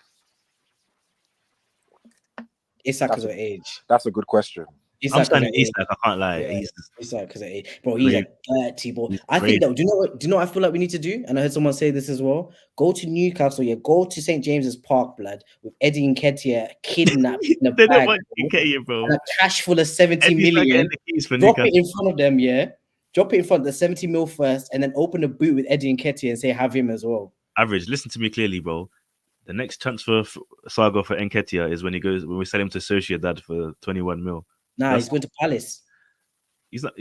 [SPEAKER 2] Isak because of age.
[SPEAKER 3] That's a good question.
[SPEAKER 1] I'm signing Isak. I can't lie.
[SPEAKER 2] Yeah, Isak because of age, bro. He's a dirty ball. I think that. Do you know what I feel like we need to do? And I heard someone say this as well. Go to Newcastle. Yeah, go to St. James's Park, blood, with Eddie Nketiah kidnapped in the
[SPEAKER 1] they
[SPEAKER 2] bag,
[SPEAKER 1] don't want Nketiah, bro.
[SPEAKER 2] And a cash full of 70 million. Drop it in front of them, yeah. Drop it in front of the 70 mil first, and then open the boot with Eddie Nketiah and say have him as well.
[SPEAKER 1] Average. Listen to me clearly, bro. The next transfer saga for Nketiah is when we sell him to Sociedad for 21 mil.
[SPEAKER 2] Nah, he's going to Palace.
[SPEAKER 1] He's not.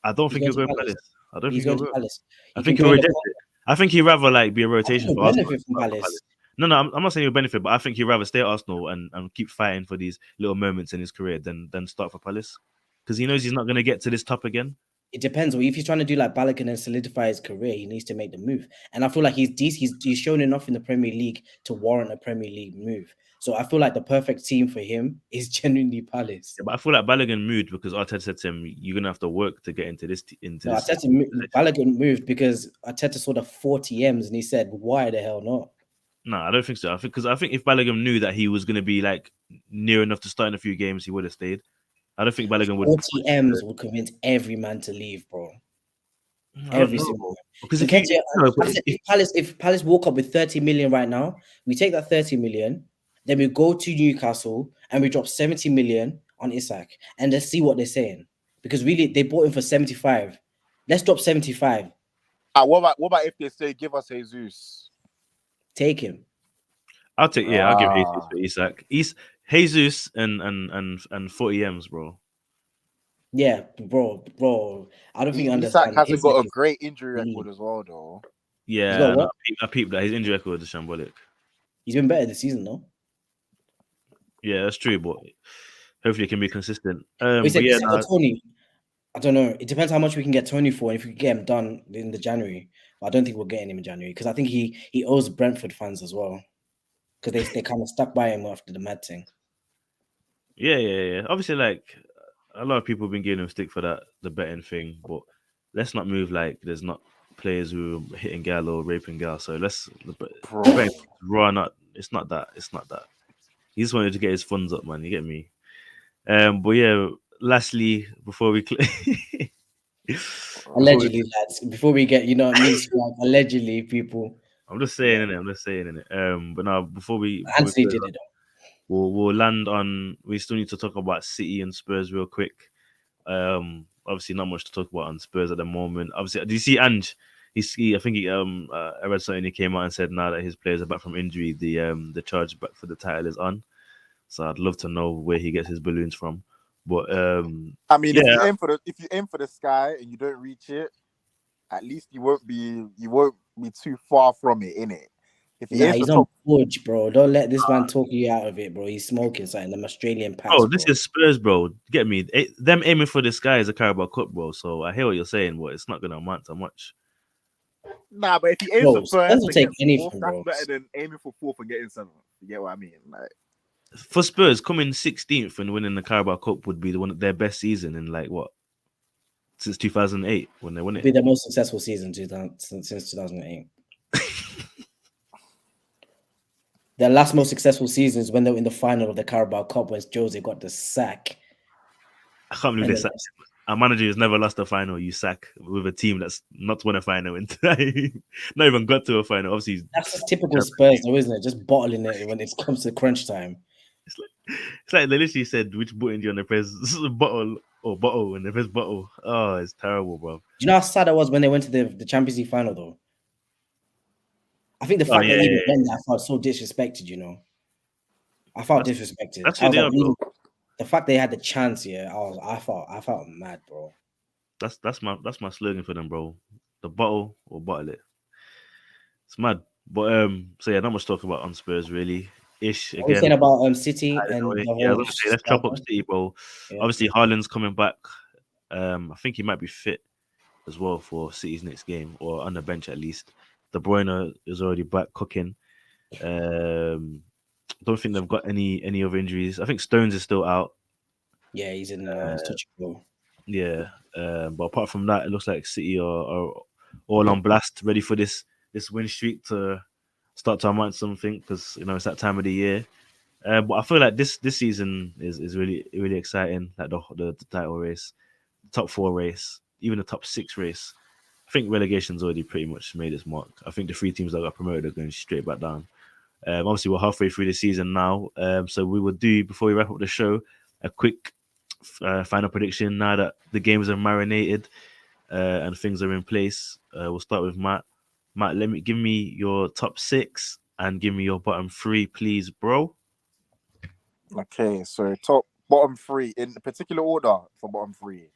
[SPEAKER 1] I don't think he'll go to Palace. I don't think he'll go to Palace. I think he'll reject it. I think he'd rather like be a rotation for Arsenal.
[SPEAKER 2] Palace.
[SPEAKER 1] No, I'm not saying he'll benefit, but I think he'd rather stay at Arsenal and keep fighting for these little moments in his career than start for Palace, because he knows he's not going to get to this top again.
[SPEAKER 2] It depends. If he's trying to do like Balogun and solidify his career, he needs to make the move. And I feel like he's shown enough in the Premier League to warrant a Premier League move. So I feel like the perfect team for him is genuinely Palace.
[SPEAKER 1] Yeah, but I feel like Balogun moved because Arteta said to him, "You're gonna have to work to get into this."
[SPEAKER 2] No, Balogun moved because Arteta saw the 40 M's and he said, "Why the hell not?"
[SPEAKER 1] No, I don't think so. I think if Balogun knew that he was gonna be like near enough to start in a few games, he would have stayed. I don't think Balogun would.
[SPEAKER 2] 40 M's will convince every man to leave, bro.
[SPEAKER 1] I don't
[SPEAKER 2] Every
[SPEAKER 1] know,
[SPEAKER 2] single one.
[SPEAKER 1] because
[SPEAKER 2] if Palace walk up with 30 million right now, we take that 30 million, then we go to Newcastle and we drop 70 million on Isak and let's see what they're saying. Because really, they bought him for 75. Let's drop 75.
[SPEAKER 3] What about if they say give us Jesus?
[SPEAKER 2] Take him.
[SPEAKER 1] I'll give Jesus for Isak. Jesus and 40 M's, bro.
[SPEAKER 2] Yeah, bro. I don't think you
[SPEAKER 3] Isak
[SPEAKER 2] understand.
[SPEAKER 3] hasn't got a
[SPEAKER 2] is
[SPEAKER 3] great injury
[SPEAKER 2] elite.
[SPEAKER 3] record as well, though.
[SPEAKER 2] He's got
[SPEAKER 1] Yeah,
[SPEAKER 2] what?
[SPEAKER 1] I peeped that his injury record is shambolic.
[SPEAKER 2] He's been better this season, though.
[SPEAKER 1] Yeah, that's true, but hopefully it can be consistent.
[SPEAKER 2] He said,
[SPEAKER 1] But yeah,
[SPEAKER 2] for Tony, I don't know. It depends how much we can get Tony for, and if we can get him done in the January. But I don't think we're getting him in January because I think he owes Brentford fans as well because they kind of stuck by him after the mad thing.
[SPEAKER 1] yeah. Obviously, like a lot of people have been giving him stick for the betting thing, but let's not move like there's not players who are hitting gal or raping gal. So let's raw not. It's not that. He just wanted to get his funds up, man. You get me? But yeah. Lastly, before we
[SPEAKER 2] Allegedly, lads. Before we get, allegedly, people.
[SPEAKER 1] I'm just saying it. But now before we
[SPEAKER 2] Anthony did it.
[SPEAKER 1] We'll land on. We still need to talk about City and Spurs real quick. Obviously not much to talk about on Spurs at the moment. Obviously, do you see Ange? I think I read something. He came out and said now that his players are back from injury, the charge back for the title is on. So I'd love to know where he gets his balloons from. But
[SPEAKER 3] I mean, if you aim for the sky and you don't reach it, at least you won't be too far from it, innit?
[SPEAKER 2] He's on Forge, bro. Don't let this man talk you out of it, bro. He's smoking something. Them Australian packs.
[SPEAKER 1] Oh, this is Spurs, bro. Get me? Them aiming for the sky is a Carabao Cup, bro. So I hear what you're saying, but it's not gonna amount to much.
[SPEAKER 3] Nah, but if he aims for first,
[SPEAKER 2] doesn't take anything,
[SPEAKER 3] that's
[SPEAKER 2] bro.
[SPEAKER 3] better than aiming for fourth and getting seventh. You get what I mean? Like,
[SPEAKER 1] for Spurs, coming 16th and winning the Carabao Cup would be one of their best season in like what since 2008 when they won it.
[SPEAKER 2] Be the most successful season since 2008. Their last most successful season is when they were in the final of the Carabao Cup when Jose got the sack.
[SPEAKER 1] I can't believe they sacked him. Our manager has never lost a final. You sack with a team that's not won a final, not even got to a final. Obviously,
[SPEAKER 2] that's just typical Spurs, though, isn't it? Just bottling it when it comes to crunch time.
[SPEAKER 1] It's like they literally said, "Which button do you want to press? Bottle or bottle?" And they press bottle. Oh, it's terrible, bro.
[SPEAKER 2] Do you know how sad it was when they went to the Champions League final, though? I think the fact that even went there, I felt so disrespected. I felt disrespected.
[SPEAKER 1] That's who they are, bro.
[SPEAKER 2] The fact they had the chance, I felt mad, bro.
[SPEAKER 1] That's my slogan for them, bro. The bottle or bottle it. It's mad. But so yeah, not much to talk about on Spurs really. Ish again.
[SPEAKER 2] What are you saying about City and
[SPEAKER 1] let's chop up City, bro. Yeah. Obviously, Haaland's coming back. I think he might be fit as well for City's next game, or on the bench at least. De Bruyne is already back cooking. Don't think they've got any other injuries. I think Stones is still out.
[SPEAKER 2] Yeah, he's in touchable.
[SPEAKER 1] Yeah, but apart from that, it looks like City are all on blast, ready for this win streak to start to amount something because it's that time of the year. But I feel like this season is really exciting. Like the title race, the top 4 race, even the top 6 race. I think relegation's already pretty much made its mark. I think the 3 teams that got promoted are going straight back down. Obviously, we're halfway through the season now, so we will do, before we wrap up the show, a quick final prediction now that the games are marinated and things are in place. We'll start with Matt. Matt, give me your top 6 and give me your bottom 3, please, bro.
[SPEAKER 3] Okay, so bottom 3 in particular order for bottom 3.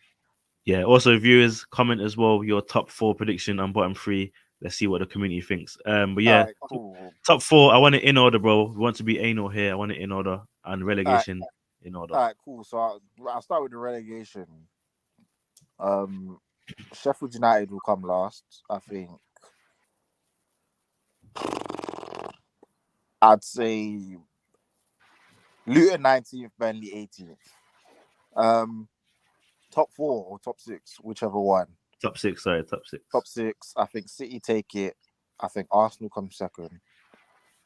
[SPEAKER 1] Yeah, also viewers, comment as well your top 4 prediction and bottom 3. Let's see what the community thinks. But yeah,
[SPEAKER 3] right, cool.
[SPEAKER 1] Top 4, I want it in order, bro. We want to be anal here. I want it in order, and relegation in order.
[SPEAKER 3] All right, cool. So I'll start with the relegation. Sheffield United will come last, I think. I'd say Luton 19th, Burnley 18th. Top 4 or top 6, whichever one.
[SPEAKER 1] Top 6, sorry, top 6.
[SPEAKER 3] Top 6. I think City take it. I think Arsenal come second.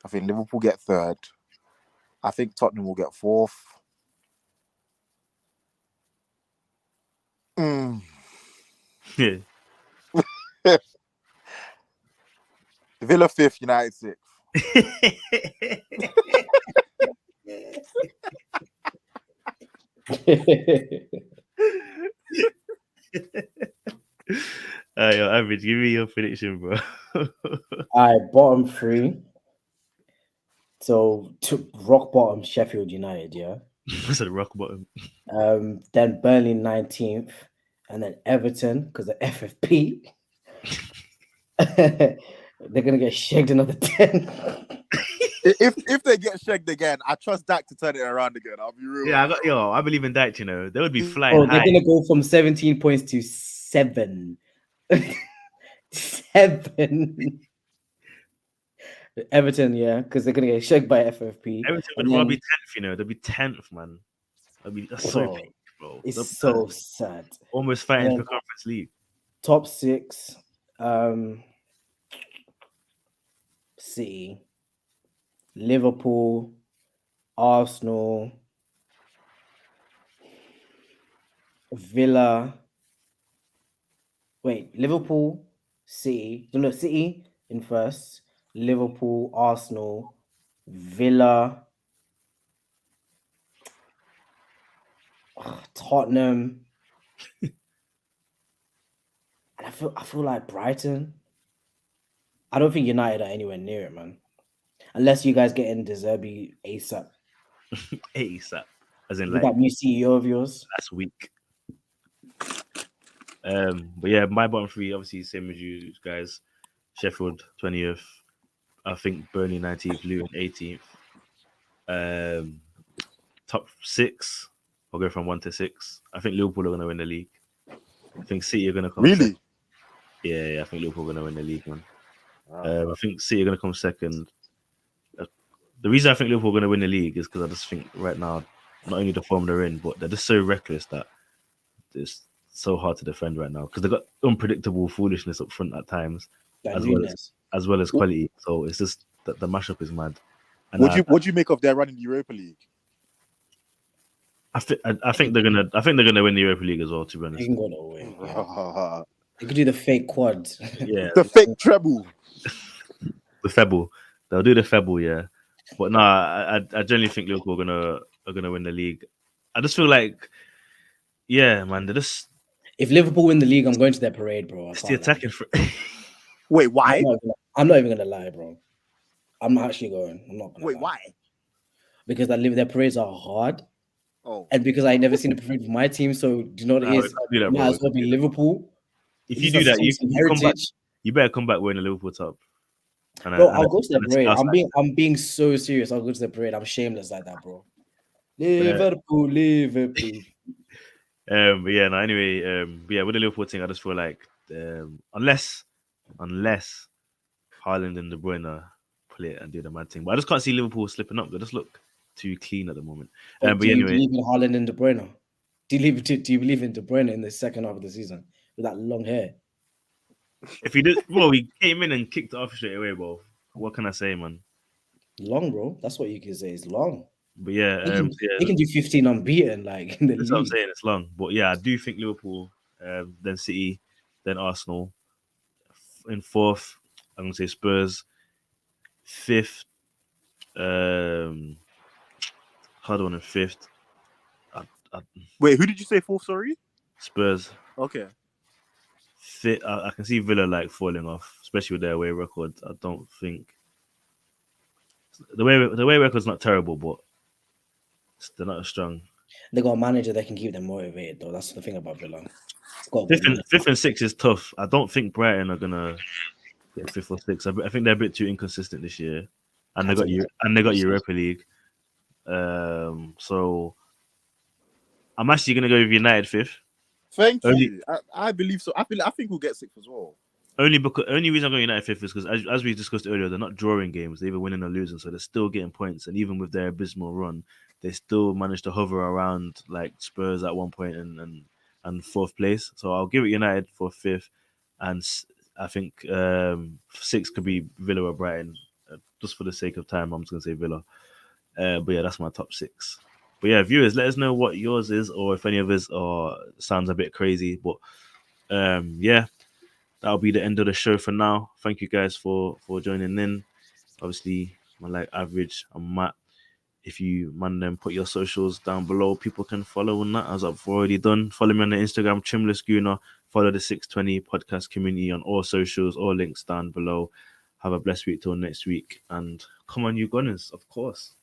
[SPEAKER 3] I think Liverpool get third. I think Tottenham will get fourth.
[SPEAKER 1] Yeah.
[SPEAKER 3] Villa 5th, United 6th.
[SPEAKER 1] Yo, Average, give me your prediction, bro.
[SPEAKER 2] All right, bottom 3. So to rock bottom, Sheffield United, yeah.
[SPEAKER 1] What's the rock bottom?
[SPEAKER 2] Then Burnley 19th, and then Everton because the FFP. They're gonna get shagged another 10.
[SPEAKER 3] If they get shagged again, I trust Dak to turn it around again. I'll be real.
[SPEAKER 1] Yeah, I believe in that. You know, they would be flying
[SPEAKER 2] Oh, they're
[SPEAKER 1] high.
[SPEAKER 2] gonna go from 17 points to 7. 7. Everton, yeah, because they're gonna get shagged by FFP.
[SPEAKER 1] Everton would
[SPEAKER 2] And
[SPEAKER 1] well
[SPEAKER 2] then-
[SPEAKER 1] be 10th. You know, they'll be 10th, man. That's so
[SPEAKER 2] Bro,
[SPEAKER 1] peak, bro.
[SPEAKER 2] It's
[SPEAKER 1] They'll-
[SPEAKER 2] so sad.
[SPEAKER 1] almost fighting
[SPEAKER 2] Yeah.
[SPEAKER 1] for Conference League.
[SPEAKER 2] Top 6, City, Liverpool, Arsenal, Villa. Wait, Liverpool, City. No, City in first. Liverpool, Arsenal, Villa, Tottenham. And I feel like Brighton. I don't think United are anywhere near it, man. Unless you guys get in Deserby ASAP.
[SPEAKER 1] ASAP, as in
[SPEAKER 2] With
[SPEAKER 1] like
[SPEAKER 2] that new CEO of yours.
[SPEAKER 1] last week. But yeah, my bottom 3, obviously same as you guys. Sheffield 20th. I think Burnley 19th, Luton 18th. Top 6, I'll go from 1 to 6. I think Liverpool are going to win the league. I think City are going to come
[SPEAKER 3] Really?
[SPEAKER 1] second. Yeah, I think Liverpool are going to win the league, man. I think City are going to come second. The reason I think Liverpool are going to win the league is because I just think right now, not only the form they're in, but they're just so reckless that it's so hard to defend right now because they've got unpredictable foolishness up front at times,
[SPEAKER 2] That
[SPEAKER 1] as well
[SPEAKER 2] newness.
[SPEAKER 1] as quality. So it's just that the mashup is mad. And
[SPEAKER 3] What do you make of their run in the Europa League?
[SPEAKER 1] I think they're gonna win the Europa League as well. To be
[SPEAKER 2] You
[SPEAKER 1] honest,
[SPEAKER 2] can go the way. Yeah. They could do the fake quad.
[SPEAKER 1] yeah,
[SPEAKER 3] The fake treble.
[SPEAKER 1] the Febble, they'll do the Febble, yeah. But no, I generally think Liverpool are gonna win the league. I just feel like, yeah, man, they're just
[SPEAKER 2] If Liverpool win the league, I'm going to their parade, bro.
[SPEAKER 1] it's the attacking.
[SPEAKER 3] Wait, why?
[SPEAKER 2] I'm not even gonna lie, bro. I'm actually going. I'm not gonna
[SPEAKER 3] Wait,
[SPEAKER 2] lie.
[SPEAKER 3] why?
[SPEAKER 2] Because their parades are hard.
[SPEAKER 3] Oh,
[SPEAKER 2] And because I never seen a parade with my team, so do you know what it
[SPEAKER 1] No,
[SPEAKER 2] is?
[SPEAKER 1] we can't do that,
[SPEAKER 2] It might
[SPEAKER 1] bro.
[SPEAKER 2] as well be Liverpool.
[SPEAKER 1] If
[SPEAKER 2] At
[SPEAKER 1] you
[SPEAKER 2] least
[SPEAKER 1] do
[SPEAKER 2] that's
[SPEAKER 1] that, you
[SPEAKER 2] some
[SPEAKER 1] come back.
[SPEAKER 2] heritage.
[SPEAKER 1] You better come back wearing a Liverpool top.
[SPEAKER 2] Bro, I'll go to the
[SPEAKER 1] and
[SPEAKER 2] parade.
[SPEAKER 1] outside.
[SPEAKER 2] I'm being so serious. I'll go to the parade. I'm shameless like that, bro. Liverpool.
[SPEAKER 1] But yeah, no. Anyway, but yeah, with the Liverpool thing, I just feel like unless Haaland and De Bruyne play it and do the mad thing, but I just can't see Liverpool slipping up. They just look too clean at the moment.
[SPEAKER 2] But
[SPEAKER 1] But
[SPEAKER 2] do you
[SPEAKER 1] anyway,
[SPEAKER 2] believe in Haaland and De Bruyne? Do you believe in De Bruyne in the second half of the season with that long hair?
[SPEAKER 1] if he did, well, he came in and kicked it off straight away, bro. What can I say, man?
[SPEAKER 2] Long, bro. That's what you can say. It's long.
[SPEAKER 1] But yeah,
[SPEAKER 2] They can do 15 unbeaten, like in the
[SPEAKER 1] that's what I'm
[SPEAKER 2] league.
[SPEAKER 1] saying. It's long, but yeah, I do think Liverpool, then City, then Arsenal. In fourth, I'm gonna say Spurs. Fifth, hard one in fifth.
[SPEAKER 3] wait, who did you say fourth? Sorry.
[SPEAKER 1] Spurs.
[SPEAKER 3] Okay.
[SPEAKER 1] Fifth, I can see Villa like falling off, especially with their away record. I don't think the way record's not terrible, but they're not as strong.
[SPEAKER 2] They got a manager that can keep them motivated, though. That's the thing about Villa. Got a good
[SPEAKER 1] Fifth and sixth is tough. I don't think Brighton are gonna get fifth or sixth. I think they're a bit too inconsistent this year, and they got Europa League. So I'm actually gonna go with United fifth.
[SPEAKER 3] Thank
[SPEAKER 1] Only-
[SPEAKER 3] you. I believe so. I think we'll get sixth as well.
[SPEAKER 1] Only reason I'm going United fifth is because as we discussed earlier, they're not drawing games; they're either winning or losing, so they're still getting points. And even with their abysmal run, they still managed to hover around like Spurs at one point and fourth place. So I'll give it United for fifth, and I think sixth could be Villa or Brighton. Just for the sake of time, I'm just gonna say Villa. But yeah, that's my top six. But yeah, viewers, let us know what yours is, or if any of us sounds a bit crazy. But yeah, that'll be the end of the show for now. Thank you guys for joining in. Obviously, my like average, I'm Matt. If you man them, put your socials down below. People can follow on that, as I've already done. Follow me on the Instagram, Trimless Gooner. Follow the 620 podcast community on all socials, all links down below. Have a blessed week till next week, and come on, you Gunners, of course.